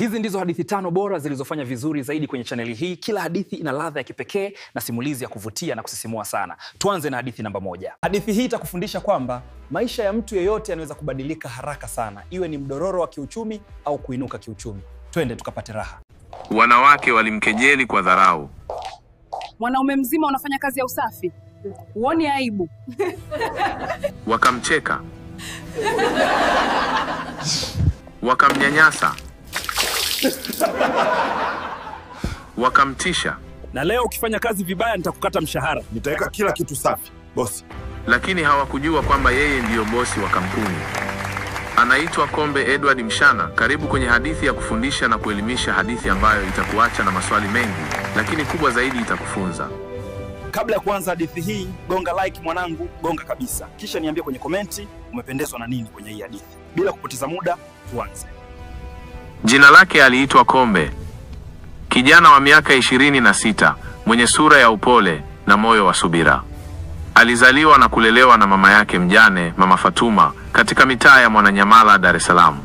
Hizi ndizo hadithi 5 bora zilizofanya vizuri zaidi kwenye chaneli hii. Kila hadithi ina ladha ya kipekee na simulizi ya kuvutia na kusisimua sana. Tuanze na hadithi namba 1. Hadithi hii itakufundisha kwamba maisha ya mtu yeyote yanaweza kubadilika haraka sana, iwe ni mdororo wa kiuchumi au kuinuka kiuchumi. Twende tukapate raha. Wanawake walimkejeli kwa dharau. Mwanaume mzima unafanya kazi ya usafi, huoni aibu? Wakamcheka. Wakamnyanyasa. Wakamtisha. Na leo ukifanya kazi vibaya nitakukata mshahara. Nitaweka kila kitu safi, bosi. Lakini hawakujua kwamba yeye ndiyo bosi wa kampuni. Anaitwa Kombe Edward Mshana. Karibu kwenye hadithi ya kufundisha na kuelimisha, hadithi ambayo itakuacha na maswali mengi, lakini kubwa zaidi itakufunza. Kabla ya kuanza hadithi hii, gonga like mwanangu, gonga kabisa. Kisha niambie kwenye komenti umependezwa na nini kwenye hii hadithi. Bila kupoteza muda, tuanze. Jina lake aliitwa Kombe. Kijana wa miaka 26, mwenye sura ya upole na moyo wa subira. Alizaliwa na kulelewa na mama yake mjane, Mama Fatuma, katika mitaa ya Mwananyamala, Dar es Salaam.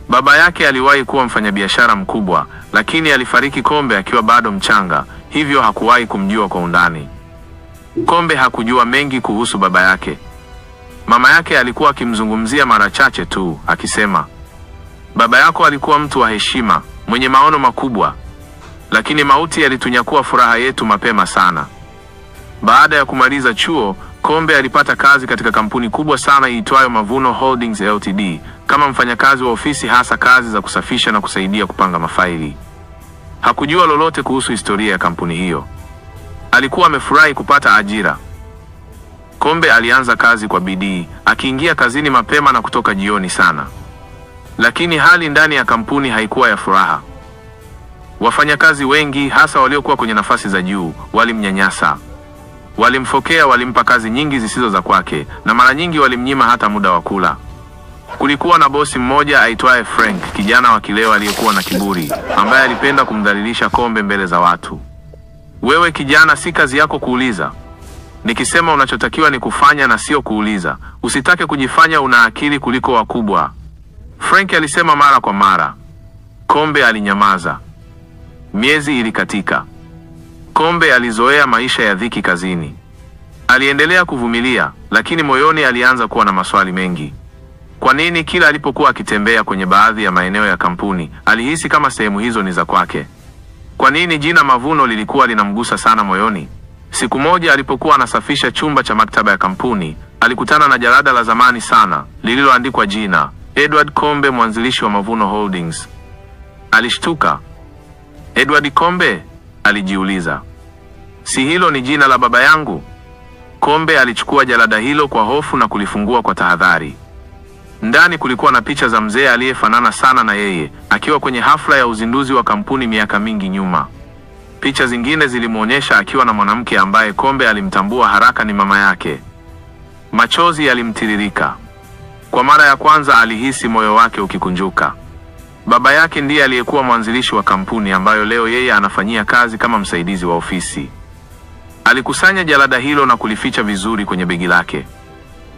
Baba yake aliwahi kuwa mfanyabiashara mkubwa, lakini alifariki Kombe akiwa bado mchanga, hivyo hakuwahi kumjua kwa undani. Kombe hakujua mengi kuhusu baba yake. Mama yake alikuwa akimzungumzia mara chache tu, akisema, "Baba yako alikuwa mtu wa heshima, mwenye maono makubwa, lakini mauti yalitunyakua furaha yetu mapema sana." Baada ya kumaliza chuo, Kombe alipata kazi katika kampuni kubwa sana iitwayo Mavuno Holdings Ltd kama mfanyakazi wa ofisi, hasa kazi za kusafisha na kusaidia kupanga mafaili. Hakujua lolote kuhusu historia ya kampuni hiyo. Alikuwa amefurahi kupata ajira. Kombe alianza kazi kwa bidii, akiingia kazini mapema na kutoka jioni sana. Lakini hali ndani ya kampuni haikuwa ya furaha. Wafanyakazi wengi, hasa waliokuwa kwenye nafasi za juu, walimnyanyasa. Walimfokea, walimpa kazi nyingi zisizo za kwake, na mara nyingi walimnyima hata muda wa kula. Kulikuwa na bosi mmoja aitwaye Frank, kijana wa kileo aliyekuwa na kiburi, ambaye alipenda kumdhalilisha Kombe mbele za watu. "Wewe kijana, si kazi yako kuuliza. Nikisema unachotakiwa ni kufanya na sio kuuliza. Usitake kujifanya una akili kuliko wakubwa," Frank alisema mara kwa mara. Kombe alinyamaza. Miezi ilikatika. Kombe alizoea maisha ya dhiki kazini. Aliendelea kuvumilia, lakini moyoni alianza kuwa na maswali mengi. Kwa nini kila alipokuwa akitembea kwenye baadhi ya maeneo ya kampuni, alihisi kama sehemu hizo ni za kwake? Kwa nini jina Mavuno lilikuwa linamgusa sana moyoni? Siku moja alipokuwa anasafisha chumba cha maktaba ya kampuni, alikutana na jalada la zamani sana lililoandikwa jina Edward Kombe, mwanzilishi wa Mavuno Holdings. Alishtuka. "Edward Kombe?" alijiuliza. "Si hilo ni jina la baba yangu?" Kombe alichukua jalada hilo kwa hofu na kulifungua kwa tahadhari. Ndani kulikuwa na picha za mzee aliyefanana sana na yeye, akiwa kwenye hafla ya uzinduzi wa kampuni miaka mingi nyuma. Picha zingine zilimuonyesha akiwa na mwanamke ambaye Kombe alimtambua haraka ni mama yake. Machozi yalimtiririka. Kwa mara ya kwanza alihisi moyo wake ukikunjuka. Baba yake ndiye aliyekuwa mwanzilishi wa kampuni ambayo leo yeye anafanyia kazi kama msaidizi wa ofisi. Alikusanya jalada hilo na kulificha vizuri kwenye begi lake.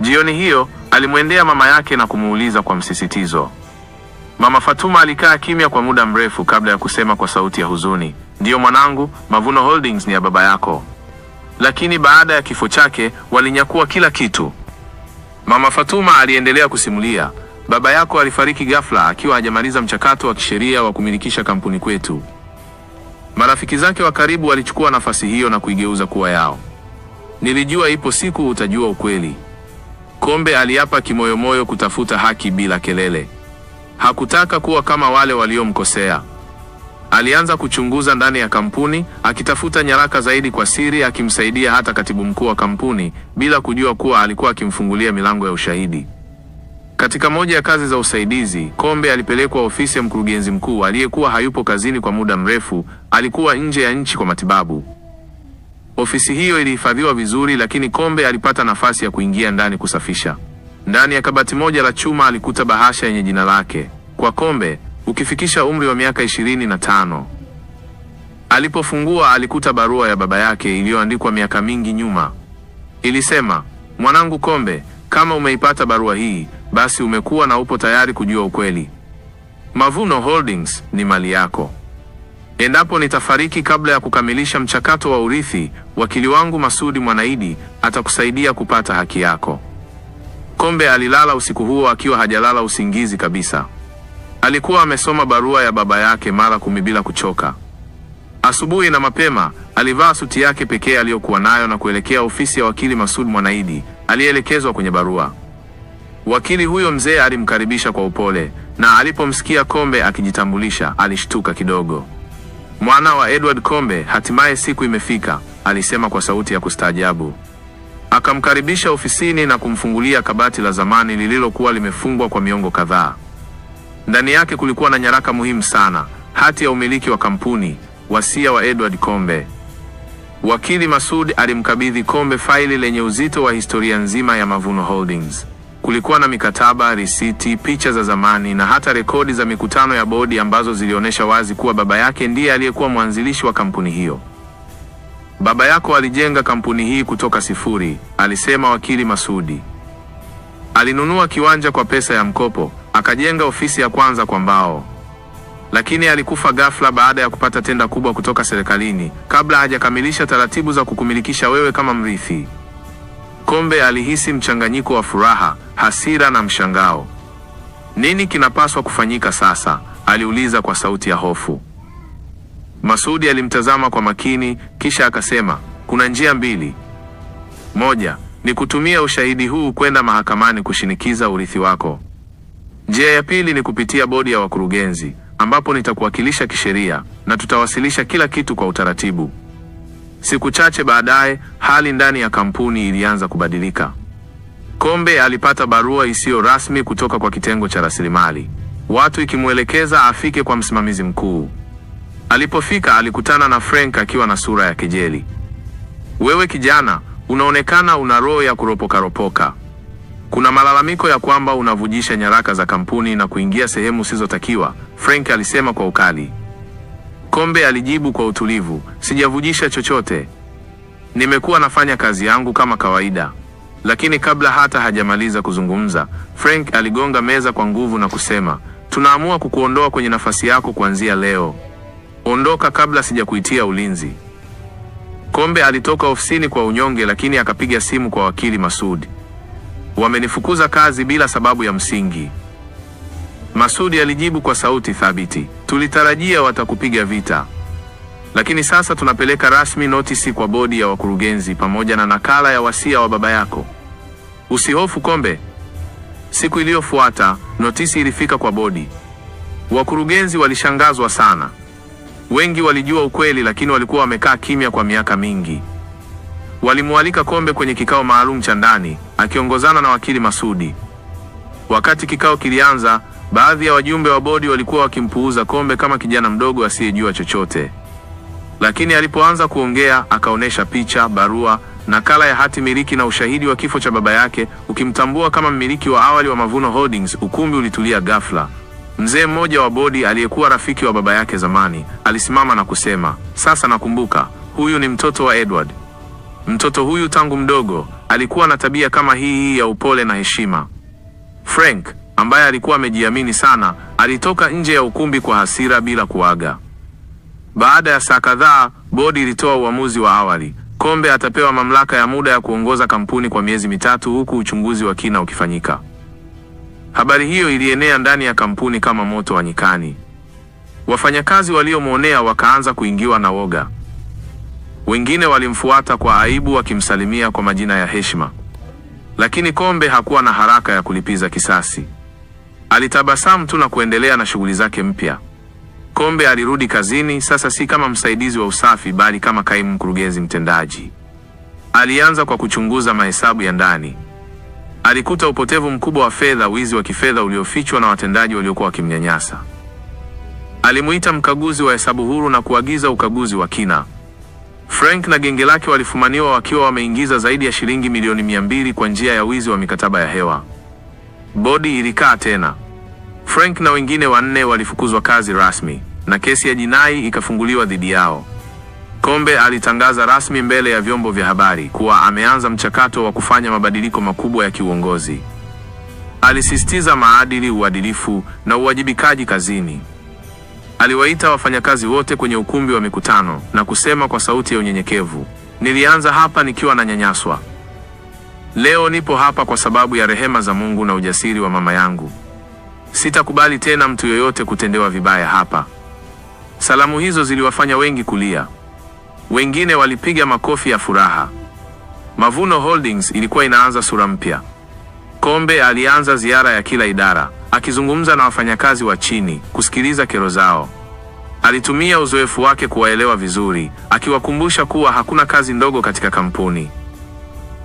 Jioni hiyo, alimwendea mama yake na kumuuliza kwa msisitizo. Mama Fatuma alikaa kimya kwa muda mrefu kabla ya kusema kwa sauti ya huzuni, "Ndiyo mwanangu, Mavuno Holdings ni ya baba yako. Lakini baada ya kifo chake, walinyakua kila kitu." Mama Fatuma aliendelea kusimulia, "Baba yako alifariki ghafla akiwa hajamaliza mchakato wa kisheria wa kumilikisha kampuni kwetu. Marafiki zake wa karibu walichukua nafasi hiyo na kuigeuza kuwa yao. Nilijua ipo siku utajua ukweli." Kombe aliapa kimoyomoyo kutafuta haki bila kelele. Hakutaka kuwa kama wale waliomkosea. Alianza kuchunguza ndani ya kampuni, akitafuta nyaraka zaidi kwa siri, akimsaidia hata katibu mkuu wa kampuni, bila kujua kuwa alikuwa akimfungulia milango ya ushahidi. Katika moja ya kazi za usaidizi, Kombe alipelekwa ofisi ya mkurugenzi mkuu aliyekuwa hayupo kazini kwa muda mrefu, alikuwa nje ya nchi kwa matibabu. Ofisi hiyo ilihifadhiwa vizuri, lakini Kombe alipata nafasi ya kuingia ndani kusafisha. Ndani ya kabati moja la chuma alikuta bahasha yenye jina lake, "Kwa Kombe, ukifikisha umri wa miaka 25. Alipofungua alikuta barua ya baba yake iliyoandikwa miaka mingi nyuma. Ilisema, "Mwanangu Kombe, kama umeipata barua hii, basi umekuwa na upo tayari kujua ukweli. Mavuno Holdings ni mali yako. Endapo nitafariki kabla ya kukamilisha mchakato wa urithi, wakili wangu Masudi Mwanaidi atakusaidia kupata haki yako. Kombe alilala usiku huo akiwa hajalala usingizi kabisa. Alikuwa amesoma barua ya baba yake mara 10 bila kuchoka. Asubuhi na mapema, alivaa suti yake pekee aliyokuwa nayo na kuelekea ofisi ya wakili Masudi Mwanaidi, alielekezwa kwenye barua. Wakili huyo mzee alimkaribisha kwa upole, na alipomsikia Kombe akijitambulisha, alishtuka kidogo. Mwana wa Edward Kombe, hatimaye siku imefika, alisema kwa sauti ya kustaajabu. Akamkaribisha ofisini na kumfungulia kabati la zamani lililokuwa limefungwa kwa miongo kadhaa. Ndani yake kulikuwa na nyaraka muhimu sana, hati ya umiliki wa kampuni, wasia wa Edward Kombe. Wakili Masudi alimkabidhi Kombe faili lenye uzito wa historia nzima ya Mavuno Holdings. Kulikuwa na mikataba, risiti, picha za zamani na hata rekodi za mikutano ya bodi ambazo zilionyesha wazi kuwa baba yake ndiye aliyekuwa mwanzilishi wa kampuni hiyo. Baba yako alijenga kampuni hii kutoka sifuri, alisema wakili Masudi. Alinunua kiwanja kwa pesa ya mkopo, akajenga ofisi ya kwanza kwa mbao. Lakini alikufa ghafla baada ya kupata tenda kubwa kutoka serikalini, kabla hajakamilisha taratibu za kukumilikisha wewe kama mrithi. Kombe alihisi mchanganyiko wa furaha, hasira na mshangao. Nini kinapaswa kufanyika sasa? Aliuliza kwa sauti ya hofu. Masudi alimtazama kwa makini, kisha akasema, kuna njia mbili. Moja, ni kutumia ushahidi huu kwenda mahakamani kushinikiza urithi wako. Njia ya pili ni kupitia bodi ya wakurugenzi, ambapo nitakuwakilisha kisheria na tutawasilisha kila kitu kwa utaratibu. Siku chache baadaye, hali ndani ya kampuni ilianza kubadilika. Kombe alipata barua isiyo rasmi kutoka kwa kitengo cha rasilimali, watu ikimuelekeza afike kwa msimamizi mkuu. Alipofika alikutana na Frank akiwa na sura ya kejeli. Wewe kijana, unaonekana una roho ya kuropoka. Kuna malalamiko ya kwamba unavujisha nyaraka za kampuni na kuingia sehemu usizotakiwa, Frank alisema kwa ukali. Kombe alijibu kwa utulivu, sijavujisha chochote. Nimekuwa nafanya kazi yangu kama kawaida. Lakini kabla hata hajamaliza kuzungumza, Frank aligonga meza kwa nguvu na kusema, tunaamua kukuondoa kwenye nafasi yako kuanzia leo. Ondoka kabla sijakuitia ulinzi. Kombe alitoka ofisini kwa unyonge, lakini akapiga simu kwa wakili Masudi. Wamenifukuza kazi bila sababu ya msingi. Masudi alijibu kwa sauti thabiti, tulitarajia watakupiga vita. Lakini sasa tunapeleka rasmi notisi kwa bodi ya wakurugenzi pamoja na nakala ya wasia wa baba yako. Usihofu Kombe. Siku iliyofuata, notisi ilifika kwa bodi. Wakurugenzi walishangazwa sana. Wengi walijua ukweli, lakini walikuwa wamekaa kimya kwa miaka mingi. Walimualika Kombe kwenye kikao maalum cha ndani, akiongozana na wakili Masudi. Wakati kikao kilianza, baadhi ya wajumbe wa bodi walikuwa wakimpuuza Kombe kama kijana mdogo asiyejua chochote. Lakini alipoanza kuongea, akaonesha picha, barua, nakala ya hati miliki na ushahidi wa kifo cha baba yake, ukimtambua kama mmiliki wa awali wa Mavuno Holdings. Ukumbi ulitulia ghafla. Mzee mmoja wa bodi aliyekuwa rafiki wa baba yake zamani, alisimama na kusema, sasa nakumbuka, huyu ni mtoto wa Edward. Mtoto huyu tangu mdogo alikuwa na tabia kama hii ya upole na heshima. Frank, ambaye alikuwa amejiamini sana, alitoka nje ya ukumbi kwa hasira bila kuaga. Baada ya saa kadhaa, bodi ilitoa uamuzi wa awali. Kombe atapewa mamlaka ya muda ya kuongoza kampuni kwa miezi 3 huku uchunguzi wa kina ukifanyika. Habari hiyo ilienea ndani ya kampuni kama moto wa nyikani. Wafanyakazi waliomuonea wakaanza kuingiwa na woga. Wengine walimfuata kwa aibu wakimsalimia kwa majina ya heshima. Lakini Kombe hakuwa na haraka ya kulipiza kisasi. Alitabasamu tu na kuendelea na shughuli zake mpya. Kombe alirudi kazini, sasa si kama msaidizi wa usafi bali kama kaimu mkurugenzi mtendaji. Alianza kwa kuchunguza mahesabu ya ndani. Alikuta upotevu mkubwa wa fedha, wizi wa kifedha uliofichwa na watendaji waliokuwa wakimnyanyasa. Alimuita mkaguzi wa hesabu huru na kuagiza ukaguzi wa kina. Frank na genge lake walifumaniwa wakiwa wameingiza zaidi ya shilingi milioni 200 kwa njia ya wizi wa mikataba ya hewa. Bodi ilikaa tena. Frank na wengine 4 walifukuzwa kazi rasmi na kesi ya jinai ikafunguliwa dhidi yao. Kombe alitangaza rasmi mbele ya vyombo vya habari kuwa ameanza mchakato wa kufanya mabadiliko makubwa ya kiuongozi. Alisisitiza maadili, uadilifu na uwajibikaji kazini. Aliwaita wafanyakazi wote kwenye ukumbi wa mikutano na kusema kwa sauti ya unyenyekevu, "Nilianza hapa nikiwa nanyanyaswa. Leo nipo hapa kwa sababu ya rehema za Mungu na ujasiri wa mama yangu. Sitakubali tena mtu yoyote kutendewa vibaya hapa." Salamu hizo ziliwafanya wengi kulia. Wengine walipiga makofi ya furaha. Mavuno Holdings ilikuwa inaanza sura mpya. Kombe alianza ziara ya kila idara, akizungumza na wafanyakazi wa chini, kusikiliza kero zao. Alitumia uzoefu wake kuwaelewa vizuri, akiwakumbusha kuwa hakuna kazi ndogo katika kampuni.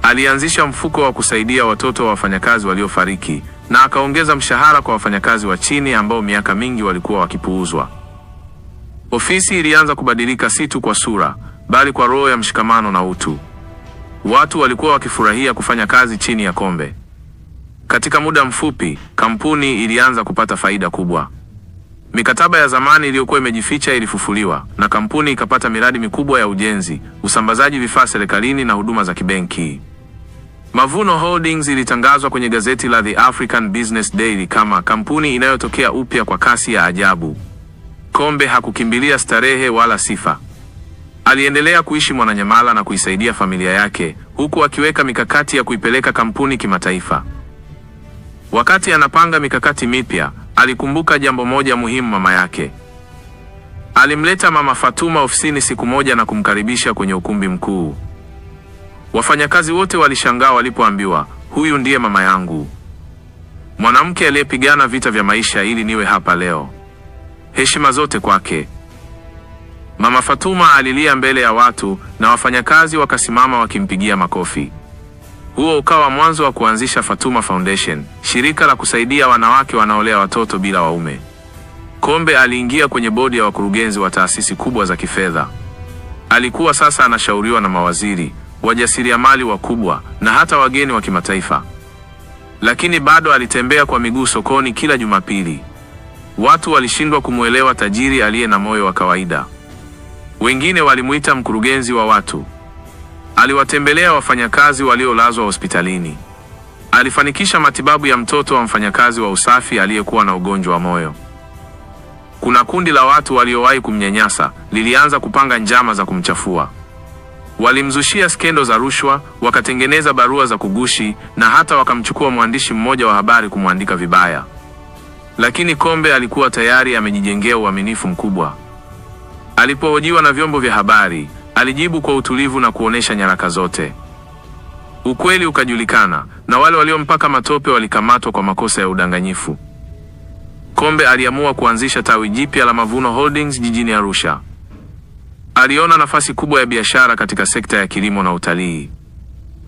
Alianzisha mfuko wa kusaidia watoto wa wafanyakazi waliofariki na akaongeza mshahara kwa wafanyakazi wa chini ambao miaka mingi walikuwa wakipuuzwa. Ofisi ilianza kubadilika si tu kwa sura, bali kwa roho ya mshikamano na utu. Watu walikuwa wakifurahia kufanya kazi chini ya Kombe. Katika muda mfupi, kampuni ilianza kupata faida kubwa. Mikataba ya zamani iliyokuwa imejificha ilifufuliwa na kampuni ikapata miradi mikubwa ya ujenzi, usambazaji vifaa serikalini na huduma za kibenki. Mavuno Holdings ilitangazwa kwenye gazeti la The African Business Daily kama kampuni inayotokea upya kwa kasi ya ajabu. Kombe hakukimbilia starehe wala sifa. Aliendelea kuishi Mwananyamala na kuisaidia familia yake, huku akiweka mikakati ya kuipeleka kampuni kimataifa. Wakati anapanga mikakati mipya, alikumbuka jambo moja muhimu mama yake. Alimleta Mama Fatuma ofisini siku moja na kumkaribisha kwenye ukumbi mkuu. Wafanyakazi wote walishangaa walipoambiwa, "Huyu ndiye mama yangu. Mwanamke aliyepigana vita vya maisha ili niwe hapa leo. Heshima zote kwake." Mama Fatuma alilia mbele ya watu na wafanyakazi wakasimama wakimpigia makofi. Huo ukawa mwanzo wa kuanzisha Fatuma Foundation, shirika la kusaidia wanawake wanaolea watoto bila waume. Kombe aliingia kwenye bodi ya wakurugenzi wa taasisi kubwa za kifedha. Alikuwa sasa anashauriwa na mawaziri, wajasiriamali wakubwa na hata wageni wa kimataifa. Lakini bado alitembea kwa miguu sokoni kila Jumapili. Watu walishindwa kumuelewa tajiri aliye na moyo wa kawaida. Wengine walimuita mkurugenzi wa watu. Aliwatembelea wafanyakazi waliolazwa hospitalini. Alifanikisha matibabu ya mtoto wa mfanyakazi wa usafi aliyekuwa na ugonjwa wa moyo. Kuna kundi la watu waliowahi kumnyanyasa lilianza kupanga njama za kumchafua. Walimzushia skendo za rushwa, wakatengeneza barua za kugushi na hata wakamchukua mwandishi mmoja wa habari kumwandika vibaya. Lakini Kombe alikuwa tayari amejijengea uaminifu mkubwa. Alipohojiwa na vyombo vya habari, alijibu kwa utulivu na kuonesha nyaraka zote. Ukweli ukajulikana na wale waliompaka matope walikamatwa kwa makosa ya udanganyifu. Kombe aliamua kuanzisha tawi jipya la Mavuno Holdings jijini Arusha. Aliona nafasi kubwa ya biashara katika sekta ya kilimo na utalii.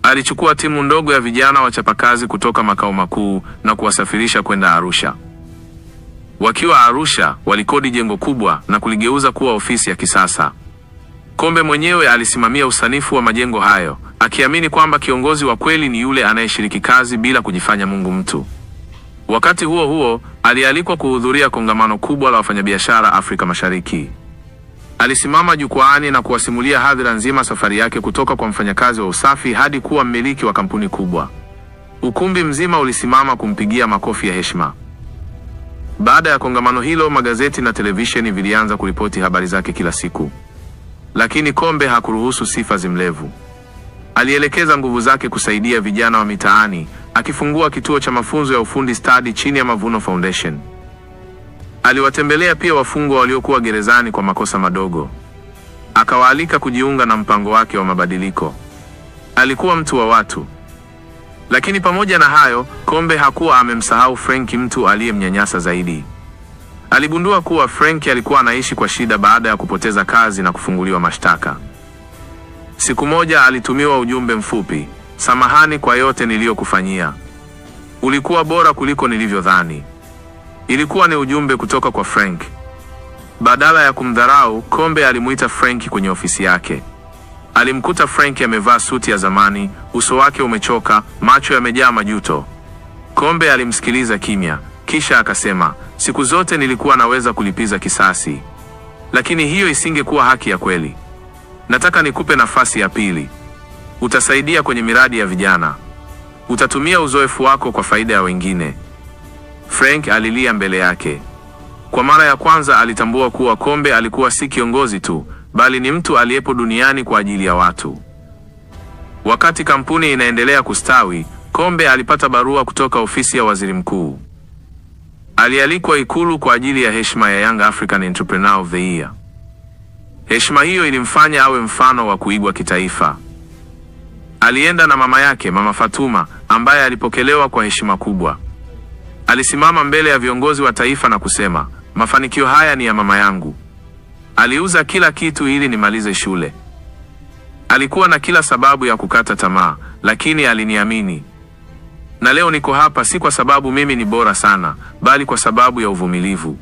Alichukua timu ndogo ya vijana wachapakazi kutoka makao makuu na kuwasafirisha kwenda Arusha. Wakiwa Arusha, walikodi jengo kubwa na kuligeuza kuwa ofisi ya kisasa. Kombe mwenyewe alisimamia usanifu wa majengo hayo, akiamini kwamba kiongozi wa kweli ni yule anayeshiriki kazi bila kujifanya Mungu mtu. Wakati huo huo, alialikwa kuhudhuria kongamano kubwa la wafanyabiashara Afrika Mashariki. Alisimama jukwaani na kuwasimulia hadhira nzima safari yake kutoka kwa mfanyakazi wa usafi hadi kuwa mmiliki wa kampuni kubwa. Ukumbi mzima ulisimama kumpigia makofi ya heshima. Baada ya kongamano hilo, magazeti na televisheni vilianza kuripoti habari zake kila siku. Lakini Kombe hakuruhusu sifa zimlevu. Alielekeza nguvu zake kusaidia vijana wa mitaani, akifungua kituo cha mafunzo ya ufundi stadi chini ya Mavuno Foundation. Aliwatembelea pia wafungwa waliokuwa gerezani kwa makosa madogo. Akawaalika kujiunga na mpango wake wa mabadiliko. Alikuwa mtu wa watu. Lakini pamoja na hayo, Kombe hakuwa amemsahau Frank, mtu aliyemnyanyasa zaidi. Aligundua kuwa Frank alikuwa anaishi kwa shida baada ya kupoteza kazi na kufunguliwa mashtaka. Siku moja alitumiwa ujumbe mfupi, "Samahani kwa yote niliyokufanyia. Ulikuwa bora kuliko nilivyodhani." Ilikuwa ni ujumbe kutoka kwa Frank. Badala ya kumdharau, Kombe alimuita Frank kwenye ofisi yake. Alimkuta Frank amevaa suti ya zamani, uso wake umechoka, macho yamejaa majuto. Kombe alimsikiliza kimya, kisha akasema, "Siku zote nilikuwa naweza kulipiza kisasi. Lakini hiyo isingekuwa haki ya kweli. Nataka nikupe nafasi ya pili. Utasaidia kwenye miradi ya vijana. Utatumia uzoefu wako kwa faida ya wengine. Frank alilia mbele yake. Kwa mara ya kwanza alitambua kuwa Kombe alikuwa si kiongozi tu, bali ni mtu aliyepo duniani kwa ajili ya watu. Wakati kampuni inaendelea kustawi, Kombe alipata barua kutoka ofisi ya waziri mkuu. Alialikwa Ikulu kwa ajili ya heshima ya Young African Entrepreneur of the Year. Heshima hiyo ilimfanya awe mfano wa kuigwa kitaifa. Alienda na mama yake, Mama Fatuma, ambaye alipokelewa kwa heshima kubwa. Alisimama mbele ya viongozi wa taifa na kusema, mafanikio haya ni ya mama yangu. Aliuza kila kitu ili nimalize shule. Alikuwa na kila sababu ya kukata tamaa, lakini aliniamini. Na leo niko hapa si kwa sababu mimi ni bora sana, bali kwa sababu ya uvumilivu.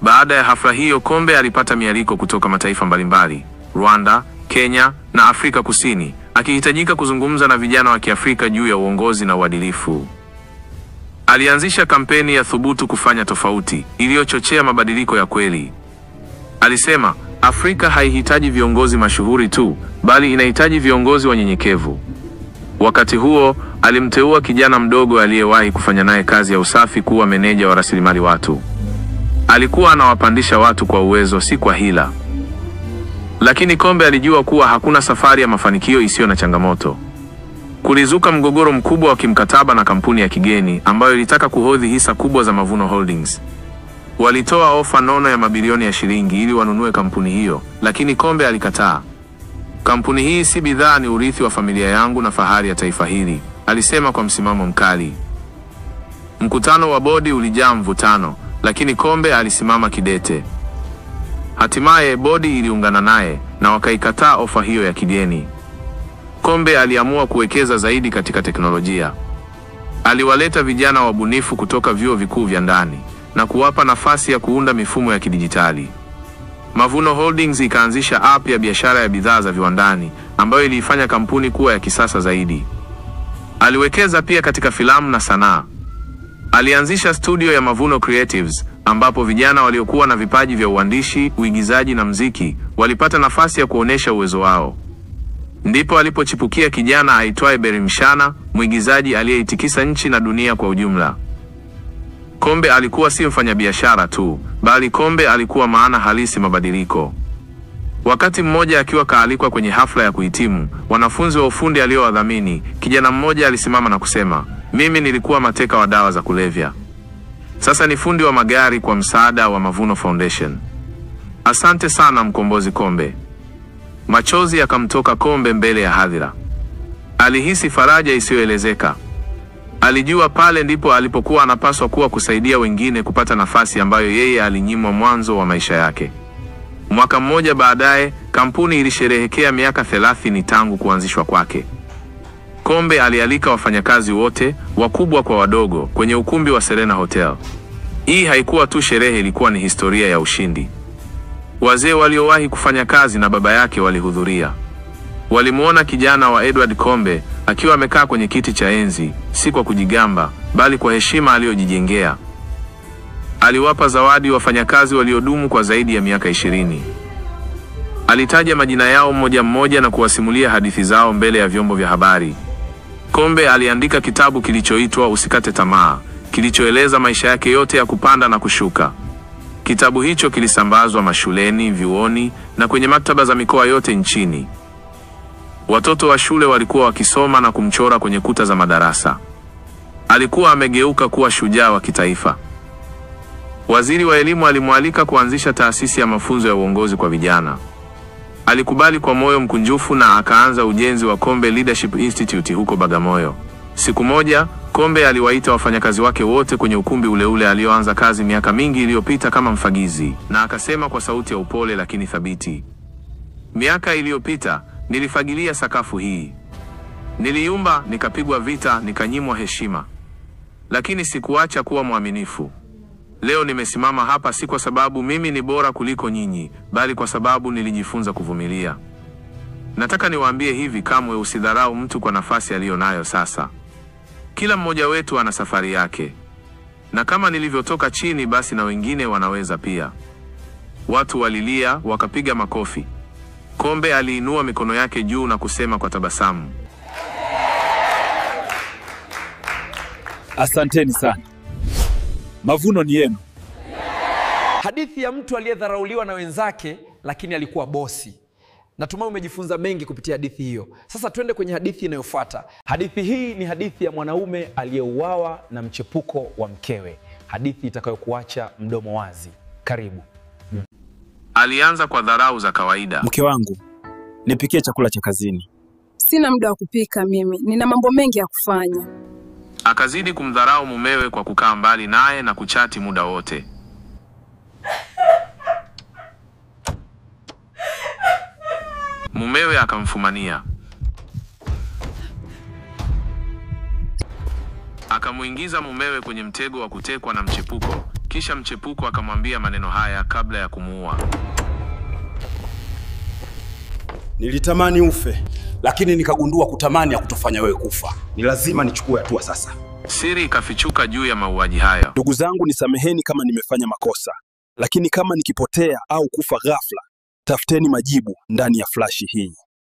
Baada ya hafla hiyo, Kombe alipata mialiko kutoka mataifa mbalimbali, Rwanda, Kenya na Afrika Kusini, akihitajika kuzungumza na vijana wa Kiafrika juu ya uongozi na uadilifu. Alianzisha kampeni ya Thubutu Kufanya Tofauti, iliyochochea mabadiliko ya kweli. Alisema, Afrika haihitaji viongozi mashuhuri tu, bali inahitaji viongozi wanyenyekevu. Wakati huo, alimteua kijana mdogo aliyewahi kufanya naye kazi ya usafi kuwa meneja wa rasilimali watu. Alikuwa anawapandisha watu kwa uwezo, si kwa hila. Lakini Kombe alijua kuwa hakuna safari ya mafanikio isiyo na changamoto. Kulizuka mgogoro mkubwa wa kimkataba na kampuni ya kigeni ambayo ilitaka kuhodhi hisa kubwa za Mavuno Holdings. Walitoa ofa nono ya mabilioni ya shilingi ili wanunue kampuni hiyo, lakini Kombe alikataa. Kampuni hii si bidhaa, ni urithi wa familia yangu na fahari ya taifa hili, alisema kwa msimamo mkali. Mkutano wa bodi ulijaa mvutano, lakini Kombe alisimama kidete. Hatimaye bodi iliungana naye na wakaikataa ofa hiyo ya kigeni. Kombe aliamua kuwekeza zaidi katika teknolojia. Aliwaleta vijana wabunifu kutoka vyuo vikuu vya ndani na kuwapa nafasi ya kuunda mifumo ya kidijitali. Mavuno Holdings ikaanzisha app ya biashara ya bidhaa za viwandani ambayo iliifanya kampuni kuwa ya kisasa zaidi. Aliwekeza pia katika filamu na sanaa. Alianzisha studio ya Mavuno Creatives ambapo vijana waliokuwa na vipaji vya uandishi, uigizaji na muziki walipata nafasi ya kuonesha uwezo wao. Ndipo alipochipukia kijana aitwaye Berry Mshana, mwigizaji aliyeitikisa nchi na dunia kwa ujumla. Kombe alikuwa si mfanyabiashara tu, bali Kombe alikuwa maana halisi mabadiliko. Wakati mmoja akiwa kaalikwa kwenye hafla ya kuhitimu, wanafunzi wa ufundi aliowadhamini, kijana mmoja alisimama na kusema, mimi nilikuwa mateka wa dawa za kulevya. Sasa ni fundi wa magari kwa msaada wa Mavuno Foundation. Asante sana mkombozi Kombe. Machozi yakamtoka Kombe mbele ya hadhira. Alihisi faraja isiyoelezeka. Alijua pale ndipo alipokuwa anapaswa kuwa kusaidia wengine kupata nafasi ambayo yeye alinyimwa mwanzo wa maisha yake. Mwaka mmoja baadaye, kampuni ilisherehekea miaka 30 tangu kuanzishwa kwake. Kombe alialika wafanyakazi wote, wakubwa kwa wadogo, kwenye ukumbi wa Serena Hotel. Hii haikuwa tu sherehe, ilikuwa ni historia ya ushindi. Wazee waliowahi kufanya kazi na baba yake walihudhuria. Walimuona kijana wa Edward Kombe akiwa amekaa kwenye kiti cha enzi, si kwa kujigamba, bali kwa heshima aliyojijengea. Aliwapa zawadi wafanyakazi waliodumu kwa zaidi ya miaka 20. Alitaja majina yao mmoja mmoja na kuwasimulia hadithi zao mbele ya vyombo vya habari. Kombe aliandika kitabu kilichoitwa Usikate Tamaa, kilichoeleza maisha yake yote ya kupanda na kushuka. Kitabu hicho kilisambazwa mashuleni, vyuoni na kwenye maktaba za mikoa yote nchini. Watoto wa shule walikuwa wakisoma na kumchora kwenye kuta za madarasa. Alikuwa amegeuka kuwa shujaa wa kitaifa. Waziri wa elimu alimwalika kuanzisha taasisi ya mafunzo ya uongozi kwa vijana. Alikubali kwa moyo mkunjufu na akaanza ujenzi wa Kombe Leadership Institute huko Bagamoyo. Siku moja, Kombe aliwaita wafanyakazi wake wote kwenye ukumbi ule ule alioanza kazi miaka mingi iliyopita kama mfagizi, na akasema kwa sauti ya upole lakini thabiti, miaka iliyopita nilifagilia sakafu hii. Niliumba, nikapigwa vita, nikanyimwa heshima. Lakini sikuacha kuwa mwaminifu. Leo nimesimama hapa si kwa sababu mimi ni bora kuliko nyinyi, bali kwa sababu nilijifunza kuvumilia. Nataka niwaambie hivi, kamwe usidharau mtu kwa nafasi aliyonayo sasa. Kila mmoja wetu ana safari yake. Na kama nilivyotoka chini, basi na wengine wanaweza pia. Watu walilia, wakapiga makofi. Kombe aliinua mikono yake juu na kusema kwa tabasamu, Asanteni sana. Mavuno ni yenu. Hadithi ya mtu aliyedharauliwa na wenzake lakini alikuwa bosi. Natumai umejifunza mengi kupitia hadithi hiyo. Sasa twende kwenye hadithi inayofuata. Hadithi hii ni hadithi ya mwanaume aliyeuawa na mchepuko wa mkewe. Hadithi itakayokuacha mdomo wazi. Karibu. Alianza kwa dharau za kawaida. Mke wangu, nipikie chakula cha kazini. Sina muda wa kupika mimi. Nina mambo mengi ya kufanya. Akazidi kumdharau mumewe kwa kukaa mbali naye na kuchati muda wote. Mumewe akamfumania. Akamuingiza mumewe kwenye mtego wa kutekwa na mchepuko. Kisha mchepuko akamwambia maneno haya kabla ya kumuua. Nilitamani ufe, lakini nikagundua kutamani ya kutofanya wewe kufa. Ni lazima nichukue hatua sasa. Siri ikafichuka juu ya mauaji hayo. Ndugu zangu, nisameheni kama nimefanya makosa, lakini kama nikipotea au kufa ghafla, tafuteni majibu ndani ya flash hii.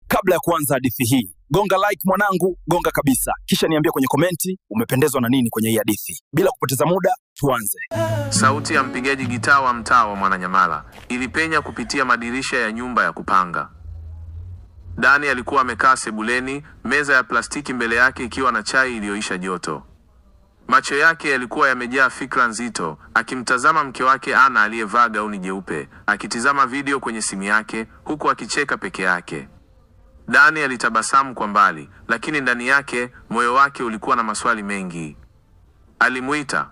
Kabla ya kuanza hadithi hii, gonga like mwanangu, gonga kabisa. Kisha niambie kwenye komenti umependezwa na nini kwenye hii hadithi. Bila kupoteza muda, tuanze. Sauti ya mpigaji gitaa wa mtaa wa Mwananyamala ilipenya kupitia madirisha ya nyumba ya kupanga. Dani alikuwa amekaa sebuleni, meza ya plastiki mbele yake ikiwa na chai iliyoisha joto. Macho yake yalikuwa yamejaa fikra nzito, akimtazama mke wake Ana aliyevaa gauni jeupe, akitizama video kwenye simu yake, huku akicheka peke yake. Dani alitabasamu kwa mbali, lakini ndani yake, moyo wake ulikuwa na maswali mengi. Alimuita.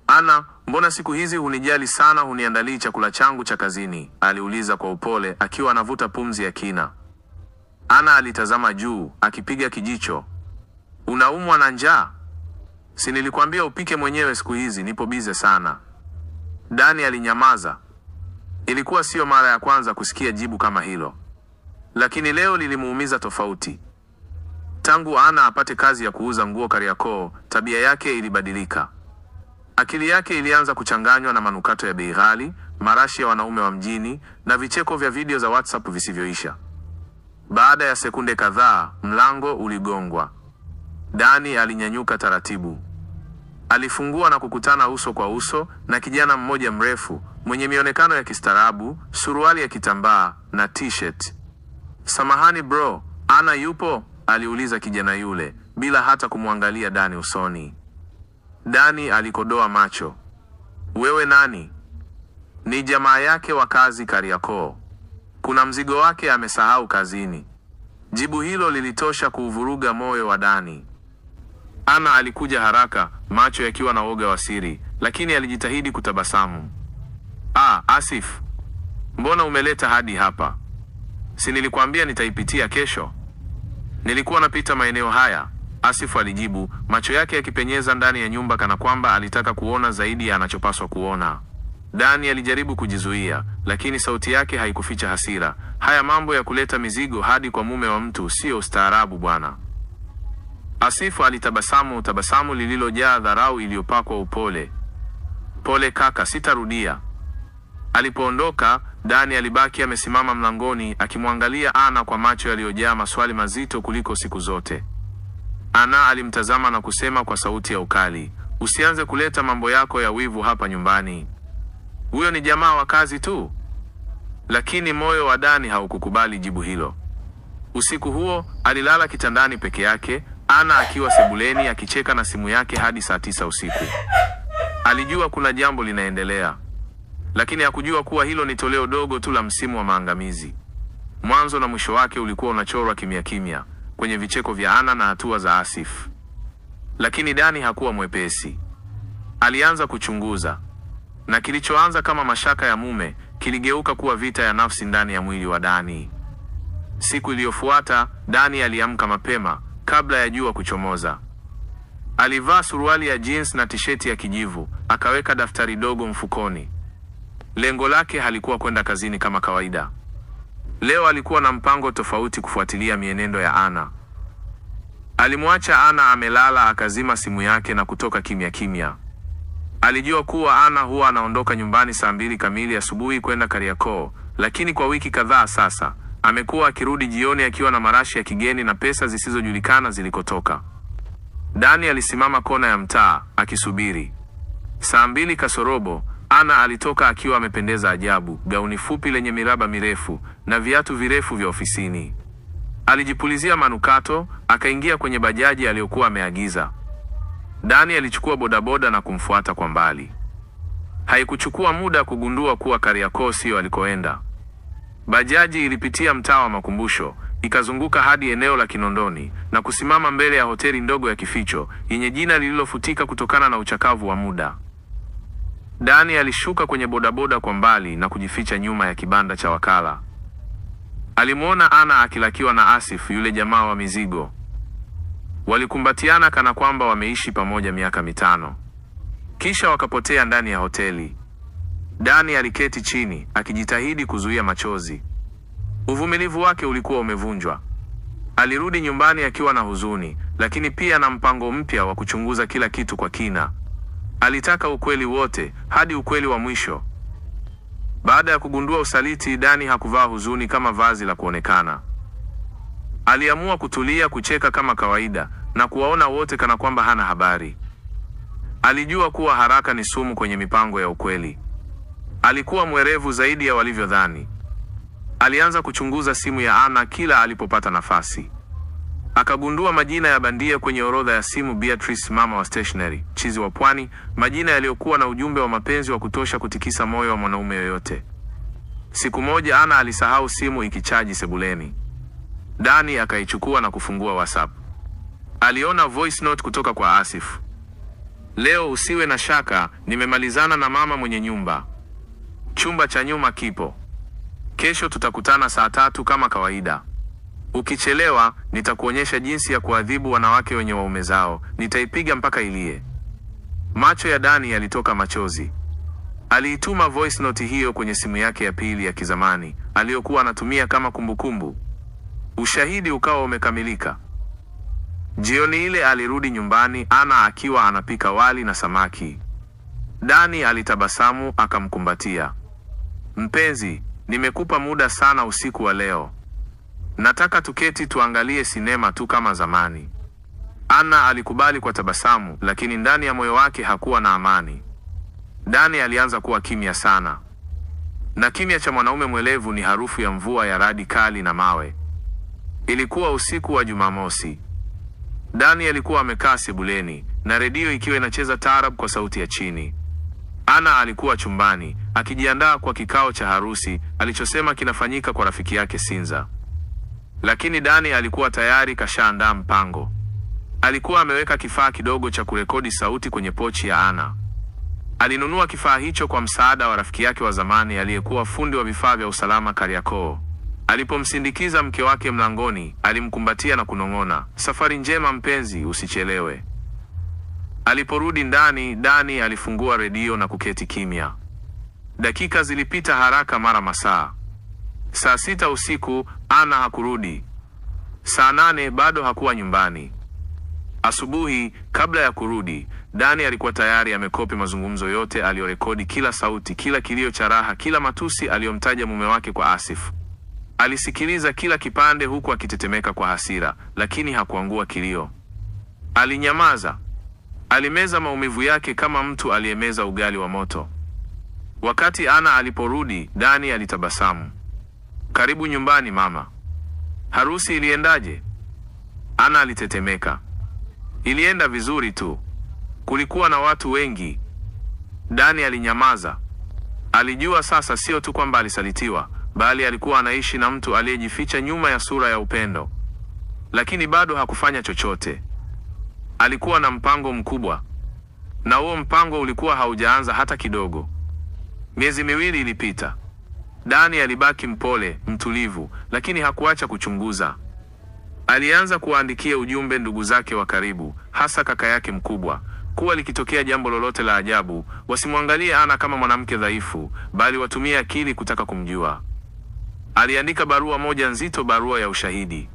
Ana, mbona siku hizi hunijali sana, huniandalii chakula changu cha kazini? Aliuliza kwa upole, akiwa anavuta pumzi ya kina. Ana alitazama juu, akipiga kijicho. Unaumwa na njaa? Si nilikwambia upike mwenyewe siku hizi, nipo bize sana. Dani alinyamaza. Ilikuwa sio mara ya kwanza kusikia jibu kama hilo. Lakini leo lilimuumiza tofauti. Tangu Ana apate kazi ya kuuza nguo Kariakoo, tabia yake ilibadilika. Akili yake ilianza kuchanganywa na manukato ya bei ghali, marashi ya wanaume wa mjini, na vicheko vya video za WhatsApp visivyoisha. Baada ya sekunde kadhaa, mlango uligongwa. Dani alinyanyuka taratibu. Alifungua na kukutana uso kwa uso na kijana mmoja mrefu, mwenye mionekano ya kistaarabu, suruali ya kitambaa na t-shirt. Samahani bro, Ana yupo? Aliuliza kijana yule, bila hata kumwangalia Dani usoni. Dani alikodoa macho. Wewe nani? Ni jamaa yake wa kazi Kariakoo. Kuna mzigo wake amesahau kazini. Jibu hilo lilitosha kuuvuruga moyo wa Dani. Ana alikuja haraka, macho yakiwa na woga wa siri, lakini alijitahidi kutabasamu. Asif, mbona umeleta hadi hapa? Si nilikwambia nitaipitia kesho? Nilikuwa napita maeneo haya, Asif alijibu, macho yake yakipenyeza ndani ya nyumba kana kwamba alitaka kuona zaidi ya anachopaswa kuona. Dani alijaribu kujizuia, lakini sauti yake haikuficha hasira. Haya mambo ya kuleta mizigo hadi kwa mume wa mtu sio ustaarabu bwana. Asifu alitabasamu, tabasamu lililojaa dharau iliyopakwa upole. Pole kaka, sitarudia. Alipoondoka, Dani alibaki amesimama mlangoni akimwangalia Ana kwa macho yaliyojaa maswali mazito kuliko siku zote. Ana alimtazama na kusema kwa sauti ya ukali, usianze kuleta mambo yako ya wivu hapa nyumbani. Huyo ni jamaa wa kazi tu. Lakini moyo wa Dani haukukubali jibu hilo. Usiku huo, alilala kitandani peke yake, Ana akiwa sebuleni akicheka na simu yake hadi saa 9 usiku. Alijua kuna jambo linaendelea, lakini hakujua kuwa hilo ni toleo dogo tu la msimu wa maangamizi. Mwanzo na mwisho wake ulikuwa unachorwa kimya kimya kwenye vicheko vya Ana na hatua za Asif. Lakini Dani hakuwa mwepesi. Alianza kuchunguza, na kilichoanza kama mashaka ya mume kiligeuka kuwa vita ya nafsi ndani ya mwili wa Dani. Siku iliyofuata, Dani aliamka mapema kabla ya jua kuchomoza. Alivaa suruali ya jeans na tisheti ya kijivu, akaweka daftari dogo mfukoni. Lengo lake halikuwa kwenda kazini kama kawaida. Leo alikuwa na mpango tofauti, kufuatilia mienendo ya Ana. Alimwacha Ana amelala, akazima simu yake na kutoka kimya kimya. Alijua kuwa Ana huwa anaondoka nyumbani saa 2 kamili asubuhi kwenda Kariakoo, lakini kwa wiki kadhaa sasa amekuwa akirudi jioni akiwa na marashi ya kigeni na pesa zisizojulikana zilikotoka. Dani alisimama kona ya mtaa akisubiri. Saa 2 kasorobo, Ana alitoka akiwa amependeza ajabu, gauni fupi lenye miraba mirefu na viatu virefu vya ofisini. Alijipulizia manukato, akaingia kwenye bajaji aliyokuwa ameagiza. Dani alichukua bodaboda na kumfuata kwa mbali. Haikuchukua muda kugundua kuwa Kariakoo sio alikoenda. Bajaji ilipitia mtaa wa Makumbusho, ikazunguka hadi eneo la Kinondoni na kusimama mbele ya hoteli ndogo ya kificho yenye jina lililofutika kutokana na uchakavu wa muda. Dani alishuka kwenye bodaboda kwa mbali na kujificha nyuma ya kibanda cha wakala. Alimuona Ana akilakiwa na Asif, yule jamaa wa mizigo. Walikumbatiana kana kwamba wameishi pamoja miaka 5. Kisha wakapotea ndani ya hoteli. Dani aliketi chini akijitahidi kuzuia machozi. Uvumilivu wake ulikuwa umevunjwa. Alirudi nyumbani akiwa na huzuni, lakini pia na mpango mpya wa kuchunguza kila kitu kwa kina. Alitaka ukweli wote, hadi ukweli wa mwisho. Baada ya kugundua usaliti, Dani hakuvaa huzuni kama vazi la kuonekana. Aliamua kutulia, kucheka kama kawaida na kuwaona wote kana kwamba hana habari. Alijua kuwa haraka ni sumu kwenye mipango ya ukweli. Alikuwa mwerevu zaidi ya walivyodhani. Alianza kuchunguza simu ya Ana kila alipopata nafasi. Akagundua majina ya bandia kwenye orodha ya simu: Beatrice, mama wa stationery, chizi wa pwani, majina yaliyokuwa na ujumbe wa mapenzi wa kutosha kutikisa moyo wa mwanaume yoyote. Siku moja Ana alisahau simu ikichaji sebuleni. Dani akaichukua na kufungua WhatsApp. Aliona voice note kutoka kwa Asif. Leo usiwe na shaka, nimemalizana na mama mwenye nyumba. Chumba cha nyuma kipo. Kesho tutakutana saa 3 kama kawaida. Ukichelewa, nitakuonyesha jinsi ya kuadhibu wanawake wenye waume zao. Nitaipiga mpaka ilie. Macho ya Dani yalitoka machozi. Aliituma voice note hiyo kwenye simu yake ya pili ya kizamani aliyokuwa anatumia kama kumbukumbu. Ushahidi ukawa umekamilika. Jioni ile alirudi nyumbani, Ana akiwa anapika wali na samaki. Dani alitabasamu akamkumbatia. Mpenzi, nimekupa muda sana usiku wa leo. Nataka tuketi tuangalie sinema tu kama zamani. Ana alikubali kwa tabasamu, lakini ndani ya moyo wake hakuwa na amani. Dani alianza kuwa kimya sana. Na kimya cha mwanaume mwelevu ni harufu ya mvua ya radi kali na mawe. Ilikuwa usiku wa Jumamosi. Dani alikuwa amekaa sebuleni na redio ikiwa inacheza taarab kwa sauti ya chini. Ana alikuwa chumbani akijiandaa kwa kikao cha harusi alichosema kinafanyika kwa rafiki yake Sinza. Lakini Dani alikuwa tayari kashaandaa mpango. Alikuwa ameweka kifaa kidogo cha kurekodi sauti kwenye pochi ya Ana. Alinunua kifaa hicho kwa msaada wa rafiki yake wa zamani aliyekuwa fundi wa vifaa vya usalama Kariakoo. Alipomsindikiza mke wake mlangoni, alimkumbatia na kunong'ona, "Safari njema mpenzi, usichelewe." Aliporudi ndani, Dani alifungua redio na kuketi kimya. Dakika zilipita haraka mara masaa. Saa 6 usiku, Ana hakurudi. Saa 8 bado hakuwa nyumbani. Asubuhi, kabla ya kurudi, Dani alikuwa tayari amekopi mazungumzo yote aliyorekodi, kila sauti, kila kilio cha raha, kila matusi aliyomtaja mume wake kwa Asif. Alisikiliza kila kipande huku akitetemeka kwa hasira, lakini hakuangua kilio. Alinyamaza. Alimeza maumivu yake kama mtu aliyemeza ugali wa moto. Wakati Ana aliporudi, Dani alitabasamu. "Karibu nyumbani mama. Harusi iliendaje?" Ana alitetemeka. "Ilienda vizuri tu. Kulikuwa na watu wengi." Dani alinyamaza. Alijua sasa sio tu kwamba alisalitiwa, bali alikuwa anaishi na mtu aliyejificha nyuma ya sura ya upendo. Lakini bado hakufanya chochote. Alikuwa na mpango mkubwa. Na huo mpango ulikuwa haujaanza hata kidogo. Miezi 2 ilipita. Dani alibaki mpole, mtulivu, lakini hakuacha kuchunguza. Alianza kuwaandikia ujumbe ndugu zake wa karibu, hasa kaka yake mkubwa, kuwa likitokea jambo lolote la ajabu, wasimwangalie Ana kama mwanamke dhaifu, bali watumie akili kutaka kumjua. Aliandika barua moja nzito, barua ya ushahidi.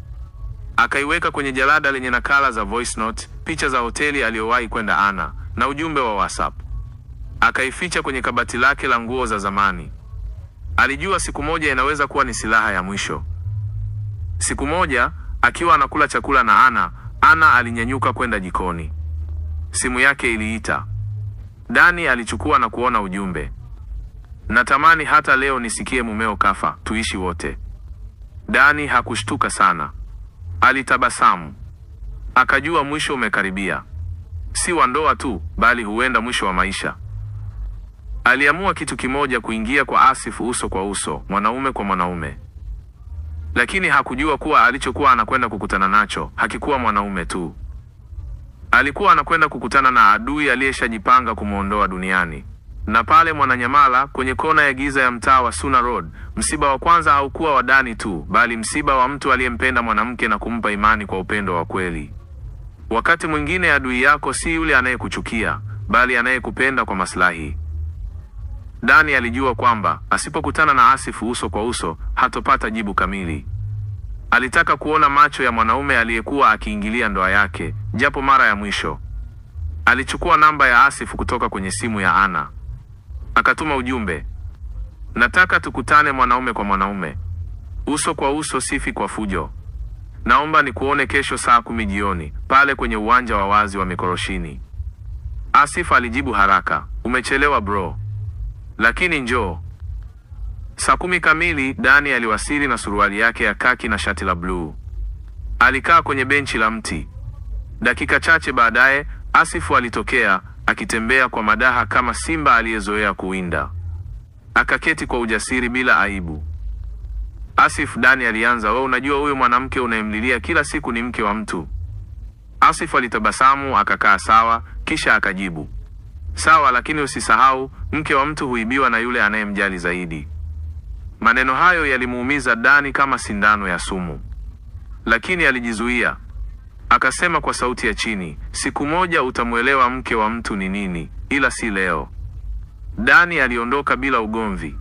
Akaiweka kwenye jalada lenye nakala za voice note, picha za hoteli aliyowahi kwenda Ana, na ujumbe wa WhatsApp. Akaificha kwenye kabati lake la nguo za zamani. Alijua siku moja inaweza kuwa ni silaha ya mwisho. Siku moja, akiwa anakula chakula na Ana, Ana alinyanyuka kwenda jikoni. Simu yake iliita. Dani alichukua na kuona ujumbe. Natamani hata leo nisikie mumeo kafa, tuishi wote. Dani hakushtuka sana. Alitabasamu. Akajua mwisho umekaribia. Si wa ndoa tu, bali huenda mwisho wa maisha. Aliamua kitu kimoja, kuingia kwa Asif uso kwa uso, mwanaume kwa mwanaume. Lakini hakujua kuwa alichokuwa anakwenda kukutana nacho hakikuwa mwanaume tu. Alikuwa anakwenda kukutana na adui aliyeshajipanga kumuondoa duniani. Na pale Mwananyamala, kwenye kona ya giza ya mtaa wa Suna Road, msiba wa kwanza haukuwa wa Dani tu, bali msiba wa mtu aliyempenda mwanamke na kumpa imani kwa upendo wa kweli. Wakati mwingine adui yako si yule anayekuchukia, bali anayekupenda kwa maslahi. Dani alijua kwamba asipokutana na Asif uso kwa uso, hatopata jibu kamili. Alitaka kuona macho ya mwanaume aliyekuwa akiingilia ndoa yake, japo mara ya mwisho. Alichukua namba ya Asif kutoka kwenye simu ya Ana. Akatuma ujumbe. Nataka tukutane mwanaume kwa mwanaume. Uso kwa uso, sifi kwa fujo. Naomba nikuone kesho saa 10 jioni, pale kwenye uwanja wa wazi wa Mikoroshini. Asif alijibu haraka, umechelewa bro. Lakini njoo. Saa 10 kamili, Dani aliwasili na suruali yake ya kaki na shati la bluu. Alikaa kwenye benchi la mti. Dakika chache baadaye, Asif alitokea, akitembea kwa madaha kama simba aliyezoea kuwinda. Akaketi kwa ujasiri bila aibu. Asif, Dani alianza, wewe unajua huyo mwanamke unayemlilia kila siku ni mke wa mtu? Asif alitabasamu, akakaa sawa, kisha akajibu. Sawa, lakini usisahau, mke wa mtu huibiwa na yule anayemjali zaidi. Maneno hayo yalimuumiza Dani kama sindano ya sumu. Lakini alijizuia. Akasema kwa sauti ya chini, siku moja utamuelewa mke wa mtu ni nini, ila si leo. Dani aliondoka bila ugomvi.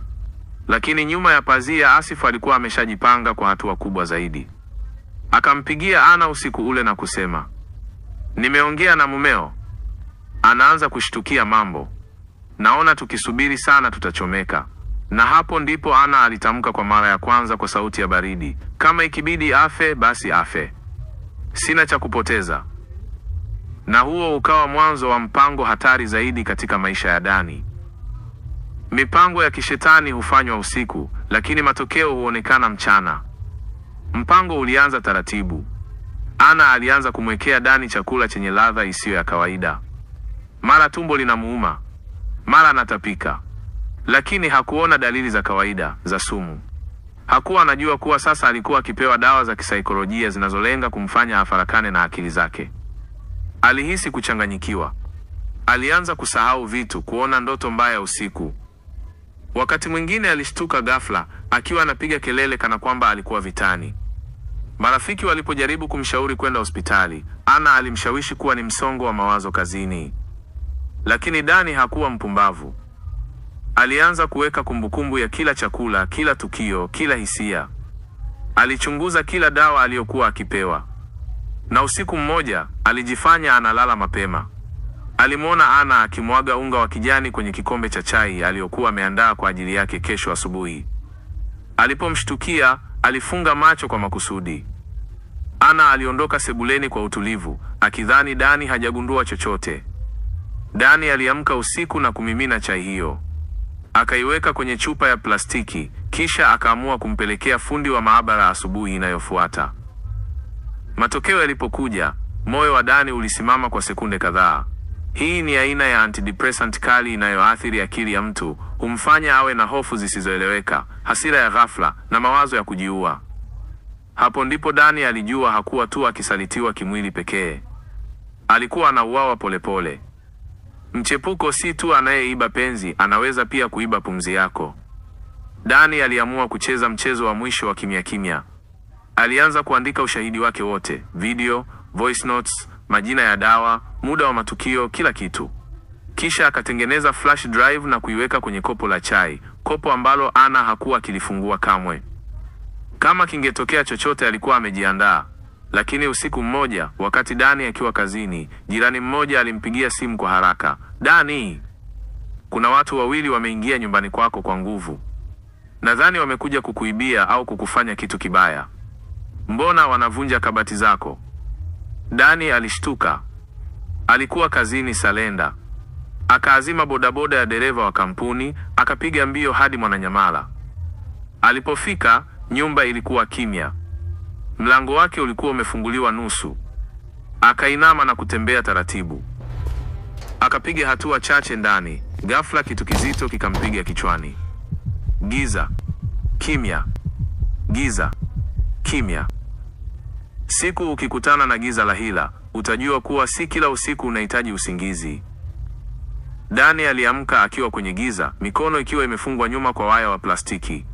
Lakini nyuma ya pazia Asif alikuwa ameshajipanga kwa hatua kubwa zaidi. Akampigia Ana usiku ule na kusema, nimeongea na mumeo. Anaanza kushtukia mambo. Naona tukisubiri sana tutachomeka. Na hapo ndipo Ana alitamka kwa mara ya kwanza kwa sauti ya baridi, kama ikibidi afe basi afe. Sina cha kupoteza. Na huo ukawa mwanzo wa mpango hatari zaidi katika maisha ya Dani. Mipango ya kishetani hufanywa usiku, lakini matokeo huonekana mchana. Mpango ulianza taratibu. Ana alianza kumwekea Dani chakula chenye ladha isiyo ya kawaida. Mara tumbo linamuuma, mara anatapika. Lakini hakuona dalili za kawaida za sumu. Hakuwa anajua kuwa sasa alikuwa akipewa dawa za kisaikolojia zinazolenga kumfanya afarakane na akili zake. Alihisi kuchanganyikiwa. Alianza kusahau vitu, kuona ndoto mbaya usiku. Wakati mwingine alishtuka ghafla, akiwa anapiga kelele kana kwamba alikuwa vitani. Marafiki walipojaribu kumshauri kwenda hospitali, Ana alimshawishi kuwa ni msongo wa mawazo kazini. Lakini Dani hakuwa mpumbavu. Alianza kuweka kumbukumbu ya kila chakula, kila tukio, kila hisia. Alichunguza kila dawa aliyokuwa akipewa. Na usiku mmoja, alijifanya analala mapema. Alimwona Ana akimwaga unga wa kijani kwenye kikombe cha chai aliyokuwa ameandaa kwa ajili yake kesho asubuhi. Alipomshtukia, alifunga macho kwa makusudi. Ana aliondoka sebuleni kwa utulivu, akidhani Dani hajagundua chochote. Dani aliamka usiku na kumimina chai hiyo. Akaiweka kwenye chupa ya plastiki, kisha akaamua kumpelekea fundi wa maabara asubuhi inayofuata. Matokeo yalipokuja, moyo wa Dani ulisimama kwa sekunde kadhaa. Hii ni aina ya antidepressant kali inayoathiri akili ya mtu, humfanya awe na hofu zisizoeleweka, hasira ya ghafla na mawazo ya kujiua. Hapo ndipo Dani alijua hakuwa tu akisalitiwa kimwili pekee. Alikuwa anauawa polepole. Mchepuko si tu anayeiba penzi, anaweza pia kuiba pumzi yako. Dani aliamua kucheza mchezo wa mwisho wa kimya kimya. Alianza kuandika ushahidi wake wote, video, voice notes, majina ya dawa, muda wa matukio, kila kitu. Kisha akatengeneza flash drive na kuiweka kwenye kopo la chai, kopo ambalo Ana hakuwa akilifungua kamwe. Kama kingetokea chochote alikuwa amejiandaa. Lakini usiku mmoja, wakati Dani akiwa kazini, jirani mmoja alimpigia simu kwa haraka. Dani, kuna watu wawili wameingia nyumbani kwako kwa nguvu. Nadhani wamekuja kukuibia au kukufanya kitu kibaya. Mbona wanavunja kabati zako? Dani alishtuka. Alikuwa kazini Salenda. Akaazima bodaboda ya dereva wa kampuni, akapiga mbio hadi Mwananyamala. Alipofika, nyumba ilikuwa kimya. Mlango wake ulikuwa umefunguliwa nusu. Akainama na kutembea taratibu. Akapiga hatua chache ndani. Ghafla kitu kizito kikampiga kichwani. Giza. Kimya. Giza. Kimya. Siku ukikutana na giza la hila, utajua kuwa si kila usiku unahitaji usingizi. Dani aliamka akiwa kwenye giza, mikono ikiwa imefungwa nyuma kwa waya wa plastiki.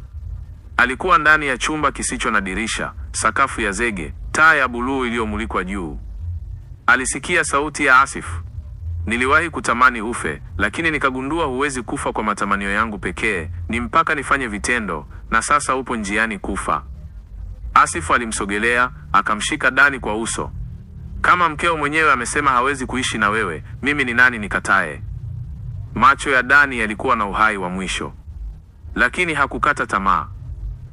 Alikuwa ndani ya chumba kisicho na dirisha, sakafu ya zege, taa ya buluu iliyomulikwa juu. Alisikia sauti ya Asif. Niliwahi kutamani ufe, lakini nikagundua huwezi kufa kwa matamanio yangu pekee, ni mpaka nifanye vitendo, na sasa upo njiani kufa. Asif alimsogelea, akamshika Dani kwa uso. Kama mkeo mwenyewe amesema hawezi kuishi na wewe, mimi ni nani nikatae? Macho ya Dani yalikuwa na uhai wa mwisho. Lakini hakukata tamaa.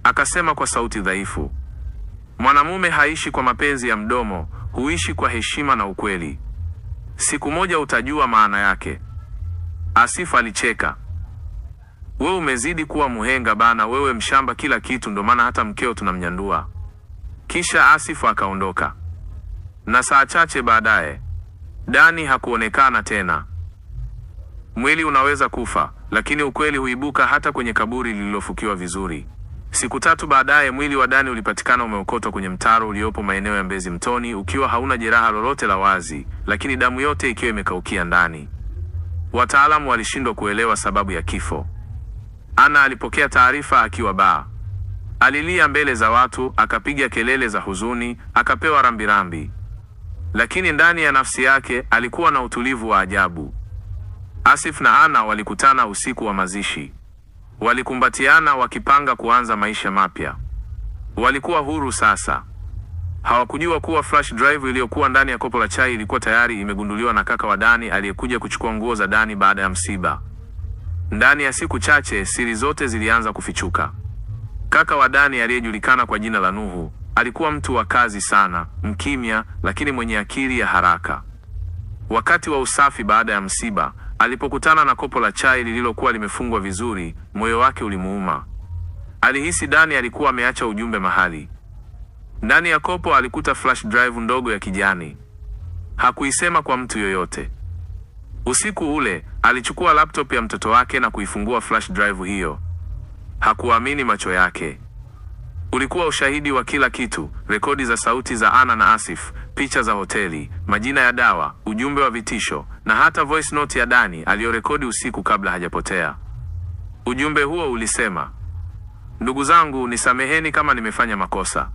Akasema kwa sauti dhaifu, mwanamume haishi kwa mapenzi ya mdomo, huishi kwa heshima na ukweli. Siku moja utajua maana yake. Asif alicheka. Wewe umezidi kuwa muhenga bana, wewe mshamba kila kitu, ndo maana hata mkeo tunamnyandua. Kisha Asif akaondoka. Na saa chache baadaye, Dani hakuonekana tena. Mwili unaweza kufa, lakini ukweli huibuka hata kwenye kaburi lililofukiwa vizuri. Siku 3 baadaye, mwili wa Dani ulipatikana umeokotwa kwenye mtaro uliopo maeneo ya Mbezi Mtoni, ukiwa hauna jeraha lolote la wazi, lakini damu yote ikiwa imekaukia ndani. Wataalamu walishindwa kuelewa sababu ya kifo. Ana alipokea taarifa akiwa baa. Alilia mbele za watu, akapiga kelele za huzuni, akapewa rambirambi. Lakini ndani ya nafsi yake alikuwa na utulivu wa ajabu. Asif na Ana walikutana usiku wa mazishi. Walikumbatiana wakipanga kuanza maisha mapya. Walikuwa huru sasa. Hawakujua kuwa flash drive iliyokuwa ndani ya kopo la chai ilikuwa tayari imegunduliwa na kaka wa Dani aliyekuja kuchukua nguo za Dani baada ya msiba. Ndani ya siku chache siri zote zilianza kufichuka. Kaka wa Dani aliyejulikana kwa jina la Nuhu alikuwa mtu wa kazi sana, mkimya lakini mwenye akili ya haraka. Wakati wa usafi baada ya msiba, alipokutana na kopo la chai lililokuwa limefungwa vizuri, moyo wake ulimuuma. Alihisi Dani alikuwa ameacha ujumbe mahali. Ndani ya kopo alikuta flash drive ndogo ya kijani. Hakuisema kwa mtu yoyote. Usiku ule, alichukua laptop ya mtoto wake na kuifungua flash drive hiyo. Hakuamini macho yake. Ulikuwa ushahidi wa kila kitu: rekodi za sauti za Ana na Asif, picha za hoteli, majina ya dawa, ujumbe wa vitisho, na hata voice note ya Dani aliyorekodi usiku kabla hajapotea. Ujumbe huo ulisema, ndugu zangu, nisameheni kama nimefanya makosa.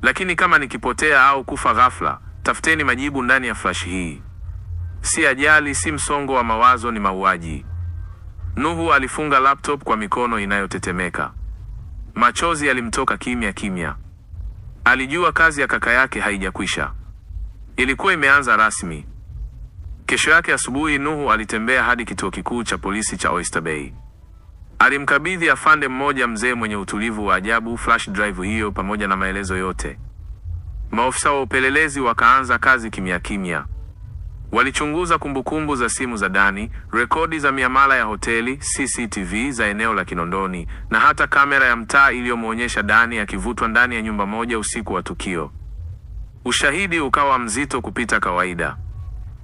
Lakini kama nikipotea au kufa ghafla, tafuteni majibu ndani ya flash hii. Si ajali, si msongo wa mawazo, ni mauaji. Nuhu alifunga laptop kwa mikono inayotetemeka. Machozi yalimtoka kimya kimya. Alijua kazi ya kaka yake haijakwisha. Ilikuwa imeanza rasmi. Kesho yake asubuhi, Nuhu alitembea hadi kituo kikuu cha polisi cha Oyster Bay. Alimkabidhi afande mmoja mzee mwenye utulivu wa ajabu flash drive hiyo pamoja na maelezo yote. Maofisa wa upelelezi wakaanza kazi kimya kimya. Walichunguza kumbukumbu za simu za Dani, rekodi za miamala ya hoteli, CCTV za eneo la Kinondoni, na hata kamera ya mtaa iliyomuonyesha Dani akivutwa ndani ya nyumba moja usiku wa tukio. Ushahidi ukawa mzito kupita kawaida.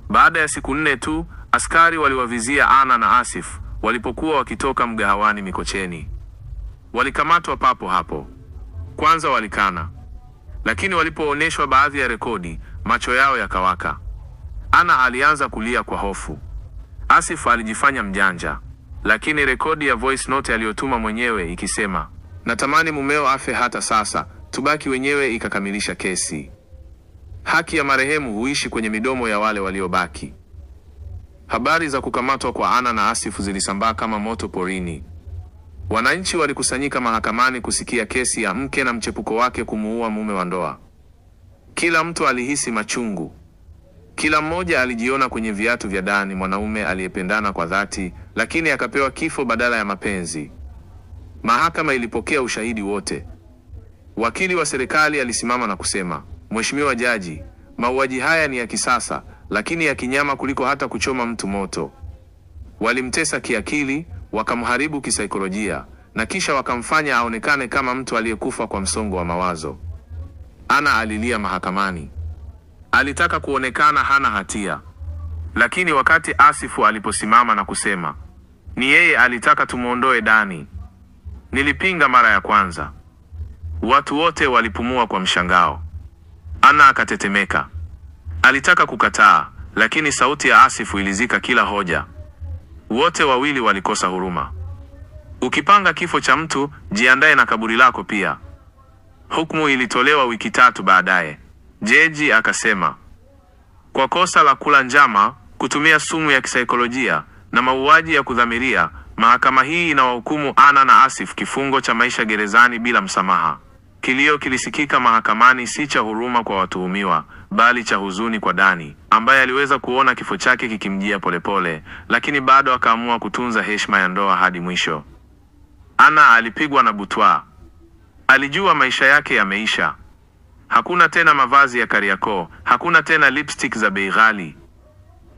Baada ya siku 4 tu, askari waliwavizia Ana na Asif walipokuwa wakitoka mgahawani Mikocheni. Walikamatwa papo hapo. Kwanza walikana, lakini walipoonyeshwa baadhi ya rekodi, macho yao yakawaka. Ana alianza kulia kwa hofu. Asif alijifanya mjanja, lakini rekodi ya voice note aliyotuma mwenyewe ikisema, natamani mumeo afe hata sasa, tubaki wenyewe, ikakamilisha kesi. Haki ya marehemu huishi kwenye midomo ya wale waliobaki. Habari za kukamatwa kwa Ana na Asif zilisambaa kama moto porini. Wananchi walikusanyika mahakamani kusikia kesi ya mke na mchepuko wake kumuua mume wa ndoa. Kila mtu alihisi machungu. Kila mmoja alijiona kwenye viatu vya Dani, mwanaume aliyependana kwa dhati, lakini akapewa kifo badala ya mapenzi. Mahakama ilipokea ushahidi wote. Wakili wa serikali alisimama na kusema, Mheshimiwa Jaji, Mauaji haya ni ya kisasa, lakini ya kinyama kuliko hata kuchoma mtu moto. Walimtesa kiakili, wakamharibu kisaikolojia, na kisha wakamfanya aonekane kama mtu aliyekufa kwa msongo wa mawazo. Ana alilia mahakamani. Alitaka kuonekana hana hatia. Lakini wakati Asifu aliposimama na kusema, ni yeye alitaka tumuondoe Dani, nilipinga mara ya kwanza. Watu wote walipumua kwa mshangao. Ana akatetemeka. Alitaka kukataa, lakini sauti ya Asifu ilizika kila hoja. Wote wawili walikosa huruma. Ukipanga kifo cha mtu, jiandae na kaburi lako pia. Hukumu ilitolewa wiki 3 baadaye. Jaji akasema, kwa kosa la kula njama, kutumia sumu ya kisaikolojia na mauaji ya kudhamiria, mahakama hii inawahukumu Ana na Asif kifungo cha maisha gerezani bila msamaha. Kilio kilisikika mahakamani, si cha huruma kwa watuhumiwa, bali cha huzuni kwa Dani, ambaye aliweza kuona kifo chake kikimjia polepole, lakini bado akaamua kutunza heshima ya ndoa hadi mwisho. Ana alipigwa na butwaa. Alijua maisha yake yameisha. Hakuna tena mavazi ya Kariakoo, hakuna tena lipstick za bei ghali.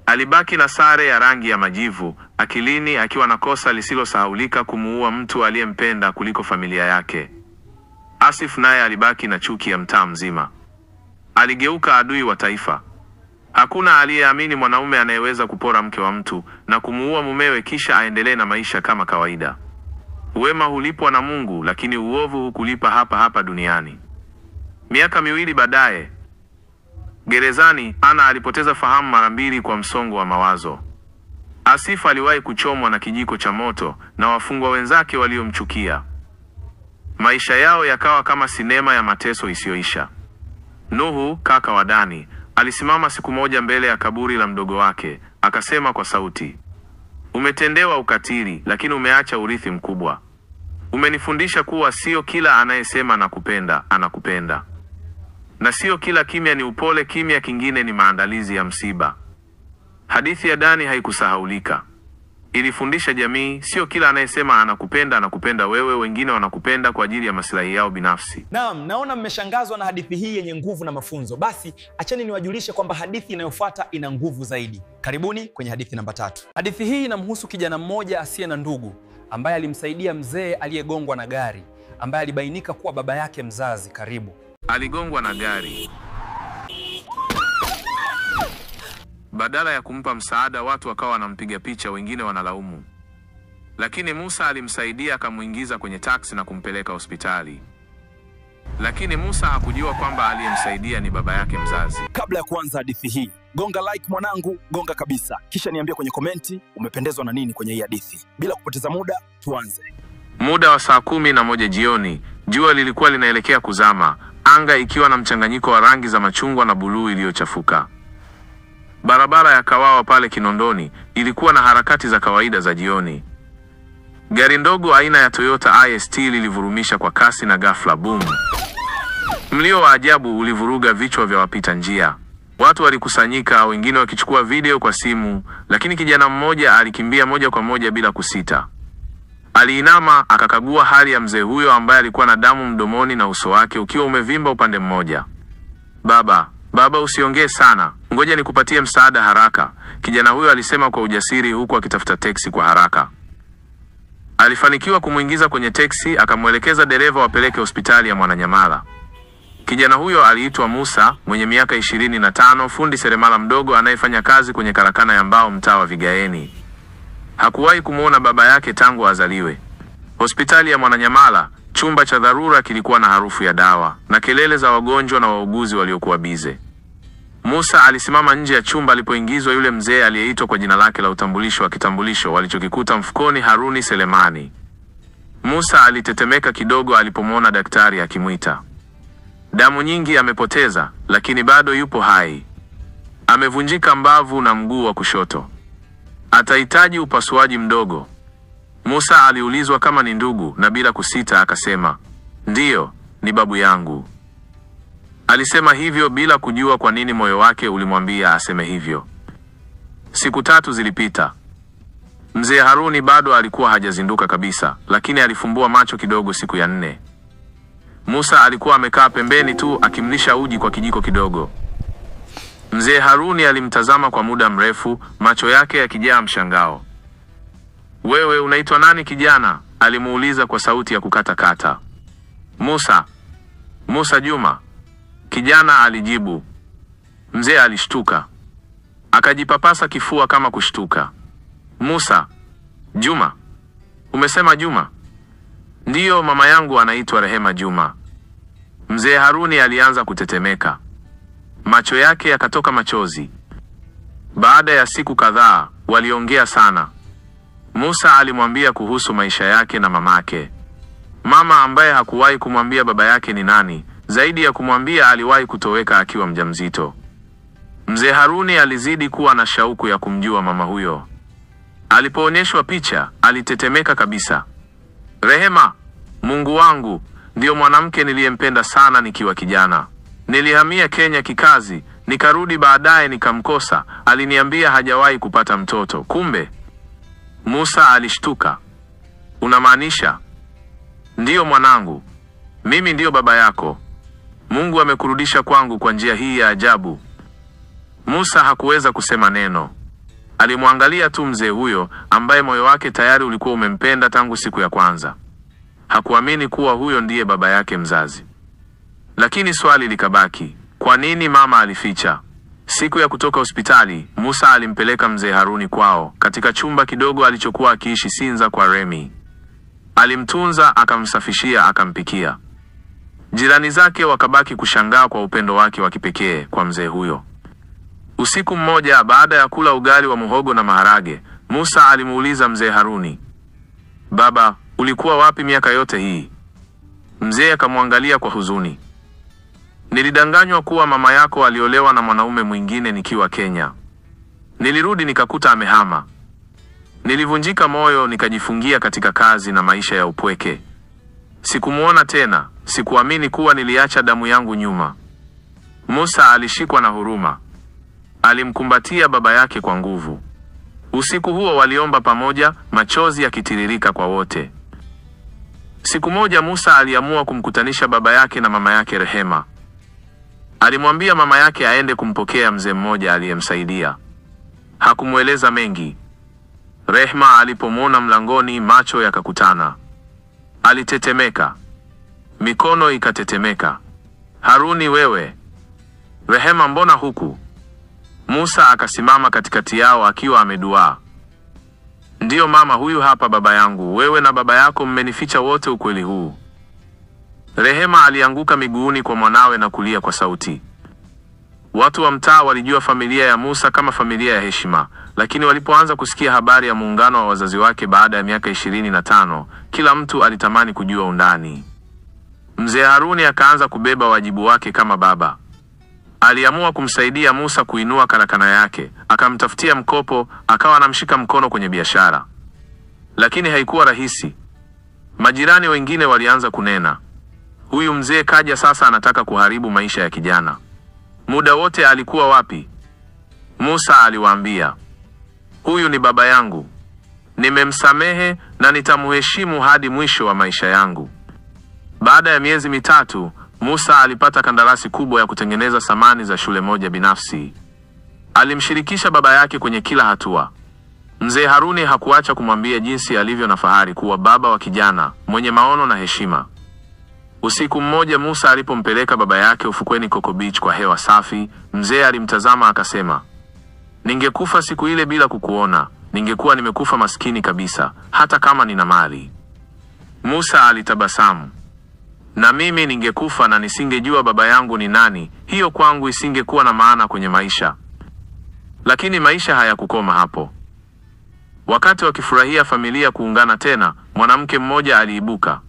Alibaki na sare ya rangi ya majivu, akilini akiwa na kosa lisilosahaulika, kumuua mtu aliyempenda kuliko familia yake. Asif naye alibaki na chuki ya mtaa mzima. Aligeuka adui wa taifa. Hakuna aliyeamini mwanaume anayeweza kupora mke wa mtu na kumuua mumewe kisha aendelee na maisha kama kawaida. Wema hulipwa na Mungu, lakini uovu hukulipa hapa hapa duniani. Miaka 2 baadaye, gerezani, Ana alipoteza fahamu mara 2 kwa msongo wa mawazo. Asif aliwahi kuchomwa na kijiko cha moto na wafungwa wenzake waliomchukia. Maisha yao yakawa kama sinema ya mateso isiyoisha. Nuhu, kaka wa Dani, alisimama siku moja mbele ya kaburi la mdogo wake, akasema kwa sauti, umetendewa ukatili, lakini umeacha urithi mkubwa. Umenifundisha kuwa sio kila anayesema nakupenda anakupenda, na sio kila kimya ni upole. Kimya kingine ni maandalizi ya msiba. Hadithi ya Dani haikusahaulika. Ilifundisha jamii, sio kila anayesema anakupenda anakupenda wewe, wengine wanakupenda kwa ajili ya maslahi yao binafsi. Naam, naona mmeshangazwa na hadithi hii yenye nguvu na mafunzo. Basi acheni niwajulishe kwamba hadithi inayofuata ina nguvu zaidi. Karibuni kwenye hadithi namba 3. Hadithi hii inamhusu kijana mmoja asiye na ndugu ambaye alimsaidia mzee aliyegongwa na gari, ambaye alibainika kuwa baba yake mzazi. Karibu. Aligongwa na gari. Badala ya kumpa msaada, watu wakawa wanampiga picha, wengine wanalaumu. Lakini Musa alimsaidia, akamuingiza kwenye taksi na kumpeleka hospitali. Lakini Musa hakujua kwamba aliyemsaidia ni baba yake mzazi. Kabla ya kuanza hadithi hii, gonga like mwanangu, gonga kabisa. Kisha niambie kwenye komenti umependezwa na nini kwenye hii hadithi. Bila kupoteza muda, tuanze. Muda wa saa 11 jioni, jua lilikuwa linaelekea kuzama, anga ikiwa na mchanganyiko wa rangi za machungwa na buluu iliyochafuka. Barabara ya Kawawa pale Kinondoni ilikuwa na harakati za kawaida za jioni. Gari ndogo aina ya Toyota IST lilivurumisha kwa kasi na ghafla boom. Mlio wa ajabu ulivuruga vichwa vya wapita njia. Watu walikusanyika, wengine wakichukua video kwa simu, lakini kijana mmoja alikimbia moja kwa moja bila kusita. Aliinama akakagua hali ya mzee huyo ambaye alikuwa na damu mdomoni na uso wake ukiwa umevimba upande mmoja. Baba usiongee sana, ngoja nikupatie msaada haraka, kijana huyo alisema kwa ujasiri huku akitafuta teksi kwa haraka. Alifanikiwa kumuingiza kwenye teksi, akamwelekeza dereva wapeleke hospitali ya Mwananyamala. Kijana huyo aliitwa Musa, mwenye miaka 25, fundi seremala mdogo anayefanya kazi kwenye karakana ya mbao mtaa wa Vigaeni. Hakuwahi kumuona baba yake tangu azaliwe. Hospitali ya Mwananyamala, chumba cha dharura kilikuwa na harufu ya dawa na kelele za wagonjwa na wauguzi waliokuwa bize. Musa alisimama nje ya chumba alipoingizwa yule mzee aliyeitwa kwa jina lake la utambulisho wa kitambulisho walichokikuta mfukoni, Haruni Selemani. Musa alitetemeka kidogo alipomwona daktari akimwita. Damu nyingi amepoteza, lakini bado yupo hai. Amevunjika mbavu na mguu wa kushoto. Atahitaji upasuaji mdogo. Musa aliulizwa kama ni ndugu na bila kusita akasema, "Ndiyo, ni babu yangu." Alisema hivyo bila kujua kwa nini moyo wake ulimwambia aseme hivyo. Siku 3 zilipita. Mzee Haruni bado alikuwa hajazinduka kabisa, lakini alifumbua macho kidogo siku ya 4. Musa alikuwa amekaa pembeni tu akimlisha uji kwa kijiko kidogo. Mzee Haruni alimtazama kwa muda mrefu, macho yake yakijaa mshangao. Wewe unaitwa nani kijana? Alimuuliza kwa sauti ya kukatakata. Musa Juma, kijana alijibu. Mzee alishtuka. Akajipapasa kifua kama kushtuka. Musa Juma? Umesema Juma? Ndiyo, mama yangu anaitwa Rehema Juma. Mzee Haruni alianza kutetemeka. Macho yake yakatoka machozi. Baada ya siku kadhaa, waliongea sana. Musa alimwambia kuhusu maisha yake na mamake. Mama ambaye hakuwahi kumwambia baba yake ni nani, zaidi ya kumwambia aliwahi kutoweka akiwa mjamzito. Mzee Haruni alizidi kuwa na shauku ya kumjua mama huyo. Alipoonyeshwa picha, alitetemeka kabisa. Rehema, Mungu wangu, ndio mwanamke niliyempenda sana nikiwa kijana. Nilihamia Kenya kikazi, nikarudi baadaye nikamkosa. Aliniambia hajawahi kupata mtoto. Kumbe. Musa alishtuka. Unamaanisha? Ndiyo mwanangu. Mimi ndiyo baba yako. Mungu amekurudisha kwangu kwa njia hii ya ajabu. Musa hakuweza kusema neno. Alimwangalia tu mzee huyo ambaye moyo wake tayari ulikuwa umempenda tangu siku ya kwanza. Hakuamini kuwa huyo ndiye baba yake mzazi. Lakini swali likabaki, kwa nini mama alificha? Siku ya kutoka hospitali, Musa alimpeleka mzee Haruni kwao, katika chumba kidogo alichokuwa akiishi Sinza kwa Remi. Alimtunza, akamsafishia, akampikia. Jirani zake wakabaki kushangaa kwa upendo wake wa kipekee kwa mzee huyo. Usiku mmoja, baada ya kula ugali wa muhogo na maharage, Musa alimuuliza mzee Haruni, baba, ulikuwa wapi miaka yote hii? Mzee akamwangalia kwa huzuni. Nilidanganywa kuwa mama yako aliolewa na mwanaume mwingine nikiwa Kenya. Nilirudi nikakuta amehama. Nilivunjika moyo, nikajifungia katika kazi na maisha ya upweke. Sikumuona tena, sikuamini kuwa niliacha damu yangu nyuma. Musa alishikwa na huruma. Alimkumbatia baba yake kwa nguvu. Usiku huo waliomba pamoja, machozi yakitiririka kwa wote. Siku moja Musa aliamua kumkutanisha baba yake na mama yake Rehema. Alimwambia mama yake aende kumpokea mzee mmoja aliyemsaidia. Hakumueleza mengi. Rehema alipomwona mlangoni, macho yakakutana. Alitetemeka. Mikono ikatetemeka. Haruni, wewe? Rehema, mbona huku? Musa akasimama katikati yao akiwa ameduaa. Ndiyo mama, huyu hapa baba yangu. Wewe na baba yako mmenificha wote ukweli huu. Rehema alianguka miguuni kwa mwanawe na kulia kwa sauti. Watu wa mtaa walijua familia ya Musa kama familia ya heshima, lakini walipoanza kusikia habari ya muungano wa wazazi wake baada ya miaka 25, kila mtu alitamani kujua undani. Mzee Haruni akaanza kubeba wajibu wake kama baba. Aliamua kumsaidia Musa kuinua karakana yake, akamtafutia mkopo, akawa anamshika mkono kwenye biashara. Lakini haikuwa rahisi. Majirani wengine walianza kunena, huyu mzee kaja sasa anataka kuharibu maisha ya kijana. Muda wote alikuwa wapi? Musa aliwaambia, huyu ni baba yangu. Nimemsamehe na nitamheshimu hadi mwisho wa maisha yangu. Baada ya miezi mitatu, Musa alipata kandarasi kubwa ya kutengeneza samani za shule moja binafsi. Alimshirikisha baba yake kwenye kila hatua. Mzee Haruni hakuacha kumwambia jinsi alivyo na fahari kuwa baba wa kijana mwenye maono na heshima. Usiku mmoja Musa alipompeleka baba yake ufukweni Coco Beach kwa hewa safi, mzee alimtazama akasema, ningekufa siku ile bila kukuona, ningekuwa nimekufa maskini kabisa, hata kama nina mali. Musa alitabasamu. Na mimi ningekufa na nisingejua baba yangu ni nani, hiyo kwangu isingekuwa na maana kwenye maisha. Lakini maisha hayakukoma hapo. Wakati wakifurahia familia kuungana tena, mwanamke mmoja aliibuka.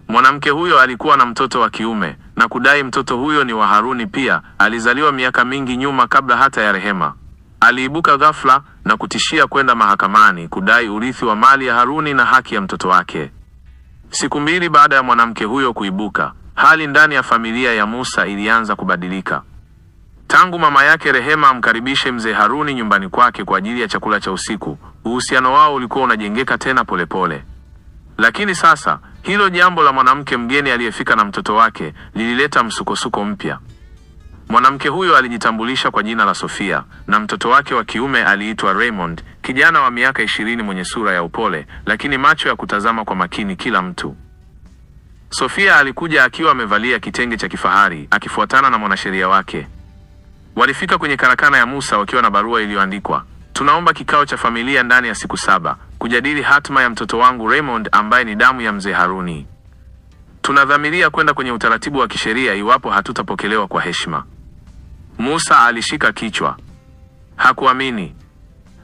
Mwanamke huyo alikuwa na mtoto wa kiume na kudai mtoto huyo ni wa Haruni pia, alizaliwa miaka mingi nyuma kabla hata ya Rehema. Aliibuka ghafla na kutishia kwenda mahakamani kudai urithi wa mali ya Haruni na haki ya mtoto wake. Siku mbili baada ya mwanamke huyo kuibuka, hali ndani ya familia ya Musa ilianza kubadilika. Tangu mama yake Rehema amkaribishe mzee Haruni nyumbani kwake kwa ajili ya chakula cha usiku, uhusiano wao ulikuwa unajengeka tena polepole. Lakini sasa, hilo jambo la mwanamke mgeni aliyefika na mtoto wake lilileta msukosuko mpya. Mwanamke huyo alijitambulisha kwa jina la Sofia na mtoto wake wa kiume aliitwa Raymond, kijana wa miaka 20 mwenye sura ya upole lakini macho ya kutazama kwa makini kila mtu. Sofia alikuja akiwa amevalia kitenge cha kifahari akifuatana na mwanasheria wake. Walifika kwenye karakana ya Musa wakiwa na barua iliyoandikwa, "Tunaomba kikao cha familia ndani ya siku 7 kujadili hatima ya mtoto wangu Raymond ambaye ni damu ya mzee Haruni. Tunadhamiria kwenda kwenye utaratibu wa kisheria iwapo hatutapokelewa kwa heshima." Musa alishika kichwa. Hakuamini.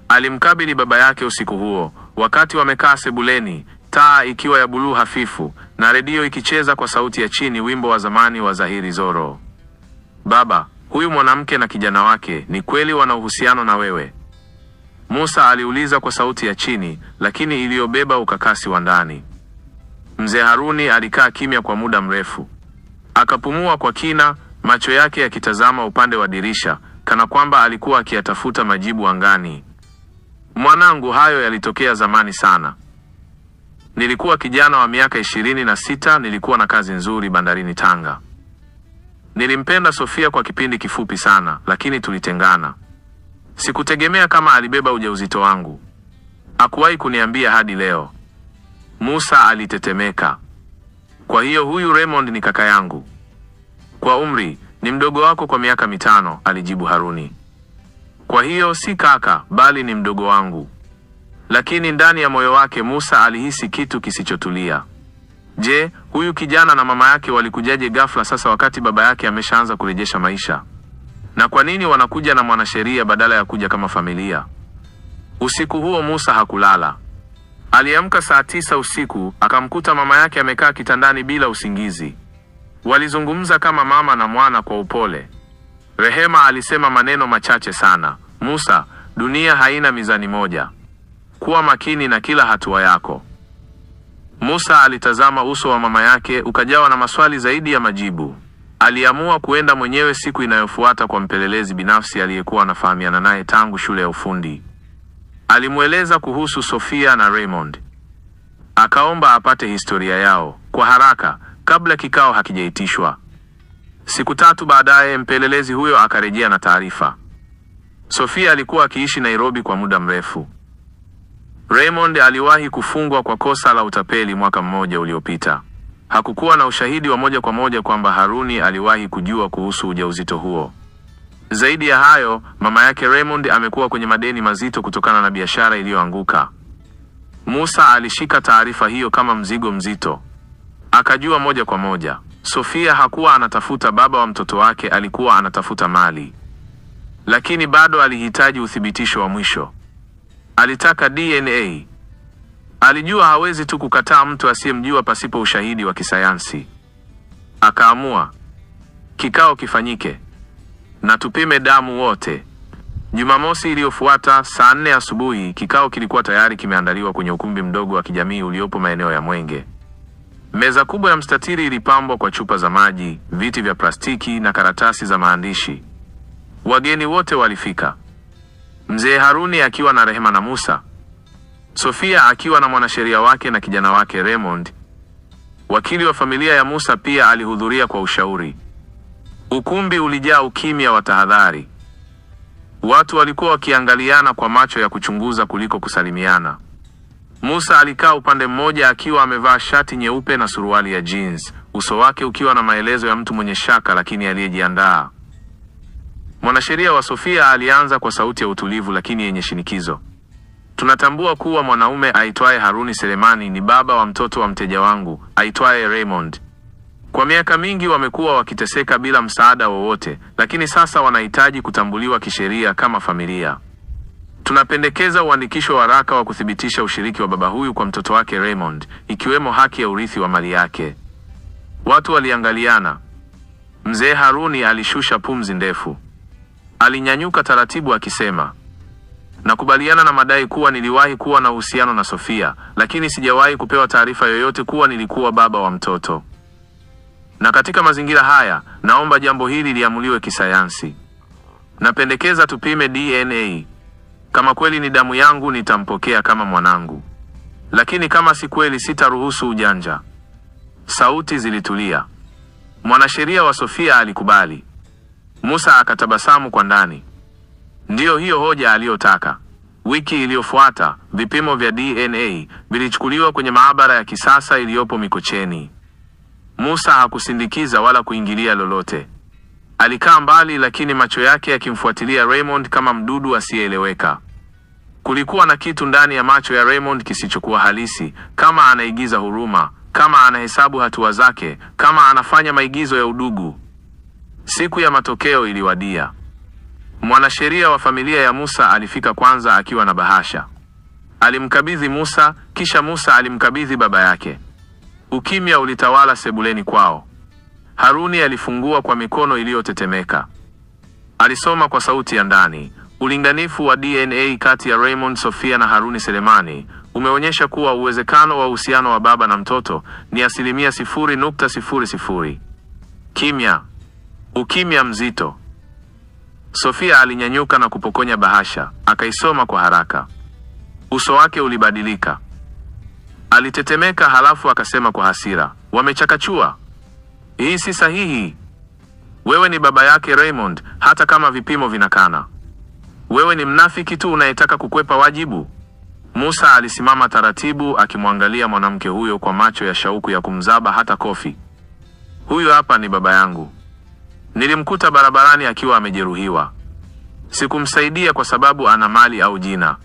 Alimkabili baba yake usiku huo, wakati wamekaa sebuleni, taa ikiwa ya buluu hafifu na redio ikicheza kwa sauti ya chini wimbo wa zamani wa Zahiri Zoro. "Baba, huyu mwanamke na kijana wake ni kweli wana uhusiano na wewe?" Musa aliuliza kwa sauti ya chini lakini iliyobeba ukakasi wa ndani. Mzee Haruni alikaa kimya kwa muda mrefu. Akapumua kwa kina, macho yake yakitazama upande wa dirisha kana kwamba alikuwa akiyatafuta majibu angani. "Mwanangu, hayo yalitokea zamani sana. Nilikuwa kijana wa miaka 26, nilikuwa na kazi nzuri bandarini Tanga. Nilimpenda Sofia kwa kipindi kifupi sana, lakini tulitengana. Sikutegemea kama alibeba ujauzito wangu. Hakuwahi kuniambia hadi leo." Musa alitetemeka. "Kwa hiyo huyu Raymond ni kaka yangu?" "Kwa umri ni mdogo wako kwa miaka 5, alijibu Haruni. "Kwa hiyo si kaka bali ni mdogo wangu." Lakini ndani ya moyo wake Musa alihisi kitu kisichotulia. Je, huyu kijana na mama yake walikujaje ghafla sasa wakati baba yake ameshaanza kurejesha maisha? Na kwa nini wanakuja na mwanasheria badala ya kuja kama familia? Usiku huo Musa hakulala. Aliamka saa 9 usiku, akamkuta mama yake amekaa kitandani bila usingizi. Walizungumza kama mama na mwana kwa upole. Rehema alisema maneno machache sana. "Musa, dunia haina mizani moja. Kuwa makini na kila hatua yako." Musa alitazama uso wa mama yake ukajawa na maswali zaidi ya majibu. Aliamua kuenda mwenyewe siku inayofuata kwa mpelelezi binafsi aliyekuwa anafahamiana naye tangu shule ya ufundi. Alimueleza kuhusu Sofia na Raymond. Akaomba apate historia yao kwa haraka kabla kikao hakijaitishwa. Siku 3 baadaye mpelelezi huyo akarejea na taarifa. Sofia alikuwa akiishi Nairobi kwa muda mrefu. Raymond aliwahi kufungwa kwa kosa la utapeli mwaka mmoja uliopita. Hakukuwa na ushahidi wa moja kwa moja kwamba Haruni aliwahi kujua kuhusu ujauzito huo. Zaidi ya hayo, mama yake Raymond amekuwa kwenye madeni mazito kutokana na biashara iliyoanguka. Musa alishika taarifa hiyo kama mzigo mzito. Akajua moja kwa moja, Sofia hakuwa anatafuta baba wa mtoto wake, alikuwa anatafuta mali. Lakini bado alihitaji uthibitisho wa mwisho. Alitaka DNA. Alijua hawezi tu kukataa mtu asiyemjua pasipo ushahidi wa kisayansi. Akaamua kikao kifanyike na tupime damu wote. Jumamosi iliyofuata saa 4 asubuhi, kikao kilikuwa tayari kimeandaliwa kwenye ukumbi mdogo wa kijamii uliopo maeneo ya Mwenge. Meza kubwa ya mstatiri ilipambwa kwa chupa za maji, viti vya plastiki na karatasi za maandishi. Wageni wote walifika. Mzee Haruni akiwa na Rehema na Musa. Sofia akiwa na mwanasheria wake na kijana wake Raymond. Wakili wa familia ya Musa pia alihudhuria kwa ushauri. Ukumbi ulijaa ukimya wa tahadhari. Watu walikuwa wakiangaliana kwa macho ya kuchunguza kuliko kusalimiana. Musa alikaa upande mmoja akiwa amevaa shati nyeupe na suruali ya jeans, uso wake ukiwa na maelezo ya mtu mwenye shaka lakini aliyejiandaa. Mwanasheria wa Sofia alianza kwa sauti ya utulivu lakini yenye shinikizo. "Tunatambua kuwa mwanaume aitwaye Haruni Selemani ni baba wa mtoto wa mteja wangu aitwaye Raymond. Kwa miaka mingi wamekuwa wakiteseka bila msaada wowote, lakini sasa wanahitaji kutambuliwa kisheria kama familia. Tunapendekeza uandikisho wa waraka wa kuthibitisha ushiriki wa baba huyu kwa mtoto wake Raymond, ikiwemo haki ya urithi wa mali yake." Watu waliangaliana. Mzee Haruni alishusha pumzi ndefu. Alinyanyuka taratibu akisema, "Nakubaliana na madai kuwa niliwahi kuwa na uhusiano na Sofia, lakini sijawahi kupewa taarifa yoyote kuwa nilikuwa baba wa mtoto. Na katika mazingira haya, naomba jambo hili liamuliwe kisayansi. Napendekeza tupime DNA. Kama kweli ni damu yangu, nitampokea kama mwanangu. Lakini kama si kweli, sitaruhusu ujanja." Sauti zilitulia. Mwanasheria wa Sofia alikubali. Musa akatabasamu kwa ndani. Ndiyo hiyo hoja aliyotaka. Wiki iliyofuata, vipimo vya DNA vilichukuliwa kwenye maabara ya kisasa iliyopo Mikocheni. Musa hakusindikiza wala kuingilia lolote. Alikaa mbali, lakini macho yake yakimfuatilia Raymond kama mdudu asiyeeleweka. Kulikuwa na kitu ndani ya macho ya Raymond kisichokuwa halisi, kama anaigiza huruma, kama anahesabu hatua zake, kama anafanya maigizo ya udugu. Siku ya matokeo iliwadia. Mwanasheria wa familia ya Musa alifika kwanza akiwa na bahasha. Alimkabidhi Musa, kisha Musa alimkabidhi baba yake. Ukimya ulitawala sebuleni kwao. Haruni alifungua kwa mikono iliyotetemeka. Alisoma kwa sauti ya ndani. Ulinganifu wa DNA kati ya Raymond Sofia na Haruni Selemani umeonyesha kuwa uwezekano wa uhusiano wa baba na mtoto ni 0.00. Kimya. Ukimya mzito. Sofia alinyanyuka na kupokonya bahasha, akaisoma kwa haraka. Uso wake ulibadilika. Alitetemeka, halafu akasema kwa hasira, "Wamechakachua. Hii si sahihi. Wewe ni baba yake Raymond, hata kama vipimo vinakana. Wewe ni mnafiki tu unayetaka kukwepa wajibu." Musa alisimama taratibu, akimwangalia mwanamke huyo kwa macho ya shauku ya kumzaba hata kofi. "Huyu hapa ni baba yangu. Nilimkuta barabarani akiwa amejeruhiwa. Sikumsaidia kwa sababu ana mali au jina.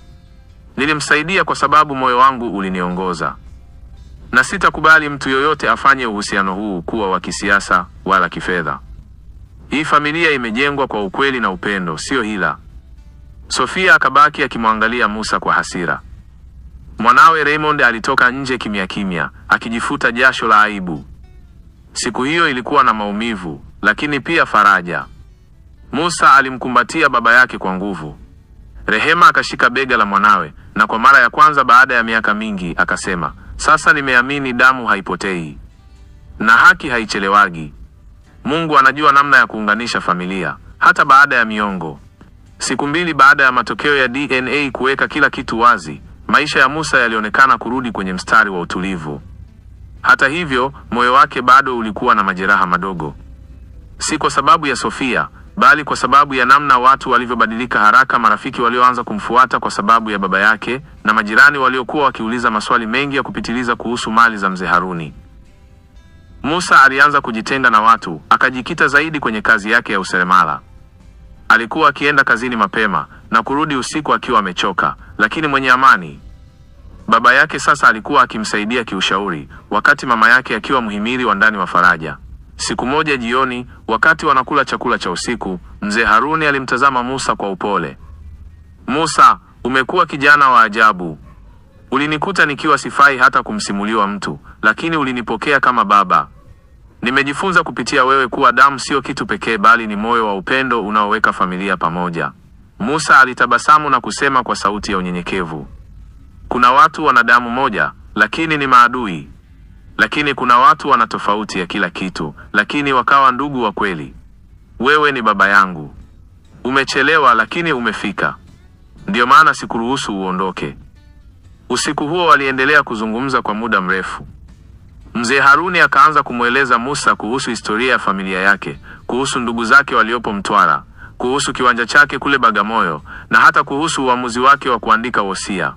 Nilimsaidia kwa sababu moyo wangu uliniongoza. Na sitakubali mtu yoyote afanye uhusiano huu kuwa wa kisiasa wala kifedha. Hii familia imejengwa kwa ukweli na upendo, sio hila." Sofia akabaki akimwangalia Musa kwa hasira. Mwanawe Raymond alitoka nje kimya kimya, akijifuta jasho la aibu. Siku hiyo ilikuwa na maumivu, lakini pia faraja. Musa alimkumbatia baba yake kwa nguvu. Rehema akashika bega la mwanawe, na kwa mara ya kwanza baada ya miaka mingi akasema, "Sasa nimeamini damu haipotei. Na haki haichelewagi. Mungu anajua namna ya kuunganisha familia, hata baada ya miongo." Siku mbili baada ya matokeo ya DNA kuweka kila kitu wazi, maisha ya Musa yalionekana kurudi kwenye mstari wa utulivu. Hata hivyo, moyo wake bado ulikuwa na majeraha madogo. Si kwa sababu ya Sofia, bali kwa sababu ya namna watu walivyobadilika haraka, marafiki walioanza kumfuata kwa sababu ya baba yake, na majirani waliokuwa wakiuliza maswali mengi ya kupitiliza kuhusu mali za mzee Haruni. Musa alianza kujitenga na watu, akajikita zaidi kwenye kazi yake ya useremala. Alikuwa akienda kazini mapema na kurudi usiku akiwa amechoka, lakini mwenye amani. Baba yake sasa alikuwa akimsaidia kiushauri, wakati mama yake akiwa mhimili wa ndani wa faraja. Siku moja jioni, wakati wanakula chakula cha usiku, mzee Haruni alimtazama Musa kwa upole. "Musa, umekuwa kijana wa ajabu. Ulinikuta nikiwa sifai hata kumsimuliwa mtu, lakini ulinipokea kama baba. Nimejifunza kupitia wewe kuwa damu sio kitu pekee, bali ni moyo wa upendo unaoweka familia pamoja." Musa alitabasamu na kusema kwa sauti ya unyenyekevu, "Kuna watu wana damu moja, lakini ni maadui. Lakini kuna watu wana tofauti ya kila kitu, lakini wakawa ndugu wa kweli. Wewe ni baba yangu. Umechelewa, lakini umefika. Ndio maana sikuruhusu uondoke." Usiku huo waliendelea kuzungumza kwa muda mrefu. Mzee Haruni akaanza kumweleza Musa kuhusu historia ya familia yake, kuhusu ndugu zake waliopo Mtwara, kuhusu kiwanja chake kule Bagamoyo, na hata kuhusu uamuzi wake wa kuandika wosia.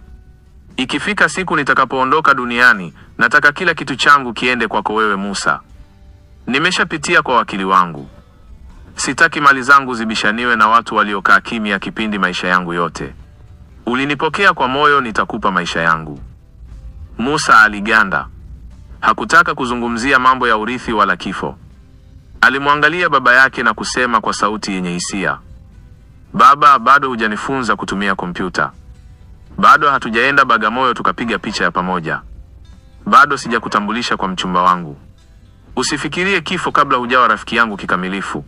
"Ikifika siku nitakapoondoka duniani, nataka kila kitu changu kiende kwako wewe Musa. Nimeshapitia kwa wakili wangu. Sitaki mali zangu zibishaniwe na watu waliokaa kimya kipindi maisha yangu yote. Ulinipokea kwa moyo, nitakupa maisha yangu." Musa aliganda. Hakutaka kuzungumzia mambo ya urithi wala kifo. Alimwangalia baba yake na kusema kwa sauti yenye hisia, "Baba, bado hujanifunza kutumia kompyuta. Bado hatujaenda Bagamoyo tukapiga picha ya pamoja. Bado sijakutambulisha kwa mchumba wangu. Usifikirie kifo kabla hujawa rafiki yangu kikamilifu."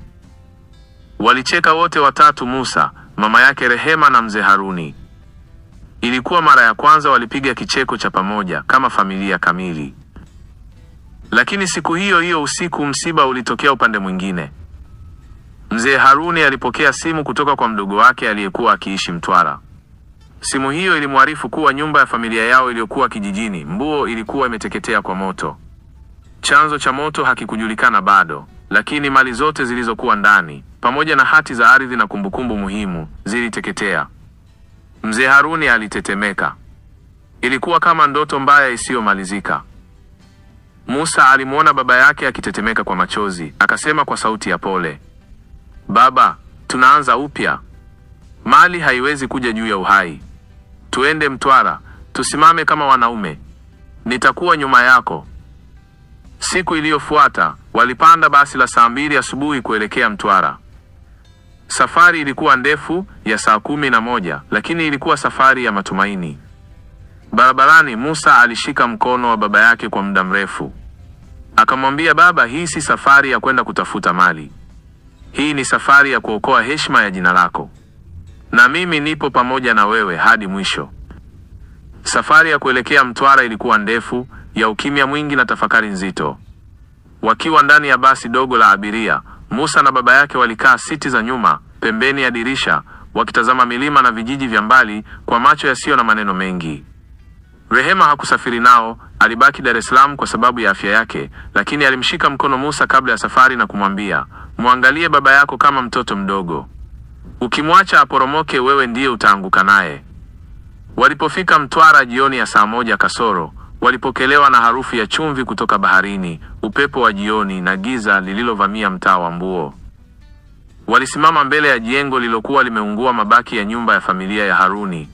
Walicheka wote watatu, Musa, mama yake Rehema na mzee Haruni. Ilikuwa mara ya kwanza walipiga kicheko cha pamoja kama familia kamili. Lakini siku hiyo hiyo usiku, msiba ulitokea upande mwingine. Mzee Haruni alipokea simu kutoka kwa mdogo wake aliyekuwa akiishi Mtwara. Simu hiyo ilimwarifu kuwa nyumba ya familia yao iliyokuwa kijijini Mbuo ilikuwa imeteketea kwa moto. Chanzo cha moto hakikujulikana bado, lakini mali zote zilizokuwa ndani, pamoja na hati za ardhi na kumbukumbu muhimu ziliteketea. Mzee Haruni alitetemeka. Ilikuwa kama ndoto mbaya isiyomalizika. Musa alimuona baba yake akitetemeka kwa machozi, akasema kwa sauti ya pole, "Baba, tunaanza upya. Mali haiwezi kuja juu ya uhai. Tuende Mtwara, tusimame kama wanaume. Nitakuwa nyuma yako." Siku iliyofuata, walipanda basi la saa 2 asubuhi kuelekea Mtwara. Safari ilikuwa ndefu ya saa 11, lakini ilikuwa safari ya matumaini. Barabarani, Musa alishika mkono wa baba yake kwa muda mrefu. Akamwambia, "Baba, hii si safari ya kwenda kutafuta mali. Hii ni safari ya kuokoa heshima ya jina lako. Na mimi nipo pamoja na wewe hadi mwisho." Safari ya kuelekea Mtwara ilikuwa ndefu, ya ukimya mwingi na tafakari nzito. Wakiwa ndani ya basi dogo la abiria, Musa na baba yake walikaa siti za nyuma, pembeni ya dirisha, wakitazama milima na vijiji vya mbali kwa macho yasiyo na maneno mengi. Rehema hakusafiri nao, alibaki Dar es Salaam kwa sababu ya afya yake, lakini alimshika mkono Musa kabla ya safari na kumwambia, "Muangalie baba yako kama mtoto mdogo. Ukimwacha aporomoke, wewe ndiye utaanguka naye." Walipofika Mtwara jioni ya saa 1 kasoro, walipokelewa na harufu ya chumvi kutoka baharini, upepo wa jioni na giza lililovamia mtaa wa Mbuo. Walisimama mbele ya jengo lilokuwa limeungua mabaki ya nyumba ya familia ya Haruni.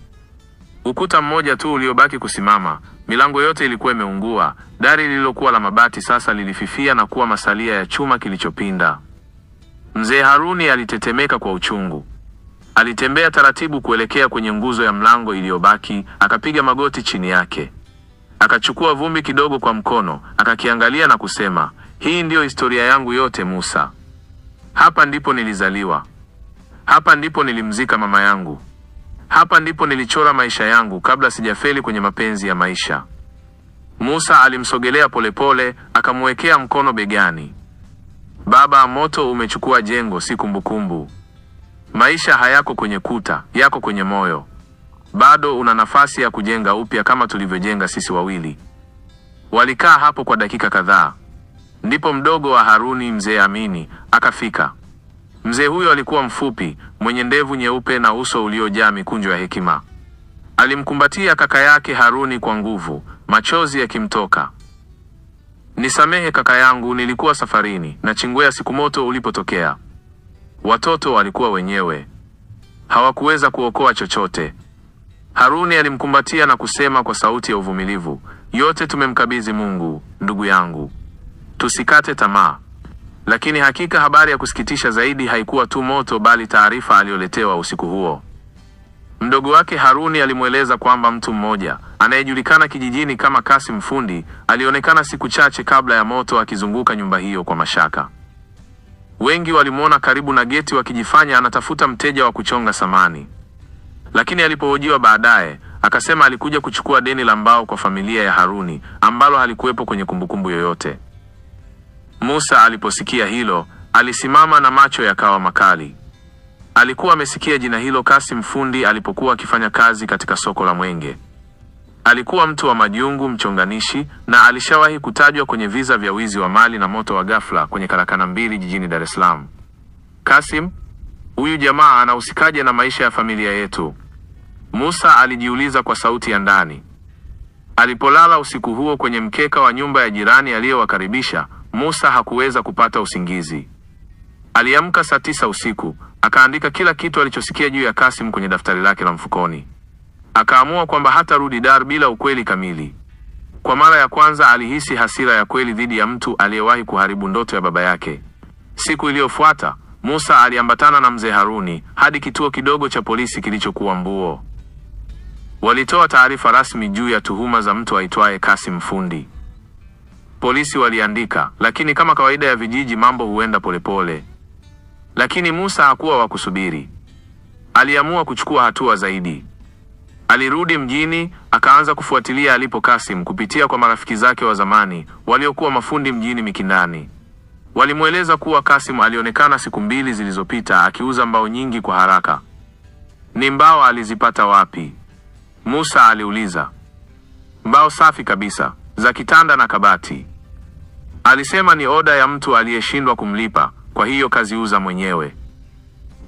Ukuta mmoja tu uliobaki kusimama, milango yote ilikuwa imeungua, dari lililokuwa la mabati sasa lilififia na kuwa masalia ya chuma kilichopinda. Mzee Haruni alitetemeka kwa uchungu. Alitembea taratibu kuelekea kwenye nguzo ya mlango iliyobaki, akapiga magoti chini yake. Akachukua vumbi kidogo kwa mkono, akakiangalia na kusema, "Hii ndiyo historia yangu yote, Musa. Hapa ndipo nilizaliwa. Hapa ndipo nilimzika mama yangu. Hapa ndipo nilichora maisha yangu kabla sijafeli kwenye mapenzi ya maisha." Musa alimsogelea polepole, akamwekea mkono begani. "Baba, moto umechukua jengo, si kumbukumbu. Maisha hayako kwenye kuta, yako kwenye moyo. Bado una nafasi ya kujenga upya kama tulivyojenga sisi wawili." Walikaa hapo kwa dakika kadhaa. Ndipo mdogo wa Haruni, mzee Amini, akafika. Mzee huyo alikuwa mfupi, mwenye ndevu nyeupe na uso uliojaa mikunjo ya hekima. Alimkumbatia kaka yake Haruni kwa nguvu, machozi yakimtoka. "Nisamehe kaka yangu, nilikuwa safarini na Chingwea siku moto ulipotokea. Watoto walikuwa wenyewe. Hawakuweza kuokoa chochote." Haruni alimkumbatia na kusema kwa sauti ya uvumilivu, "Yote tumemkabidhi Mungu, ndugu yangu. Tusikate tamaa." Lakini hakika habari ya kusikitisha zaidi haikuwa tu moto, bali taarifa aliyoletewa usiku huo. Mdogo wake Haruni alimweleza kwamba mtu mmoja anayejulikana kijijini kama Kasim Fundi alionekana siku chache kabla ya moto akizunguka nyumba hiyo kwa mashaka. Wengi walimuona karibu na geti wakijifanya anatafuta mteja wa kuchonga samani. Lakini alipohojiwa baadaye, akasema alikuja kuchukua deni la mbao kwa familia ya Haruni ambalo halikuwepo kwenye kumbukumbu yoyote. Musa aliposikia hilo, alisimama na macho yakawa makali. Alikuwa amesikia jina hilo Kasim Fundi alipokuwa akifanya kazi katika soko la Mwenge. Alikuwa mtu wa majungu, mchonganishi, na alishawahi kutajwa kwenye visa vya wizi wa mali na moto wa ghafla kwenye karakana 2 jijini Dar es Salaam. Kasim, huyu jamaa anahusikaje na maisha ya familia yetu? Musa alijiuliza kwa sauti ya ndani. Alipolala usiku huo kwenye mkeka wa nyumba ya jirani aliyowakaribisha, Musa hakuweza kupata usingizi. Aliamka saa 9 usiku, akaandika kila kitu alichosikia juu ya Kasim kwenye daftari lake la mfukoni. Akaamua kwamba hatarudi Dar bila ukweli kamili. Kwa mara ya kwanza alihisi hasira ya kweli dhidi ya mtu aliyewahi kuharibu ndoto ya baba yake. Siku iliyofuata, Musa aliambatana na mzee Haruni hadi kituo kidogo cha polisi kilichokuwa Mbuo. Walitoa taarifa rasmi juu ya tuhuma za mtu aitwaye Kasim Fundi. Polisi waliandika, lakini kama kawaida ya vijiji mambo huenda polepole. Lakini Musa hakuwa wa kusubiri. Aliamua kuchukua hatua zaidi. Alirudi mjini, akaanza kufuatilia alipo Kasim kupitia kwa marafiki zake wa zamani waliokuwa mafundi mjini Mikindani. Walimueleza kuwa Kasim alionekana siku 2 zilizopita akiuza mbao nyingi kwa haraka. Ni mbao alizipata wapi? Musa aliuliza. Mbao safi kabisa, za kitanda na kabati. Alisema ni oda ya mtu aliyeshindwa kumlipa, kwa hiyo kaziuza mwenyewe.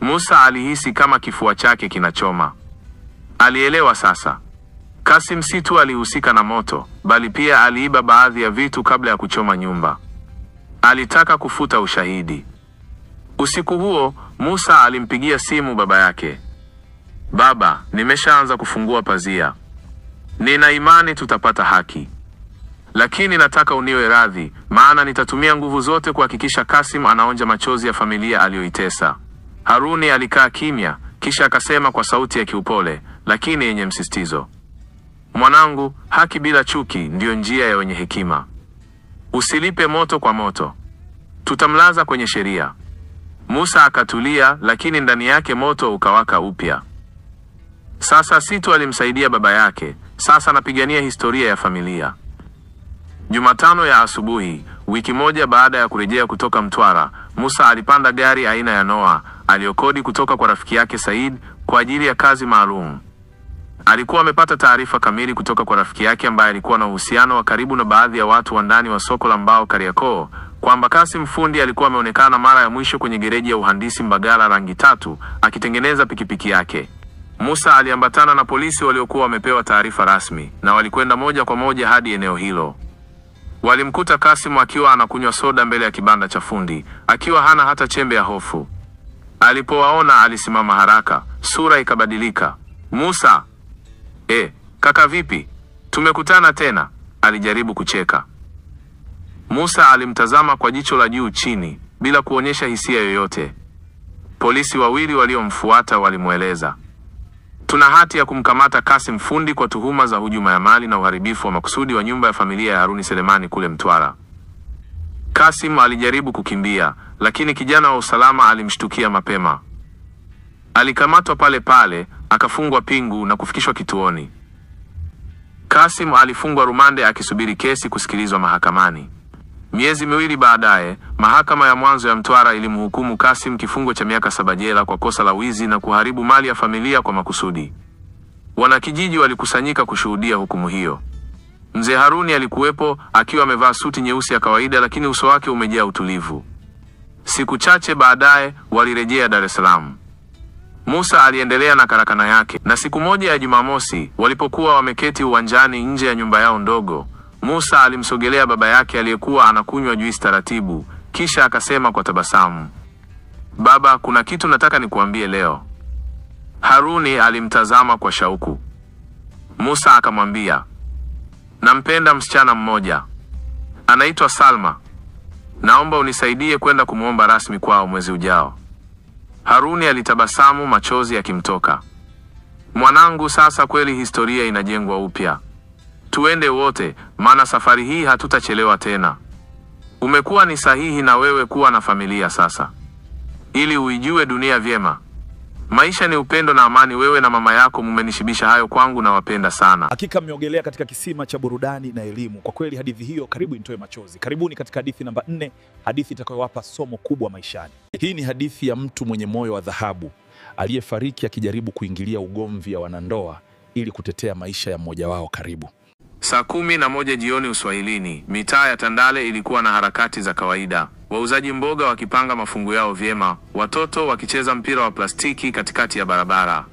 Musa alihisi kama kifua chake kinachoma. Alielewa sasa. Kasim si tu alihusika na moto, bali pia aliiba baadhi ya vitu kabla ya kuchoma nyumba. Alitaka kufuta ushahidi. Usiku huo, Musa alimpigia simu baba yake. Baba, nimeshaanza kufungua pazia. Nina imani tutapata haki. Lakini nataka uniwe radhi, maana nitatumia nguvu zote kuhakikisha Kasim anaonja machozi ya familia aliyoitesa. Haruni alikaa kimya, kisha akasema kwa sauti ya kiupole, lakini yenye msisitizo. Mwanangu, haki bila chuki ndiyo njia ya wenye hekima. Usilipe moto kwa moto. Tutamlaza kwenye sheria. Musa akatulia, lakini ndani yake moto ukawaka upya. Sasa si tu alimsaidia baba yake, sasa anapigania historia ya familia. Jumatano ya asubuhi, wiki moja baada ya kurejea kutoka Mtwara, Musa alipanda gari aina ya Noah aliyokodi kutoka kwa rafiki yake Said kwa ajili ya kazi maalum. Alikuwa amepata taarifa kamili kutoka kwa rafiki yake ambaye alikuwa na uhusiano wa karibu na baadhi ya watu wa ndani wa soko la mbao Kariakoo, kwamba Kasim fundi alikuwa ameonekana mara ya mwisho kwenye gereji ya uhandisi Mbagala rangi 3 akitengeneza pikipiki yake. Musa aliambatana na polisi waliokuwa wamepewa taarifa rasmi na walikwenda moja kwa moja hadi eneo hilo. Walimkuta Kasim akiwa anakunywa soda mbele ya kibanda cha fundi, akiwa hana hata chembe ya hofu. Alipowaona alisimama haraka, sura ikabadilika. Musa, kaka vipi? Tumekutana tena, alijaribu kucheka. Musa alimtazama kwa jicho la juu chini, bila kuonyesha hisia yoyote. Polisi wawili waliomfuata walimueleza. Tuna hati ya kumkamata Kasim fundi kwa tuhuma za hujuma ya mali na uharibifu wa makusudi wa nyumba ya familia ya Haruni Selemani kule Mtwara. Kasim alijaribu kukimbia, lakini kijana wa usalama alimshtukia mapema. Alikamatwa pale pale, akafungwa pingu na kufikishwa kituoni. Kasim alifungwa rumande akisubiri kesi kusikilizwa mahakamani. Miezi miwili baadaye, mahakama ya mwanzo ya Mtwara ilimhukumu Kasim kifungo cha miaka 7 jela kwa kosa la wizi na kuharibu mali ya familia kwa makusudi. Wanakijiji walikusanyika kushuhudia hukumu hiyo. Mzee Haruni alikuwepo akiwa amevaa suti nyeusi ya kawaida, lakini uso wake umejaa utulivu. Siku chache baadaye walirejea Dar es Salaam. Musa aliendelea na karakana yake, na siku moja ya Jumamosi walipokuwa wameketi uwanjani nje ya nyumba yao ndogo, Musa alimsogelea baba yake aliyekuwa anakunywa juisi taratibu, kisha akasema kwa tabasamu, "Baba, kuna kitu nataka nikuambie leo." Haruni alimtazama kwa shauku. Musa akamwambia, "Nampenda msichana mmoja. Anaitwa Salma. Naomba unisaidie kwenda kumuomba rasmi kwao mwezi ujao." Haruni alitabasamu, machozi yakimtoka. "Mwanangu, sasa kweli historia inajengwa upya. Tuende wote, maana safari hii hatutachelewa tena. Umekuwa ni sahihi na wewe kuwa na familia sasa, ili uijue dunia vyema. Maisha ni upendo na amani. Wewe na mama yako mmenishibisha hayo kwangu, na wapenda sana." Hakika mmeogelea katika kisima cha burudani na elimu. Kwa kweli hadithi hiyo karibu initoe machozi. Karibuni katika hadithi namba 4, hadithi itakayowapa somo kubwa maishani. Hii ni hadithi ya mtu mwenye moyo wa dhahabu aliyefariki akijaribu kuingilia ugomvi wa wanandoa ili kutetea maisha ya mmoja wao. Karibu. Saa 11 jioni Uswahilini, mitaa ya Tandale ilikuwa na harakati za kawaida. Wauzaji mboga wakipanga mafungu yao vyema, watoto wakicheza mpira wa plastiki katikati ya barabara.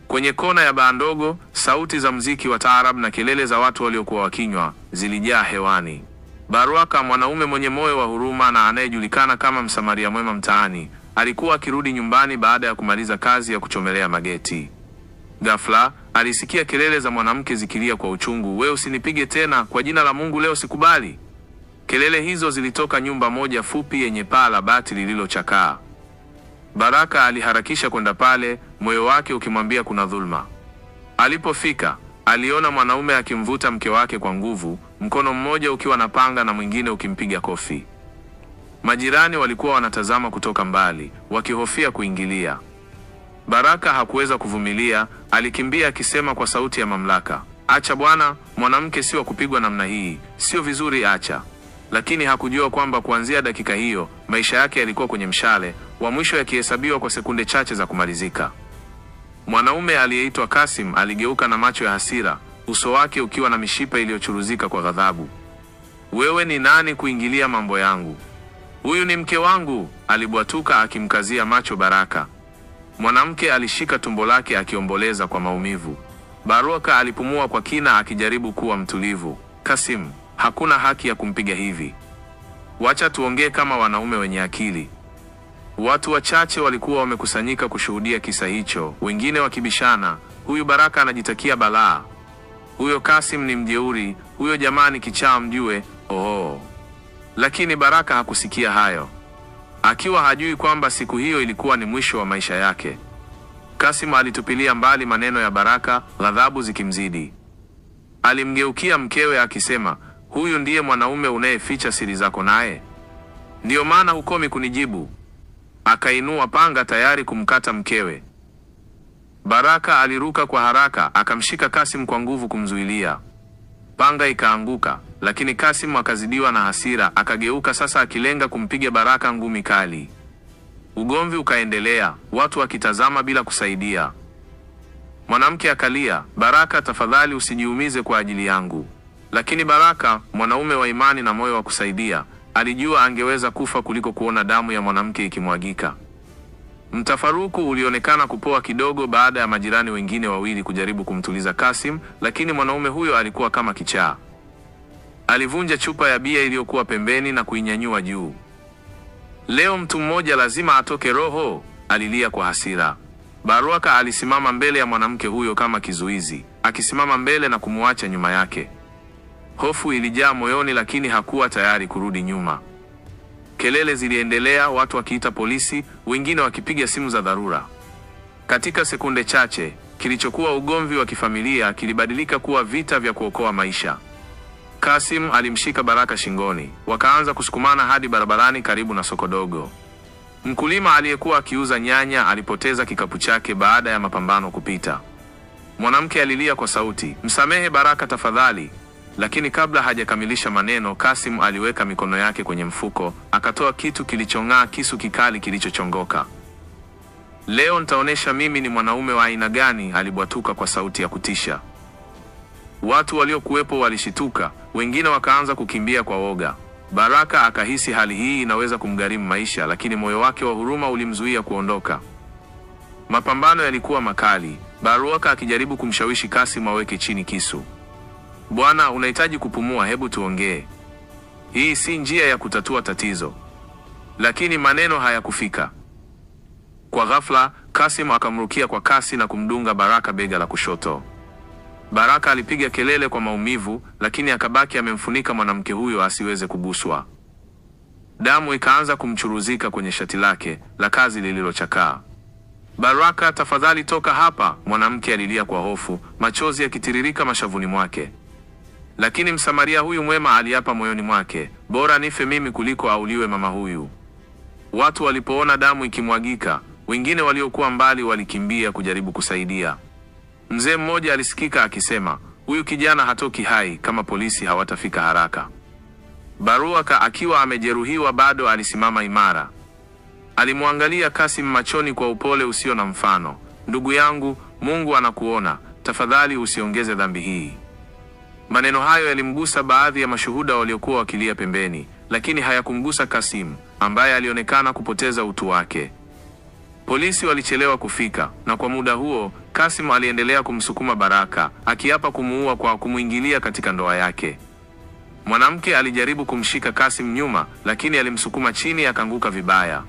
Kwenye kona ya baa ndogo, sauti za mziki wa taarab na kelele za watu waliokuwa wakinywa zilijaa hewani. Barwaka, mwanaume mwenye moyo wa huruma na anayejulikana kama msamaria mwema mtaani, alikuwa akirudi nyumbani baada ya kumaliza kazi ya kuchomelea mageti. Ghafla alisikia kelele za mwanamke zikilia kwa uchungu, "Wewe usinipige tena, kwa jina la Mungu leo sikubali." Kelele hizo zilitoka nyumba moja fupi yenye paa la bati lililochakaa. Baraka aliharakisha kwenda pale, moyo wake ukimwambia kuna dhulma. Alipofika, aliona mwanaume akimvuta mke wake kwa nguvu, mkono mmoja ukiwa na panga na mwingine ukimpiga kofi. Majirani walikuwa wanatazama kutoka mbali, wakihofia kuingilia. Baraka hakuweza kuvumilia, alikimbia akisema kwa sauti ya mamlaka, "Acha bwana, mwanamke si wa kupigwa namna hii, sio vizuri, acha." Lakini hakujua kwamba kuanzia dakika hiyo, maisha yake yalikuwa kwenye mshale wa mwisho, yakihesabiwa kwa sekunde chache za kumalizika. Mwanaume aliyeitwa Kasim aligeuka na macho ya hasira, uso wake ukiwa na mishipa iliyochuruzika kwa ghadhabu. "Wewe ni nani kuingilia mambo yangu? Huyu ni mke wangu," alibwatuka akimkazia macho Baraka. Mwanamke alishika tumbo lake akiomboleza kwa maumivu. Baraka alipumua kwa kina akijaribu kuwa mtulivu. Kasim, hakuna haki ya kumpiga hivi. Wacha tuongee kama wanaume wenye akili. Watu wachache walikuwa wamekusanyika kushuhudia kisa hicho, wengine wakibishana, huyu Baraka anajitakia balaa. Huyo Kasim ni mjeuri, huyo jamaa ni kichaa mjue. Lakini Baraka hakusikia hayo. Akiwa hajui kwamba siku hiyo ilikuwa ni mwisho wa maisha yake. Kasim alitupilia mbali maneno ya Baraka, ghadhabu zikimzidi. Alimgeukia mkewe akisema, huyu ndiye mwanaume unayeficha siri zako naye? Ndiyo maana hukomi kunijibu? Akainua panga tayari kumkata mkewe. Baraka aliruka kwa haraka akamshika Kasim kwa nguvu kumzuilia. Panga ikaanguka, lakini Kasim akazidiwa na hasira, akageuka sasa akilenga kumpiga Baraka ngumi kali. Ugomvi ukaendelea, watu wakitazama bila kusaidia. Mwanamke akalia, Baraka tafadhali usijiumize kwa ajili yangu. Lakini Baraka, mwanaume wa imani na moyo wa kusaidia, alijua angeweza kufa kuliko kuona damu ya mwanamke ikimwagika. Mtafaruku ulionekana kupoa kidogo baada ya majirani wengine wawili kujaribu kumtuliza Kasim, lakini mwanaume huyo alikuwa kama kichaa. Alivunja chupa ya bia iliyokuwa pembeni na kuinyanyua juu. Leo mtu mmoja lazima atoke roho, alilia kwa hasira. Baraka alisimama mbele ya mwanamke huyo kama kizuizi, akisimama mbele na kumuacha nyuma yake. Hofu ilijaa moyoni, lakini hakuwa tayari kurudi nyuma. Kelele ziliendelea, watu wakiita polisi, wengine wakipiga simu za dharura. Katika sekunde chache, kilichokuwa ugomvi wa kifamilia kilibadilika kuwa vita vya kuokoa maisha. Kasim alimshika Baraka shingoni, wakaanza kusukumana hadi barabarani karibu na soko dogo. Mkulima aliyekuwa akiuza nyanya alipoteza kikapu chake baada ya mapambano kupita. Mwanamke alilia kwa sauti, msamehe Baraka tafadhali. Lakini kabla hajakamilisha maneno, Kasim aliweka mikono yake kwenye mfuko, akatoa kitu kilichong'aa, kisu kikali kilichochongoka. Leo nitaonesha mimi ni mwanaume wa aina gani, alibwatuka kwa sauti ya kutisha. Watu waliokuwepo walishituka, wengine wakaanza kukimbia kwa woga. Baraka akahisi hali hii inaweza kumgharimu maisha, lakini moyo wake wa huruma ulimzuia kuondoka. Mapambano yalikuwa makali, Baraka akijaribu kumshawishi Kasim aweke chini kisu. Bwana, unahitaji kupumua, hebu tuongee. Hii si njia ya kutatua tatizo. Lakini maneno hayakufika. Kwa ghafla, Kasim akamrukia kwa kasi na kumdunga Baraka bega la kushoto. Baraka alipiga kelele kwa maumivu, lakini akabaki amemfunika mwanamke huyo asiweze kuguswa. Damu ikaanza kumchuruzika kwenye shati lake la kazi lililochakaa. Baraka, tafadhali toka hapa, mwanamke alilia kwa hofu, machozi yakitiririka mashavuni mwake. Lakini Msamaria huyu mwema aliapa moyoni mwake, bora nife mimi kuliko auliwe mama huyu. Watu walipoona damu ikimwagika, wengine waliokuwa mbali walikimbia kujaribu kusaidia. Mzee mmoja alisikika akisema, huyu kijana hatoki hai kama polisi hawatafika haraka. Baraka akiwa amejeruhiwa bado alisimama imara. Alimwangalia Kasim machoni kwa upole usio na mfano. Ndugu yangu, Mungu anakuona, tafadhali usiongeze dhambi hii. Maneno hayo yalimgusa baadhi ya mashuhuda waliokuwa wakilia pembeni, lakini hayakumgusa Kasim, ambaye alionekana kupoteza utu wake. Polisi walichelewa kufika, na kwa muda huo, Kasim aliendelea kumsukuma Baraka, akiapa kumuua kwa kumuingilia katika ndoa yake. Mwanamke alijaribu kumshika Kasim nyuma, lakini alimsukuma chini akaanguka vibaya.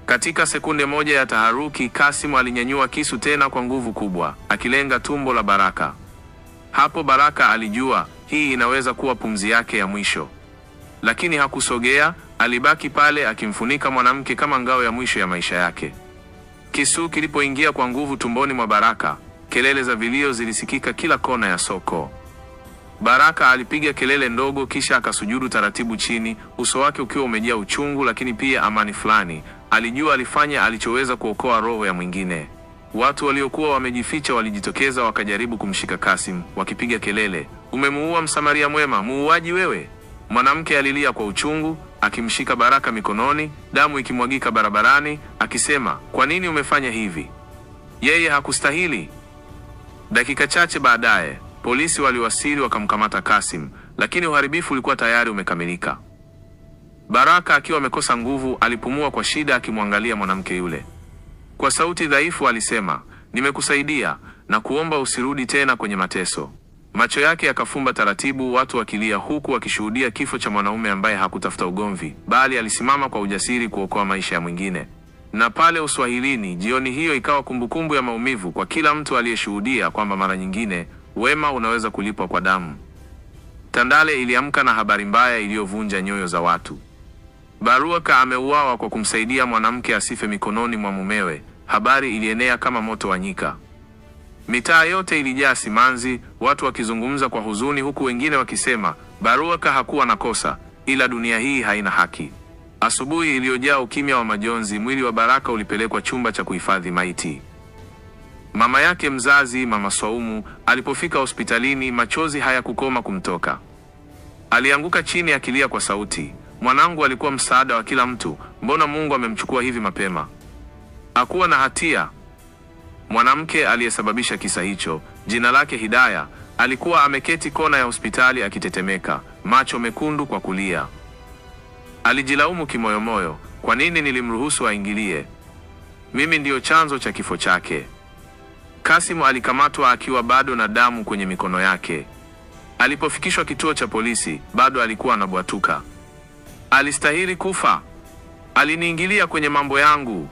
Katika sekunde moja ya taharuki, Kasim alinyanyua kisu tena kwa nguvu kubwa, akilenga tumbo la Baraka. Hapo Baraka alijua hii inaweza kuwa pumzi yake ya mwisho. Lakini hakusogea, alibaki pale akimfunika mwanamke kama ngao ya mwisho ya maisha yake. Kisu kilipoingia kwa nguvu tumboni mwa Baraka, kelele za vilio zilisikika kila kona ya soko. Baraka alipiga kelele ndogo kisha akasujudu taratibu chini, uso wake ukiwa umejaa uchungu lakini pia amani fulani. Alijua alifanya alichoweza kuokoa roho ya mwingine. Watu waliokuwa wamejificha walijitokeza wakajaribu kumshika Kasim, wakipiga kelele, umemuua Msamaria mwema, muuaji wewe. Mwanamke alilia kwa uchungu, akimshika Baraka mikononi, damu ikimwagika barabarani, akisema, kwa nini umefanya hivi? Yeye hakustahili. Dakika chache baadaye, polisi waliwasili wakamkamata Kasim, lakini uharibifu ulikuwa tayari umekamilika. Baraka akiwa amekosa nguvu alipumua kwa shida akimwangalia mwanamke yule. Kwa sauti dhaifu alisema, nimekusaidia na kuomba usirudi tena kwenye mateso. Macho yake yakafumba taratibu, watu wakilia huku wakishuhudia kifo cha mwanaume ambaye hakutafuta ugomvi, bali alisimama kwa ujasiri kuokoa maisha ya mwingine. Na pale Uswahilini, jioni hiyo ikawa kumbukumbu ya maumivu kwa kila mtu aliyeshuhudia kwamba mara nyingine wema unaweza kulipwa kwa damu. Tandale iliamka na habari mbaya iliyovunja nyoyo za watu. Baruaka ameuawa kwa kumsaidia mwanamke asife mikononi mwa mumewe. Habari ilienea kama moto wa nyika. Mitaa yote ilijaa simanzi, watu wakizungumza kwa huzuni huku wengine wakisema, Baruaka hakuwa na kosa, ila dunia hii haina haki. Asubuhi iliyojaa ukimya wa majonzi, mwili wa Baraka ulipelekwa chumba cha kuhifadhi maiti. Mama yake mzazi, Mama Swaumu, alipofika hospitalini, machozi hayakukoma kumtoka. Alianguka chini akilia kwa sauti, mwanangu alikuwa msaada wa kila mtu, mbona Mungu amemchukua hivi mapema? Hakuwa na hatia. Mwanamke aliyesababisha kisa hicho, jina lake Hidaya, alikuwa ameketi kona ya hospitali akitetemeka, macho mekundu kwa kulia. Alijilaumu kimoyomoyo, kwa nini nilimruhusu aingilie? Mimi ndiyo chanzo cha kifo chake. Kasimu alikamatwa akiwa bado na damu kwenye mikono yake. Alipofikishwa kituo cha polisi, bado alikuwa anabwatuka. Alistahili kufa. Aliniingilia kwenye mambo yangu.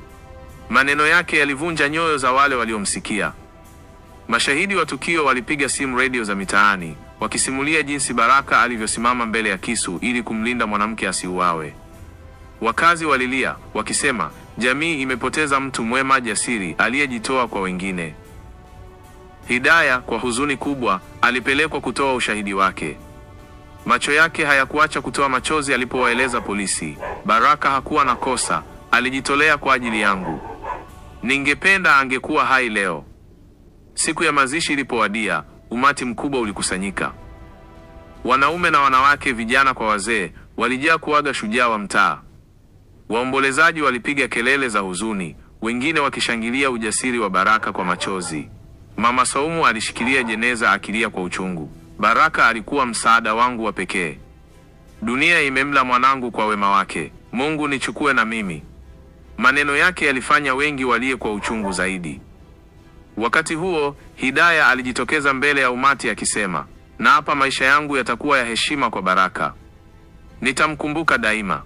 Maneno yake yalivunja nyoyo za wale waliomsikia. Mashahidi wa tukio walipiga simu radio za mitaani, wakisimulia jinsi Baraka alivyosimama mbele ya kisu ili kumlinda mwanamke asiuawe. Wakazi walilia, wakisema, jamii imepoteza mtu mwema jasiri aliyejitoa kwa wengine. Hidaya, kwa huzuni kubwa, alipelekwa kutoa ushahidi wake. Macho yake hayakuacha kutoa machozi alipowaeleza polisi, Baraka hakuwa na kosa, alijitolea kwa ajili yangu. Ningependa angekuwa hai leo. Siku ya mazishi ilipowadia, umati mkubwa ulikusanyika. Wanaume na wanawake, vijana kwa wazee, walijaa kuaga shujaa wa mtaa. Waombolezaji walipiga kelele za huzuni, wengine wakishangilia ujasiri wa Baraka kwa machozi. Mama Swaumu alishikilia jeneza akilia kwa uchungu. Baraka alikuwa msaada wangu wa pekee. Dunia imemla mwanangu kwa wema wake. Mungu nichukue na mimi. Maneno yake yalifanya wengi walie kwa uchungu zaidi. Wakati huo, Hidaya alijitokeza mbele ya umati akisema, na hapa maisha yangu yatakuwa ya heshima kwa Baraka. Nitamkumbuka daima.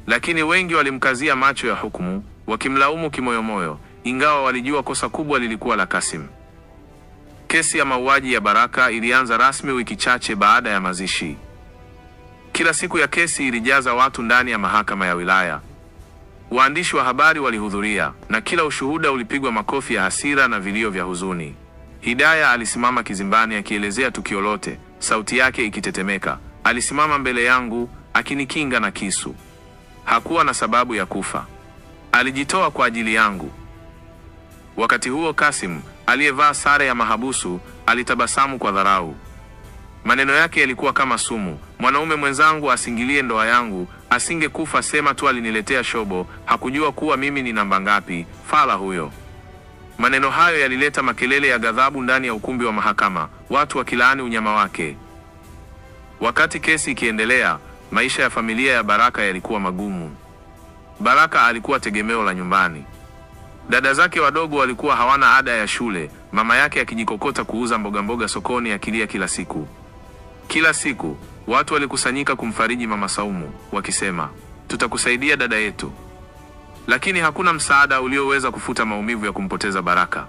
Lakini wengi walimkazia macho ya hukumu, wakimlaumu kimoyomoyo, ingawa walijua kosa kubwa lilikuwa la Kasim. Kesi ya mauaji ya Baraka ilianza rasmi wiki chache baada ya mazishi. Kila siku ya kesi ilijaza watu ndani ya mahakama ya wilaya. Waandishi wa habari walihudhuria, na kila ushuhuda ulipigwa makofi ya hasira na vilio vya huzuni. Hidaya alisimama kizimbani akielezea tukio lote, sauti yake ikitetemeka. Alisimama mbele yangu, akinikinga na kisu. Hakuwa na sababu ya kufa. Alijitoa kwa ajili yangu. Wakati huo Kasim, aliyevaa sare ya mahabusu, alitabasamu kwa dharau. Maneno yake yalikuwa kama sumu. Mwanaume mwenzangu asingilie ndoa yangu, asingekufa sema tu aliniletea shobo, hakujua kuwa mimi ni namba ngapi, fala huyo. Maneno hayo yalileta makelele ya ghadhabu ndani ya ukumbi wa mahakama, watu wakilaani unyama wake. Wakati kesi ikiendelea, maisha ya familia ya Baraka yalikuwa magumu. Baraka alikuwa tegemeo la nyumbani. Dada zake wadogo walikuwa hawana ada ya shule, mama yake akijikokota kuuza mboga sokoni akilia kila siku. Kila siku, watu walikusanyika kumfariji Mama Swaumu, wakisema, tutakusaidia dada yetu. Lakini hakuna msaada ulioweza kufuta maumivu ya kumpoteza Baraka.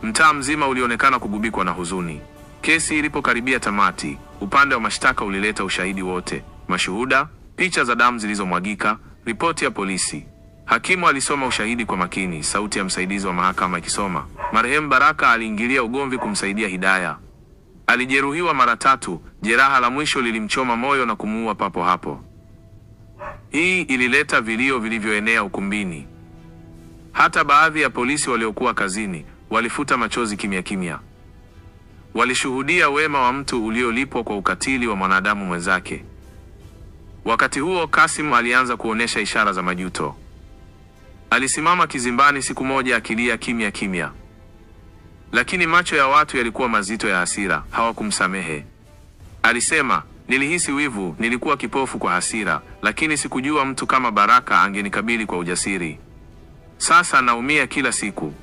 Mtaa mzima ulionekana kugubikwa na huzuni. Kesi ilipokaribia tamati, upande wa mashtaka ulileta ushahidi wote, mashuhuda, picha za damu zilizomwagika, ripoti ya polisi. Hakimu alisoma ushahidi kwa makini, sauti ya msaidizi wa mahakama ikisoma, marehemu Baraka aliingilia ugomvi kumsaidia Hidaya. Alijeruhiwa mara 3, jeraha la mwisho lilimchoma moyo na kumuua papo hapo. Hii ilileta vilio vilivyoenea ukumbini. Hata baadhi ya polisi waliokuwa kazini walifuta machozi kimya kimya. Walishuhudia wema wa mtu uliolipwa kwa ukatili wa mwanadamu mwenzake. Wakati huo Kasim alianza kuonesha ishara za majuto. Alisimama kizimbani siku moja akilia kimya kimya. Lakini macho ya watu yalikuwa mazito ya hasira, hawakumsamehe. Alisema, nilihisi wivu, nilikuwa kipofu kwa hasira, lakini sikujua mtu kama Baraka angenikabili kwa ujasiri. Sasa naumia kila siku.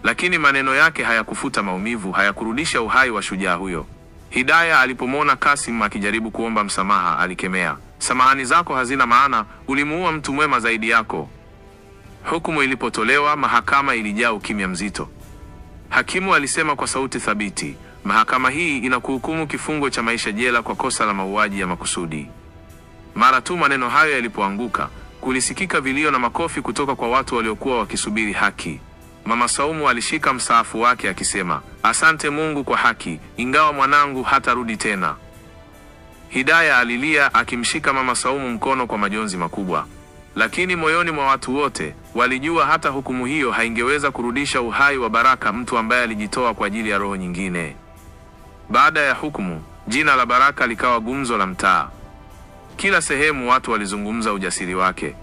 Lakini maneno yake hayakufuta maumivu, hayakurudisha uhai wa shujaa huyo. Hidaya alipomwona Kasim akijaribu kuomba msamaha, alikemea, "Samahani zako hazina maana, ulimuua mtu mwema zaidi yako." Hukumu ilipotolewa, mahakama ilijaa ukimya mzito. Hakimu alisema kwa sauti thabiti, "Mahakama hii inakuhukumu kifungo cha maisha jela kwa kosa la mauaji ya makusudi." Mara tu maneno hayo yalipoanguka, kulisikika vilio na makofi kutoka kwa watu waliokuwa wakisubiri haki. Mama Saumu alishika msaafu wake akisema, "Asante Mungu kwa haki, ingawa mwanangu hatarudi tena." Hidaya alilia akimshika Mama Saumu mkono kwa majonzi makubwa. Lakini moyoni mwa watu wote walijua hata hukumu hiyo haingeweza kurudisha uhai wa Baraka, mtu ambaye alijitoa kwa ajili ya roho nyingine. Baada ya hukumu, jina la Baraka likawa gumzo la mtaa. Kila sehemu watu walizungumza ujasiri wake.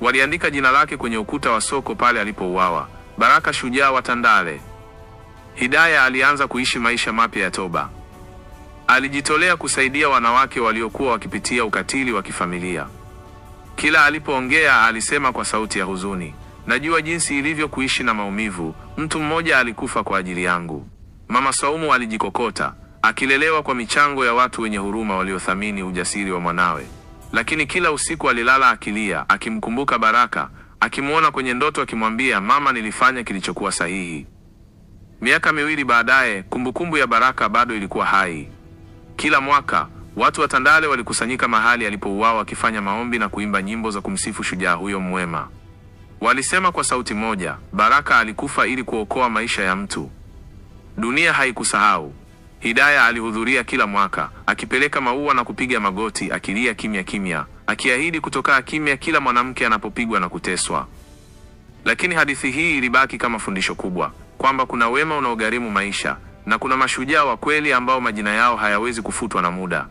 Waliandika jina lake kwenye ukuta wa soko pale alipouawa, Baraka shujaa wa Tandale. Hidaya alianza kuishi maisha mapya ya toba. Alijitolea kusaidia wanawake waliokuwa wakipitia ukatili wa kifamilia. Kila alipoongea alisema kwa sauti ya huzuni, "Najua jinsi ilivyo kuishi na maumivu. Mtu mmoja alikufa kwa ajili yangu." Mama Saumu alijikokota, akilelewa kwa michango ya watu wenye huruma waliothamini ujasiri wa mwanawe. Lakini kila usiku alilala akilia, akimkumbuka Baraka, akimuona kwenye ndoto akimwambia, "Mama, nilifanya kilichokuwa sahihi." Miaka 2 baadaye, kumbukumbu ya Baraka bado ilikuwa hai. Kila mwaka, watu wa Tandale walikusanyika mahali alipouawa wakifanya maombi na kuimba nyimbo za kumsifu shujaa huyo mwema. Walisema kwa sauti moja, "Baraka alikufa ili kuokoa maisha ya mtu." Dunia haikusahau. Hidaya alihudhuria kila mwaka, akipeleka maua na kupiga magoti, akilia kimya kimya, akiahidi kutokaa kimya kila mwanamke anapopigwa na kuteswa. Lakini hadithi hii ilibaki kama fundisho kubwa, kwamba kuna wema unaogharimu maisha, na kuna mashujaa wa kweli ambao majina yao hayawezi kufutwa na muda.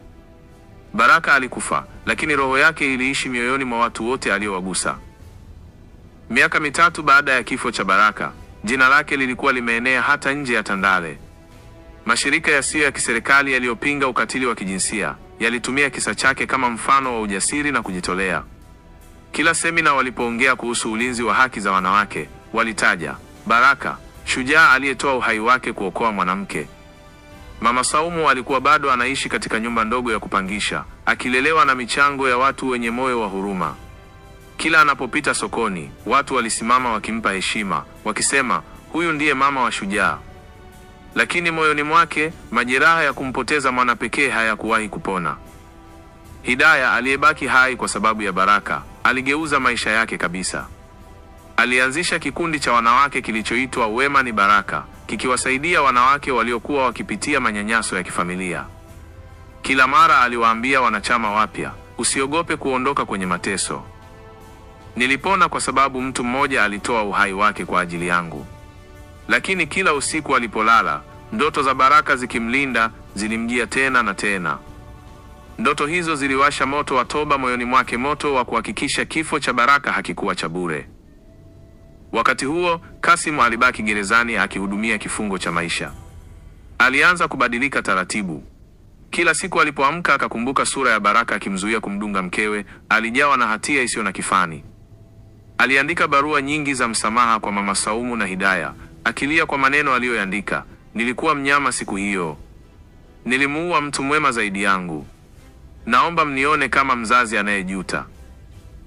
Baraka alikufa, lakini roho yake iliishi mioyoni mwa watu wote aliowagusa. Miaka 3 baada ya kifo cha Baraka, jina lake lilikuwa limeenea hata nje ya Tandale. Mashirika yasiyo ya kiserikali yaliyopinga ukatili wa kijinsia yalitumia kisa chake kama mfano wa ujasiri na kujitolea. Kila semina walipoongea kuhusu ulinzi wa haki za wanawake, walitaja Baraka, shujaa aliyetoa uhai wake kuokoa mwanamke. Mama Saumu alikuwa bado anaishi katika nyumba ndogo ya kupangisha, akilelewa na michango ya watu wenye moyo wa huruma. Kila anapopita sokoni, watu walisimama wakimpa heshima, wakisema, "Huyu ndiye mama wa shujaa." Lakini moyoni mwake, majeraha ya kumpoteza mwana pekee hayakuwahi kupona. Hidaya, aliyebaki hai kwa sababu ya Baraka, aligeuza maisha yake kabisa. Alianzisha kikundi cha wanawake kilichoitwa Wema ni Baraka, kikiwasaidia wanawake waliokuwa wakipitia manyanyaso ya kifamilia. Kila mara aliwaambia wanachama wapya, "Usiogope kuondoka kwenye mateso. Nilipona kwa sababu mtu mmoja alitoa uhai wake kwa ajili yangu." Lakini kila usiku alipolala, ndoto za Baraka zikimlinda zilimjia tena na tena. Ndoto hizo ziliwasha moto wa toba moyoni mwake, moto wa kuhakikisha kifo cha Baraka hakikuwa cha bure. Wakati huo, Kasim alibaki gerezani akihudumia kifungo cha maisha. Alianza kubadilika taratibu. Kila siku alipoamka akakumbuka sura ya Baraka akimzuia kumdunga mkewe, alijawa na hatia isiyo na kifani. Aliandika barua nyingi za msamaha kwa Mama Saumu na Hidaya, akilia kwa maneno aliyoandika, "Nilikuwa mnyama siku hiyo. Nilimuua mtu mwema zaidi yangu. Naomba mnione kama mzazi anayejuta."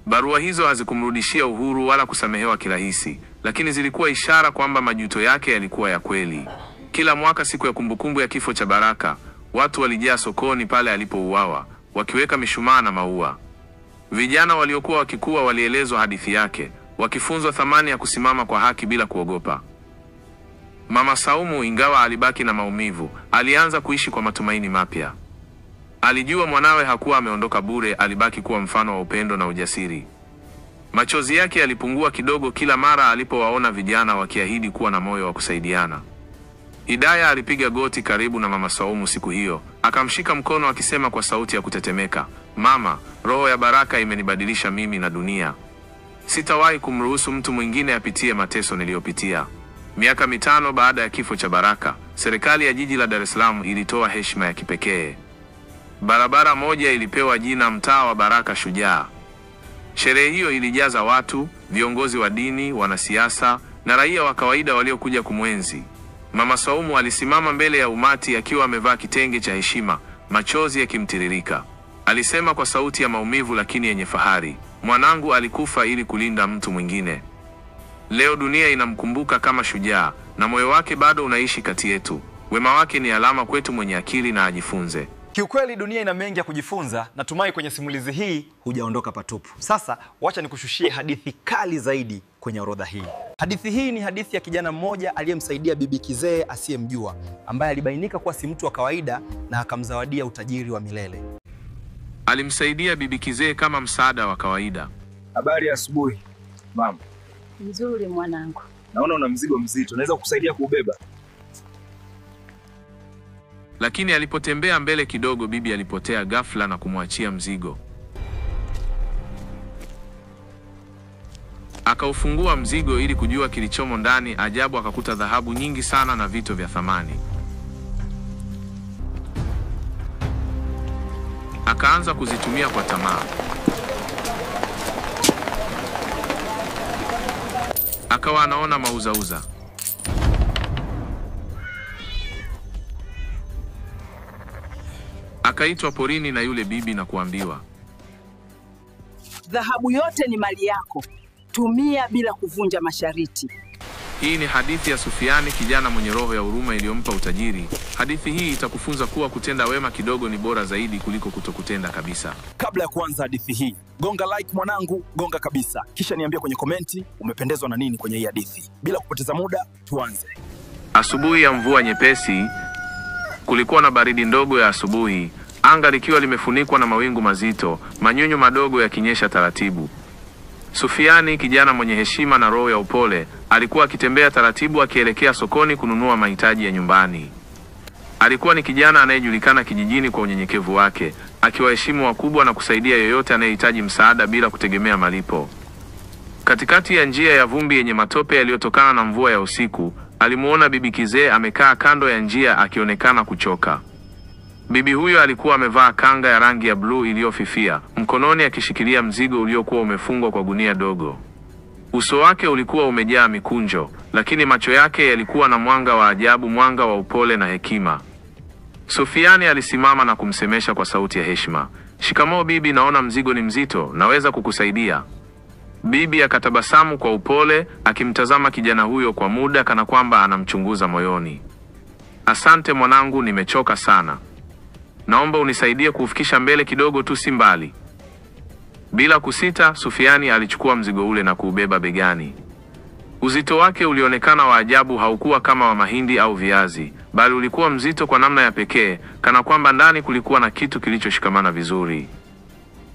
Barua hizo hazikumrudishia uhuru wala kusamehewa kirahisi, lakini zilikuwa ishara kwamba majuto yake yalikuwa ya kweli. Kila mwaka siku ya kumbukumbu ya kifo cha Baraka, watu walijaa sokoni pale alipouawa, wakiweka mishumaa na maua. Vijana waliokuwa wakikua walielezwa hadithi yake, wakifunzwa thamani ya kusimama kwa haki bila kuogopa. Mama Saumu, ingawa alibaki na maumivu, alianza kuishi kwa matumaini mapya. Alijua mwanawe hakuwa ameondoka bure, alibaki kuwa mfano wa upendo na ujasiri. Machozi yake yalipungua kidogo kila mara alipowaona vijana wakiahidi kuwa na moyo wa kusaidiana. Hidaya alipiga goti karibu na Mama Saumu siku hiyo, akamshika mkono akisema kwa sauti ya kutetemeka, "Mama, roho ya Baraka imenibadilisha mimi na dunia. Sitawahi kumruhusu mtu mwingine apitie mateso niliyopitia." Miaka 5 baada ya kifo cha Baraka, serikali ya jiji la Dar es Salaam ilitoa heshima ya kipekee. Barabara moja ilipewa jina mtaa wa Baraka Shujaa. Sherehe hiyo ilijaza watu, viongozi wa dini, wanasiasa na raia wa kawaida waliokuja kumwenzi. Mama Saumu alisimama mbele ya umati akiwa amevaa kitenge cha heshima, machozi yakimtiririka. Alisema kwa sauti ya maumivu lakini yenye fahari, "Mwanangu alikufa ili kulinda mtu mwingine. Leo dunia inamkumbuka kama shujaa na moyo wake bado unaishi kati yetu. Wema wake ni alama kwetu mwenye akili na ajifunze." Kiukweli dunia ina mengi ya kujifunza. Natumai kwenye simulizi hii hujaondoka patupu. Sasa wacha nikushushie hadithi kali zaidi kwenye orodha hii. Hadithi hii ni hadithi ya kijana mmoja aliyemsaidia bibi kizee asiyemjua, ambaye alibainika kuwa si mtu wa kawaida na akamzawadia utajiri wa milele. Alimsaidia bibi kizee kama msaada wa kawaida. Habari ya asubuhi. Mama. Nzuri mwanangu. Naona una mzigo mzito. Naweza kukusaidia kuubeba? Lakini alipotembea mbele kidogo, bibi alipotea ghafla na kumwachia mzigo. Akaufungua mzigo ili kujua kilichomo ndani. Ajabu, akakuta dhahabu nyingi sana na vito vya thamani. Akaanza kuzitumia kwa tamaa. Akawa anaona mauzauza. Akaitwa porini na yule bibi na kuambiwa, Dhahabu yote ni mali yako, tumia bila kuvunja masharti. Hii ni hadithi ya Sufiani, kijana mwenye roho ya huruma iliyompa utajiri. Hadithi hii itakufunza kuwa kutenda wema kidogo ni bora zaidi kuliko kutokutenda kabisa. Kabla ya kuanza hadithi hii, gonga like mwanangu, gonga kabisa. Kisha niambie kwenye komenti umependezwa na nini kwenye hii hadithi. Bila kupoteza muda, tuanze. Asubuhi ya mvua nyepesi. Kulikuwa na baridi ndogo ya asubuhi, anga likiwa limefunikwa na mawingu mazito, manyunyu madogo yakinyesha taratibu. Sufiani, kijana mwenye heshima na roho ya upole, alikuwa akitembea taratibu akielekea sokoni kununua mahitaji ya nyumbani. Alikuwa ni kijana anayejulikana kijijini kwa unyenyekevu wake, akiwaheshimu wakubwa na kusaidia yoyote anayehitaji msaada bila kutegemea malipo. Katikati ya njia ya vumbi yenye matope yaliyotokana na mvua ya usiku, alimuona bibi kizee amekaa kando ya njia akionekana kuchoka. Bibi huyo alikuwa amevaa kanga ya rangi ya bluu iliyofifia, mkononi akishikilia mzigo uliokuwa umefungwa kwa gunia dogo. Uso wake ulikuwa umejaa mikunjo, lakini macho yake yalikuwa na mwanga wa ajabu, mwanga wa upole na hekima. Sufiani alisimama na kumsemesha kwa sauti ya heshima, "Shikamoo bibi, naona mzigo ni mzito, naweza kukusaidia?" Bibi akatabasamu kwa upole, akimtazama kijana huyo kwa muda kana kwamba anamchunguza moyoni. "Asante mwanangu, nimechoka sana. Naomba unisaidie kuufikisha mbele kidogo tu, si mbali." Bila kusita, Sufiani alichukua mzigo ule na kuubeba begani. Uzito wake ulionekana wa ajabu, haukuwa kama wa mahindi au viazi, bali ulikuwa mzito kwa namna ya pekee, kana kwamba ndani kulikuwa na kitu kilichoshikamana vizuri.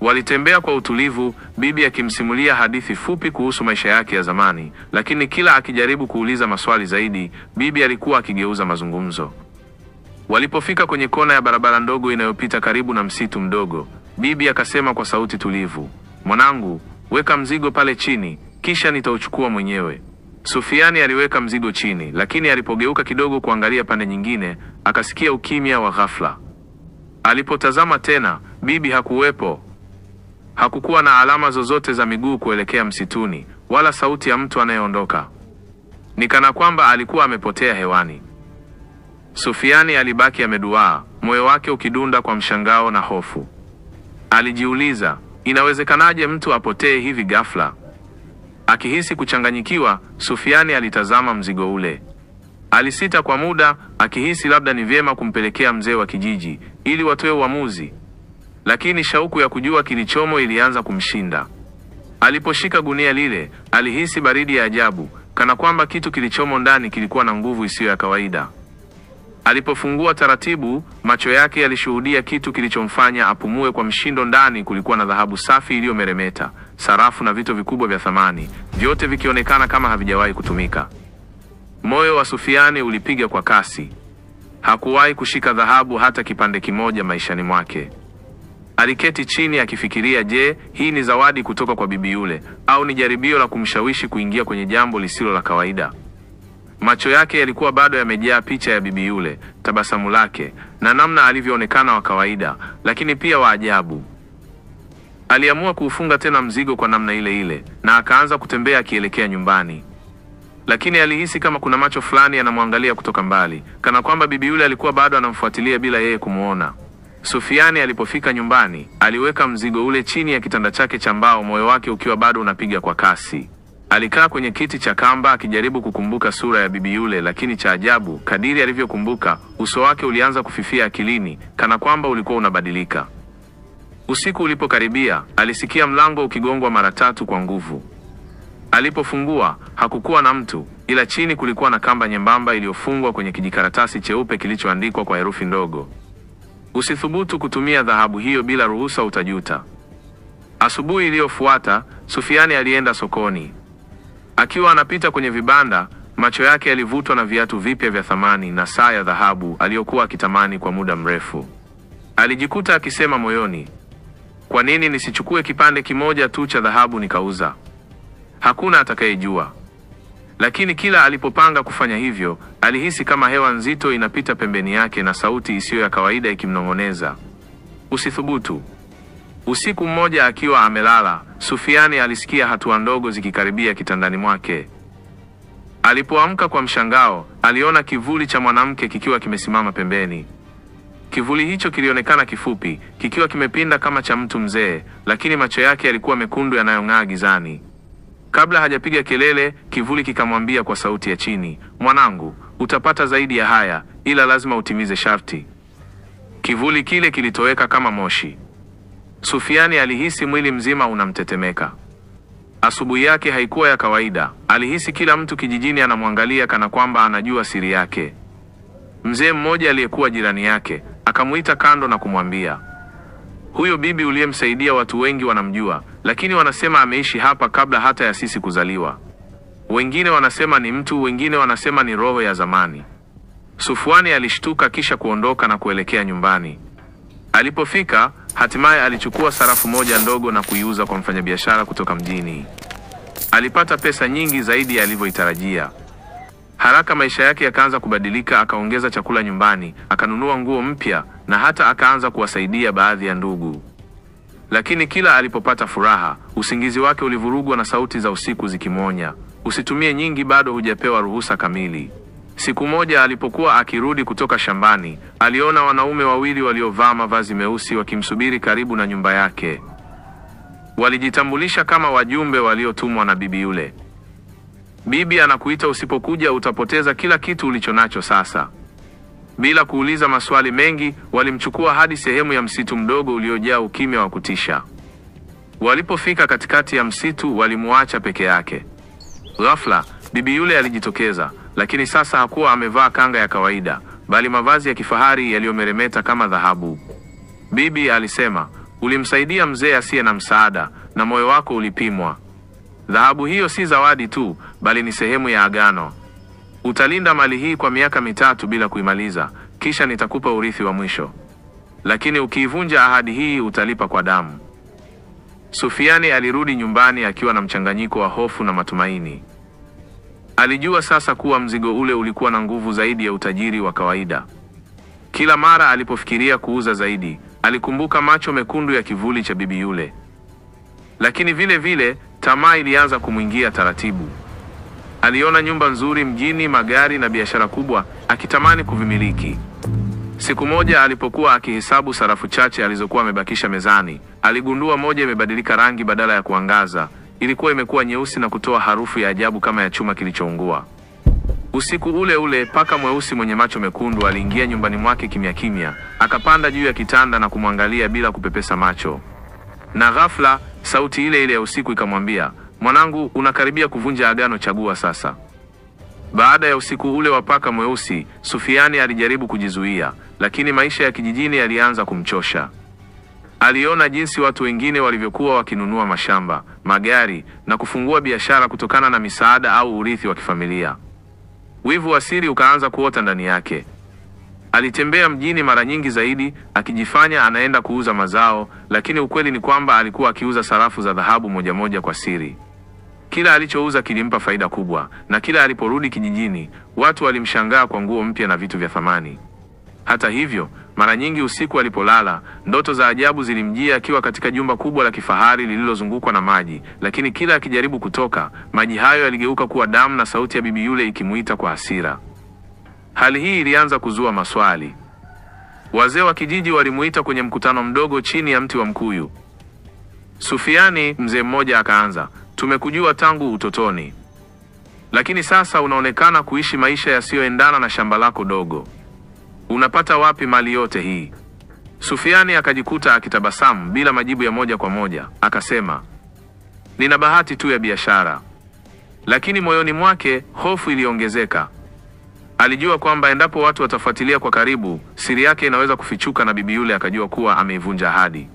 Walitembea kwa utulivu, bibi akimsimulia hadithi fupi kuhusu maisha yake ya zamani, lakini kila akijaribu kuuliza maswali zaidi, bibi alikuwa akigeuza mazungumzo. Walipofika kwenye kona ya barabara ndogo inayopita karibu na msitu mdogo, bibi akasema kwa sauti tulivu, "Mwanangu, weka mzigo pale chini, kisha nitauchukua mwenyewe." Sufiani aliweka mzigo chini, lakini alipogeuka kidogo kuangalia pande nyingine, akasikia ukimya wa ghafla. Alipotazama tena, bibi hakuwepo. Hakukuwa na alama zozote za miguu kuelekea msituni, wala sauti ya mtu anayeondoka. Ni kana kwamba alikuwa amepotea hewani. Sufiani alibaki ameduaa, moyo wake ukidunda kwa mshangao na hofu. Alijiuliza, inawezekanaje mtu apotee hivi ghafla? Akihisi kuchanganyikiwa, Sufiani alitazama mzigo ule. Alisita kwa muda, akihisi labda ni vyema kumpelekea mzee wa kijiji ili watoe uamuzi. Lakini shauku ya kujua kilichomo ilianza kumshinda. Aliposhika gunia lile, alihisi baridi ya ajabu, kana kwamba kitu kilichomo ndani kilikuwa na nguvu isiyo ya kawaida. Alipofungua taratibu, macho yake yalishuhudia kitu kilichomfanya apumue kwa mshindo. Ndani kulikuwa na dhahabu safi iliyomeremeta, sarafu na vito vikubwa vya thamani, vyote vikionekana kama havijawahi kutumika. Moyo wa Sufiani ulipiga kwa kasi. Hakuwahi kushika dhahabu hata kipande kimoja maishani mwake. Aliketi chini akifikiria, je, hii ni zawadi kutoka kwa bibi yule au ni jaribio la kumshawishi kuingia kwenye jambo lisilo la kawaida? Macho yake yalikuwa bado yamejaa picha ya bibi yule, tabasamu lake na namna alivyoonekana wa kawaida, lakini pia wa ajabu. Aliamua kuufunga tena mzigo kwa namna ile ile na akaanza kutembea akielekea nyumbani. Lakini alihisi kama kuna macho fulani yanamwangalia kutoka mbali, kana kwamba bibi yule alikuwa bado anamfuatilia bila yeye kumuona. Sufiani alipofika nyumbani, aliweka mzigo ule chini ya kitanda chake cha mbao, moyo wake ukiwa bado unapiga kwa kasi. Alikaa kwenye kiti cha kamba akijaribu kukumbuka sura ya bibi yule, lakini cha ajabu, kadiri alivyokumbuka, uso wake ulianza kufifia akilini, kana kwamba ulikuwa unabadilika. Usiku ulipokaribia, alisikia mlango ukigongwa mara 3 kwa nguvu. Alipofungua, hakukuwa na mtu, ila chini kulikuwa na kamba nyembamba iliyofungwa kwenye kijikaratasi cheupe kilichoandikwa kwa herufi ndogo: usithubutu kutumia dhahabu hiyo bila ruhusa, utajuta. Asubuhi iliyofuata, Sufiani alienda sokoni. Akiwa anapita kwenye vibanda, macho yake yalivutwa na viatu vipya vya thamani na saa ya dhahabu aliyokuwa akitamani kwa muda mrefu. Alijikuta akisema moyoni, kwa nini nisichukue kipande kimoja tu cha dhahabu nikauza? Hakuna atakayejua. Lakini kila alipopanga kufanya hivyo, alihisi kama hewa nzito inapita pembeni yake na sauti isiyo ya kawaida ikimnong'oneza, usithubutu. Usiku mmoja akiwa amelala, Sufiani alisikia hatua ndogo zikikaribia kitandani mwake. Alipoamka kwa mshangao, aliona kivuli cha mwanamke kikiwa kimesimama pembeni. Kivuli hicho kilionekana kifupi, kikiwa kimepinda kama cha mtu mzee, lakini macho yake yalikuwa mekundu yanayong'aa gizani. Kabla hajapiga kelele, kivuli kikamwambia kwa sauti ya chini, mwanangu, utapata zaidi ya haya, ila lazima utimize sharti. Kivuli kile kilitoweka kama moshi. Sufiani alihisi mwili mzima unamtetemeka. Asubuhi yake haikuwa ya kawaida. Alihisi kila mtu kijijini anamwangalia kana kwamba anajua siri yake. Mzee mmoja aliyekuwa jirani yake akamuita kando na kumwambia, huyo bibi uliyemsaidia watu wengi wanamjua, lakini wanasema ameishi hapa kabla hata ya sisi kuzaliwa. Wengine wanasema ni mtu, wengine wanasema ni roho ya zamani. Sufiani alishtuka kisha kuondoka na kuelekea nyumbani. Alipofika, hatimaye alichukua sarafu moja ndogo na kuiuza kwa mfanyabiashara kutoka mjini. Alipata pesa nyingi zaidi alivyoitarajia. Haraka maisha yake yakaanza kubadilika, akaongeza chakula nyumbani, akanunua nguo mpya na hata akaanza kuwasaidia baadhi ya ndugu. Lakini kila alipopata furaha, usingizi wake ulivurugwa na sauti za usiku zikimwonya, usitumie nyingi, bado hujapewa ruhusa kamili. Siku moja alipokuwa akirudi kutoka shambani, aliona wanaume wawili waliovaa mavazi meusi wakimsubiri karibu na nyumba yake. Walijitambulisha kama wajumbe waliotumwa na bibi yule. Bibi anakuita, usipokuja utapoteza kila kitu ulichonacho sasa. Bila kuuliza maswali mengi, walimchukua hadi sehemu ya msitu mdogo uliojaa ukimya wa kutisha. Walipofika katikati ya msitu, walimuacha peke yake. Ghafla, bibi yule alijitokeza, lakini sasa hakuwa amevaa kanga ya kawaida, bali mavazi ya kifahari yaliyomeremeta kama dhahabu. Bibi alisema, ulimsaidia mzee asiye na msaada na moyo wako ulipimwa. Dhahabu hiyo si zawadi tu, bali ni sehemu ya agano. Utalinda mali hii kwa miaka 3 bila kuimaliza, kisha nitakupa urithi wa mwisho. Lakini ukiivunja ahadi hii utalipa kwa damu. Sufiani alirudi nyumbani akiwa na mchanganyiko wa hofu na matumaini. Alijua sasa kuwa mzigo ule ulikuwa na nguvu zaidi ya utajiri wa kawaida. Kila mara alipofikiria kuuza zaidi, alikumbuka macho mekundu ya kivuli cha bibi yule. Lakini vile vile, tamaa ilianza kumwingia taratibu. Aliona nyumba nzuri mjini, magari na biashara kubwa, akitamani kuvimiliki. Siku moja alipokuwa akihesabu sarafu chache alizokuwa amebakisha mezani, aligundua moja imebadilika rangi, badala ya kuangaza, ilikuwa imekuwa nyeusi na kutoa harufu ya ajabu kama ya chuma kilichoungua. Usiku ule ule, paka mweusi mwenye macho mekundu aliingia nyumbani mwake kimya kimya, akapanda juu ya kitanda na kumwangalia bila kupepesa macho. Na ghafla, sauti ile ile ya usiku ikamwambia, mwanangu, unakaribia kuvunja agano, chagua sasa. Baada ya usiku ule wa paka mweusi, Sufiani alijaribu kujizuia, lakini maisha ya kijijini yalianza kumchosha. Aliona jinsi watu wengine walivyokuwa wakinunua mashamba, magari na kufungua biashara kutokana na misaada au urithi wa kifamilia. Wivu wa siri ukaanza kuota ndani yake. Alitembea mjini mara nyingi zaidi, akijifanya anaenda kuuza mazao, lakini ukweli ni kwamba alikuwa akiuza sarafu za dhahabu moja moja kwa siri. Kila alichouza kilimpa faida kubwa, na kila aliporudi kijijini, watu walimshangaa kwa nguo mpya na vitu vya thamani. Hata hivyo, Mara nyingi usiku alipolala, ndoto za ajabu zilimjia akiwa katika jumba kubwa la kifahari lililozungukwa na maji, lakini kila akijaribu kutoka, maji hayo yaligeuka kuwa damu na sauti ya bibi yule ikimuita kwa hasira. Hali hii ilianza kuzua maswali. Wazee wa kijiji walimuita kwenye mkutano mdogo chini ya mti wa mkuyu. Sufiani, mzee mmoja akaanza, tumekujua tangu utotoni, lakini sasa unaonekana kuishi maisha yasiyoendana na shamba lako dogo. Unapata wapi mali yote hii? Sufiani akajikuta akitabasamu bila majibu ya moja kwa moja, akasema, nina bahati tu ya biashara. Lakini moyoni mwake hofu iliongezeka. Alijua kwamba endapo watu watafuatilia kwa karibu, siri yake inaweza kufichuka na bibi yule akajua kuwa ameivunja ahadi.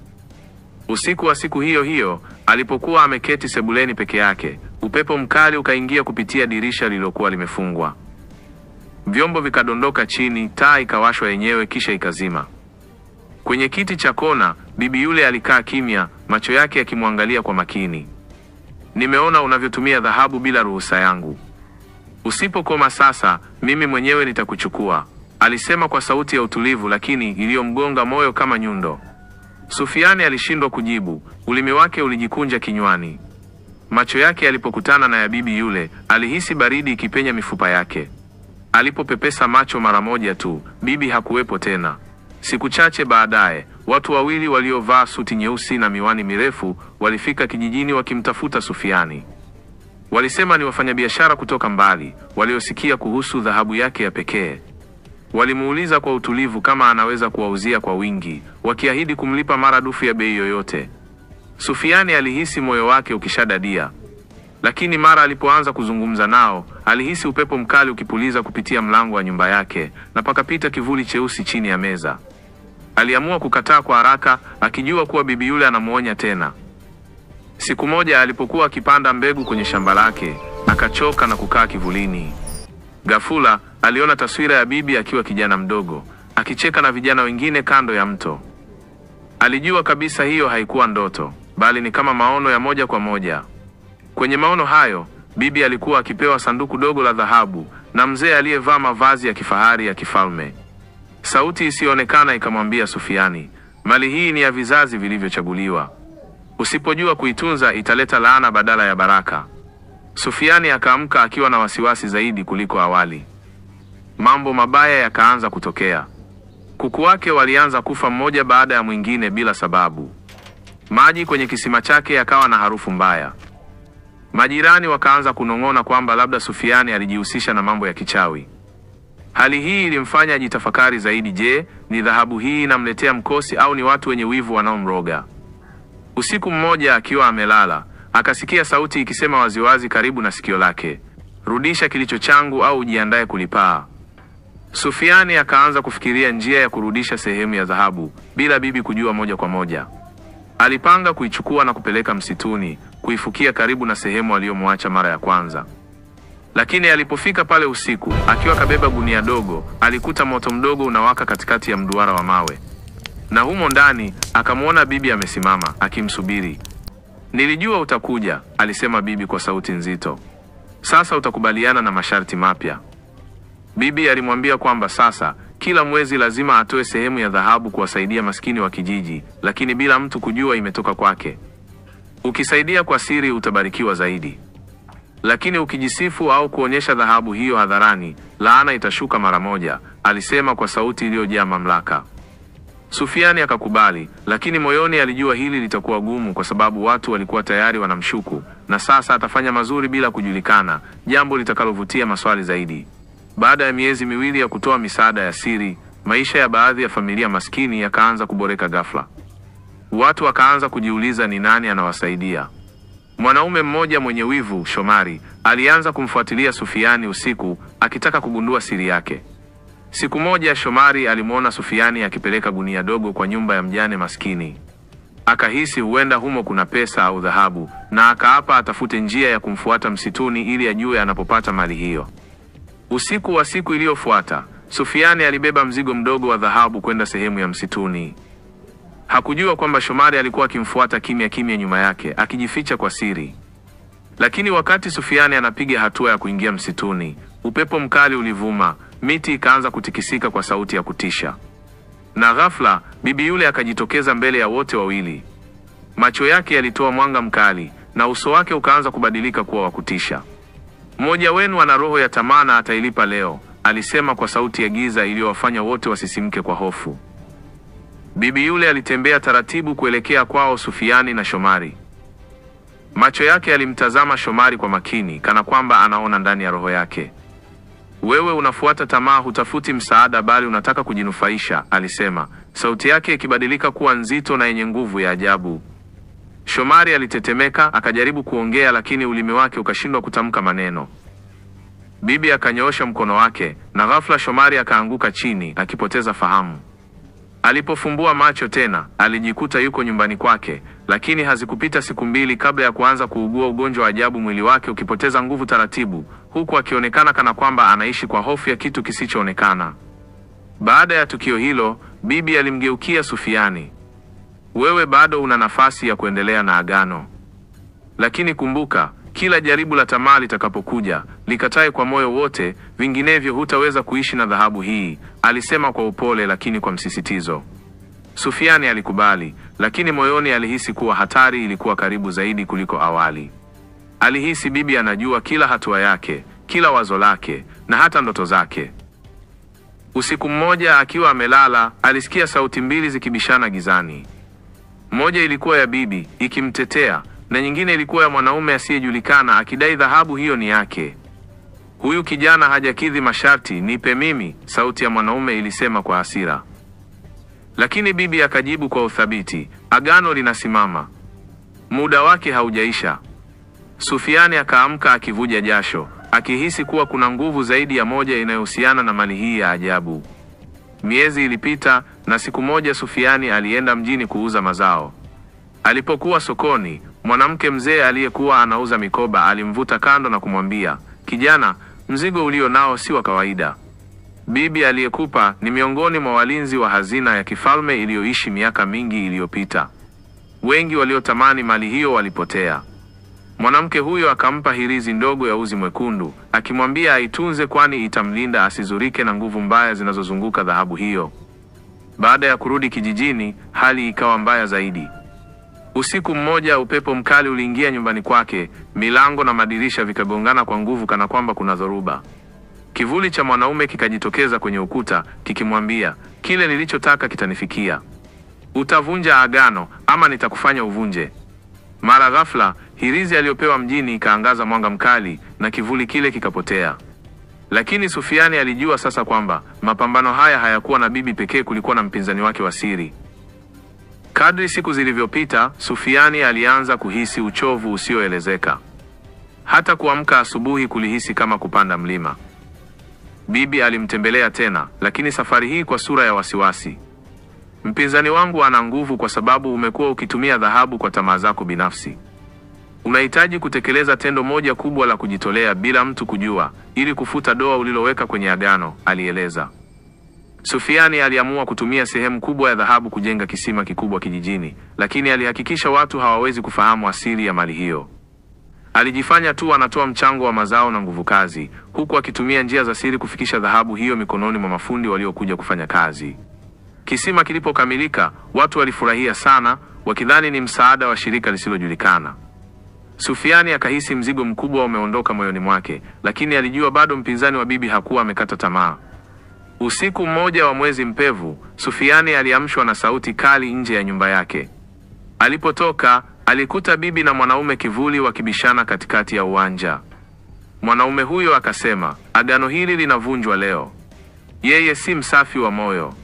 Usiku wa siku hiyo hiyo, alipokuwa ameketi sebuleni peke yake, upepo mkali ukaingia kupitia dirisha lililokuwa limefungwa. Vyombo vikadondoka chini, taa ikawashwa yenyewe kisha ikazima. Kwenye kiti cha kona, bibi yule alikaa kimya, macho yake yakimwangalia kwa makini. Nimeona unavyotumia dhahabu bila ruhusa yangu. Usipokoma sasa, mimi mwenyewe nitakuchukua, alisema kwa sauti ya utulivu lakini iliyomgonga moyo kama nyundo. Sufiani alishindwa kujibu, ulimi wake ulijikunja kinywani. Macho yake yalipokutana na ya bibi yule, alihisi baridi ikipenya mifupa yake. Alipopepesa macho mara moja tu, bibi hakuwepo tena. Siku chache baadaye, watu wawili waliovaa suti nyeusi na miwani mirefu walifika kijijini wakimtafuta Sufiani. Walisema ni wafanyabiashara kutoka mbali, waliosikia kuhusu dhahabu yake ya pekee. Walimuuliza kwa utulivu kama anaweza kuwauzia kwa wingi, wakiahidi kumlipa maradufu ya bei yoyote. Sufiani alihisi moyo wake ukishadadia. Lakini mara alipoanza kuzungumza nao, alihisi upepo mkali ukipuliza kupitia mlango wa nyumba yake na pakapita kivuli cheusi chini ya meza. Aliamua kukataa kwa haraka, akijua kuwa bibi yule anamuonya tena. Siku moja alipokuwa akipanda mbegu kwenye shamba lake, akachoka na kukaa kivulini. Ghafula aliona taswira ya bibi akiwa kijana mdogo, akicheka na vijana wengine kando ya mto. Alijua kabisa hiyo haikuwa ndoto, bali ni kama maono ya moja kwa moja. Kwenye maono hayo, bibi alikuwa akipewa sanduku dogo la dhahabu na mzee aliyevaa mavazi ya kifahari ya kifalme. Sauti isiyoonekana ikamwambia Sufiani, mali hii ni ya vizazi vilivyochaguliwa. Usipojua kuitunza italeta laana badala ya baraka. Sufiani akaamka akiwa na wasiwasi zaidi kuliko awali. Mambo mabaya yakaanza kutokea. Kuku wake walianza kufa mmoja baada ya mwingine bila sababu. Maji kwenye kisima chake yakawa na harufu mbaya. Majirani wakaanza kunong'ona kwamba labda Sufiani alijihusisha na mambo ya kichawi. Hali hii ilimfanya ajitafakari zaidi. Je, ni dhahabu hii inamletea mkosi au ni watu wenye wivu wanaomroga? Usiku mmoja akiwa amelala, akasikia sauti ikisema waziwazi karibu na sikio lake, rudisha kilicho changu au ujiandae kulipaa. Sufiani akaanza kufikiria njia ya kurudisha sehemu ya dhahabu bila bibi kujua moja kwa moja. Alipanga kuichukua na kupeleka msituni, kuifukia karibu na sehemu aliyomwacha mara ya kwanza. Lakini alipofika pale usiku, akiwa kabeba gunia dogo, alikuta moto mdogo unawaka katikati ya mduara wa mawe. Na humo ndani, akamuona bibi amesimama, akimsubiri. Nilijua utakuja, alisema bibi kwa sauti nzito. Sasa utakubaliana na masharti mapya. Bibi alimwambia kwamba sasa, kila mwezi lazima atoe sehemu ya dhahabu kuwasaidia maskini wa kijiji, lakini bila mtu kujua imetoka kwake. Ukisaidia kwa siri utabarikiwa zaidi. Lakini ukijisifu au kuonyesha dhahabu hiyo hadharani, laana itashuka mara moja, alisema kwa sauti iliyojaa mamlaka. Sufiani akakubali, lakini moyoni alijua hili litakuwa gumu kwa sababu watu walikuwa tayari wanamshuku, na sasa atafanya mazuri bila kujulikana, jambo litakalovutia maswali zaidi. Baada ya miezi miwili ya kutoa misaada ya siri, maisha ya baadhi ya familia maskini yakaanza kuboreka ghafla. Watu wakaanza kujiuliza ni nani anawasaidia. Mwanaume mmoja mwenye wivu, Shomari, alianza kumfuatilia Sufiani usiku, akitaka kugundua siri yake. Siku moja Shomari alimuona Sufiani akipeleka gunia dogo kwa nyumba ya mjane maskini. Akahisi huenda humo kuna pesa au dhahabu, na akaapa atafute njia ya kumfuata msituni ili ajue anapopata mali hiyo. Usiku wa siku iliyofuata, Sufiani alibeba mzigo mdogo wa dhahabu kwenda sehemu ya msituni. Hakujua kwamba Shomari alikuwa akimfuata kimya kimya nyuma yake, akijificha kwa siri. Lakini wakati Sufiani anapiga hatua ya kuingia msituni, upepo mkali ulivuma, miti ikaanza kutikisika kwa sauti ya kutisha. Na ghafla, bibi yule akajitokeza mbele ya wote wawili. Macho yake yalitoa mwanga mkali na uso wake ukaanza kubadilika kuwa wa kutisha. "Mmoja wenu ana roho ya tamaa na atailipa leo," alisema kwa sauti ya giza iliyowafanya wote wasisimke kwa hofu. Bibi yule alitembea taratibu kuelekea kwao Sufiani na Shomari. Macho yake yalimtazama Shomari kwa makini, kana kwamba anaona ndani ya roho yake. "Wewe unafuata tamaa, hutafuti msaada bali unataka kujinufaisha," alisema, sauti yake ikibadilika kuwa nzito na yenye nguvu ya ajabu. Shomari alitetemeka, akajaribu kuongea lakini ulimi wake ukashindwa kutamka maneno. Bibi akanyoosha mkono wake na ghafla Shomari akaanguka chini akipoteza fahamu. Alipofumbua macho tena, alijikuta yuko nyumbani kwake, lakini hazikupita siku 2 kabla ya kuanza kuugua ugonjwa wa ajabu, mwili wake ukipoteza nguvu taratibu, huku akionekana kana kwamba anaishi kwa hofu ya kitu kisichoonekana. Baada ya tukio hilo, bibi alimgeukia Sufiani. "Wewe bado una nafasi ya kuendelea na agano. Lakini kumbuka, kila jaribu la tamaa litakapokuja, likatae kwa moyo wote, vinginevyo hutaweza kuishi na dhahabu hii," alisema kwa upole lakini kwa msisitizo. Sufiani alikubali, lakini moyoni alihisi kuwa hatari ilikuwa karibu zaidi kuliko awali. Alihisi bibi anajua kila hatua yake, kila wazo lake na hata ndoto zake. Usiku mmoja akiwa amelala, alisikia sauti 2 zikibishana gizani. Moja ilikuwa ya bibi ikimtetea na nyingine ilikuwa ya mwanaume asiyejulikana akidai dhahabu hiyo ni yake. "Huyu kijana hajakidhi masharti, nipe mimi," sauti ya mwanaume ilisema kwa hasira. Lakini bibi akajibu kwa uthabiti, "Agano linasimama. Muda wake haujaisha." Sufiani akaamka akivuja jasho, akihisi kuwa kuna nguvu zaidi ya moja inayohusiana na mali hii ya ajabu. Miezi ilipita na siku moja Sufiani alienda mjini kuuza mazao. Alipokuwa sokoni, mwanamke mzee aliyekuwa anauza mikoba alimvuta kando na kumwambia, "Kijana, mzigo ulio nao si wa kawaida. Bibi aliyekupa ni miongoni mwa walinzi wa hazina ya kifalme iliyoishi miaka mingi iliyopita. Wengi waliotamani mali hiyo walipotea." Mwanamke huyo akampa hirizi ndogo ya uzi mwekundu, akimwambia aitunze kwani itamlinda asizurike na nguvu mbaya zinazozunguka dhahabu hiyo. Baada ya kurudi kijijini, hali ikawa mbaya zaidi. Usiku mmoja upepo mkali uliingia nyumbani kwake, milango na madirisha vikagongana kwa nguvu kana kwamba kuna dhoruba. Kivuli cha mwanaume kikajitokeza kwenye ukuta, kikimwambia, "Kile nilichotaka kitanifikia. Utavunja agano ama nitakufanya uvunje." Mara ghafla, hirizi aliyopewa mjini ikaangaza mwanga mkali na kivuli kile kikapotea. Lakini Sufiani alijua sasa kwamba mapambano haya hayakuwa na bibi pekee, kulikuwa na mpinzani wake wa siri. Kadri siku zilivyopita, Sufiani alianza kuhisi uchovu usioelezeka. Hata kuamka asubuhi kulihisi kama kupanda mlima. Bibi alimtembelea tena, lakini safari hii kwa sura ya wasiwasi. "Mpinzani wangu ana nguvu kwa sababu umekuwa ukitumia dhahabu kwa tamaa zako binafsi. Unahitaji kutekeleza tendo moja kubwa la kujitolea bila mtu kujua, ili kufuta doa uliloweka kwenye agano," alieleza. Sufiani aliamua kutumia sehemu kubwa ya dhahabu kujenga kisima kikubwa kijijini, lakini alihakikisha watu hawawezi kufahamu asili ya mali hiyo. Alijifanya tu anatoa mchango wa mazao na nguvu kazi, huku akitumia njia za siri kufikisha dhahabu hiyo mikononi mwa mafundi waliokuja kufanya kazi. Kisima kilipokamilika, watu walifurahia sana, wakidhani ni msaada wa shirika lisilojulikana. Sufiani akahisi mzigo mkubwa umeondoka moyoni mwake, lakini alijua bado mpinzani wa bibi hakuwa amekata tamaa. Usiku mmoja wa mwezi mpevu, Sufiani aliamshwa na sauti kali nje ya nyumba yake. Alipotoka, alikuta bibi na mwanaume kivuli wakibishana katikati ya uwanja. Mwanaume huyo akasema, "Agano hili linavunjwa leo. Yeye si msafi wa moyo."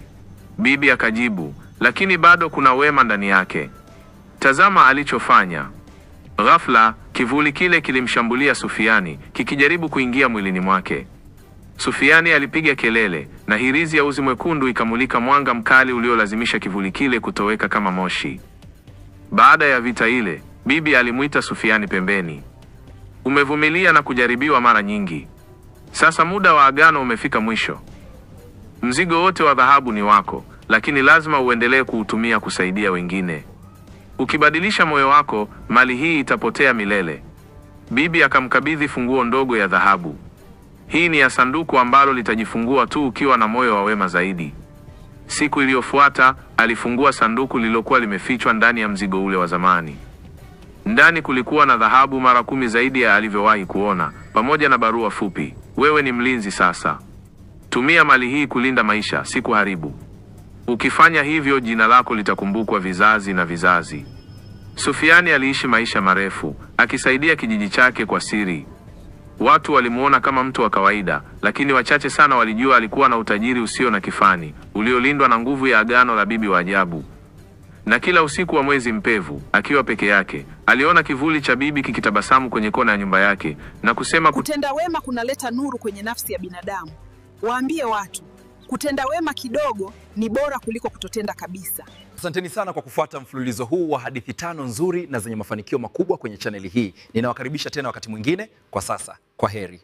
Bibi akajibu, "Lakini bado kuna wema ndani yake. Tazama alichofanya." Ghafla, kivuli kile kilimshambulia Sufiani, kikijaribu kuingia mwilini mwake. Sufiani alipiga kelele, na hirizi ya uzi mwekundu ikamulika mwanga mkali uliolazimisha kivuli kile kutoweka kama moshi. Baada ya vita ile, bibi alimuita Sufiani pembeni. "Umevumilia na kujaribiwa mara nyingi. Sasa muda wa agano umefika mwisho. Mzigo wote wa dhahabu ni wako, lakini lazima uendelee kuutumia kusaidia wengine. Ukibadilisha moyo wako, mali hii itapotea milele." Bibi akamkabidhi funguo ndogo ya dhahabu. "Hii ni ya sanduku ambalo litajifungua tu ukiwa na moyo wa wema zaidi." Siku iliyofuata alifungua sanduku lililokuwa limefichwa ndani ya mzigo ule wa zamani. Ndani kulikuwa na dhahabu mara 10 zaidi ya alivyowahi kuona, pamoja na barua fupi: wewe ni mlinzi sasa. Tumia mali hii kulinda maisha, si kuharibu. Ukifanya hivyo, jina lako litakumbukwa vizazi na vizazi. Sufiani aliishi maisha marefu, akisaidia kijiji chake kwa siri. Watu walimuona kama mtu wa kawaida, lakini wachache sana walijua alikuwa na utajiri usio na kifani, uliolindwa na nguvu ya agano la bibi wa ajabu. Na kila usiku wa mwezi mpevu, akiwa peke yake, aliona kivuli cha bibi kikitabasamu kwenye kona ya nyumba yake na kusema, kutenda wema kunaleta nuru kwenye nafsi ya binadamu. Waambie watu, kutenda wema kidogo ni bora kuliko kutotenda kabisa. Asanteni sana kwa kufuata mfululizo huu wa hadithi 5 nzuri na zenye mafanikio makubwa kwenye chaneli hii. Ninawakaribisha tena wakati mwingine. Kwa sasa, kwa heri.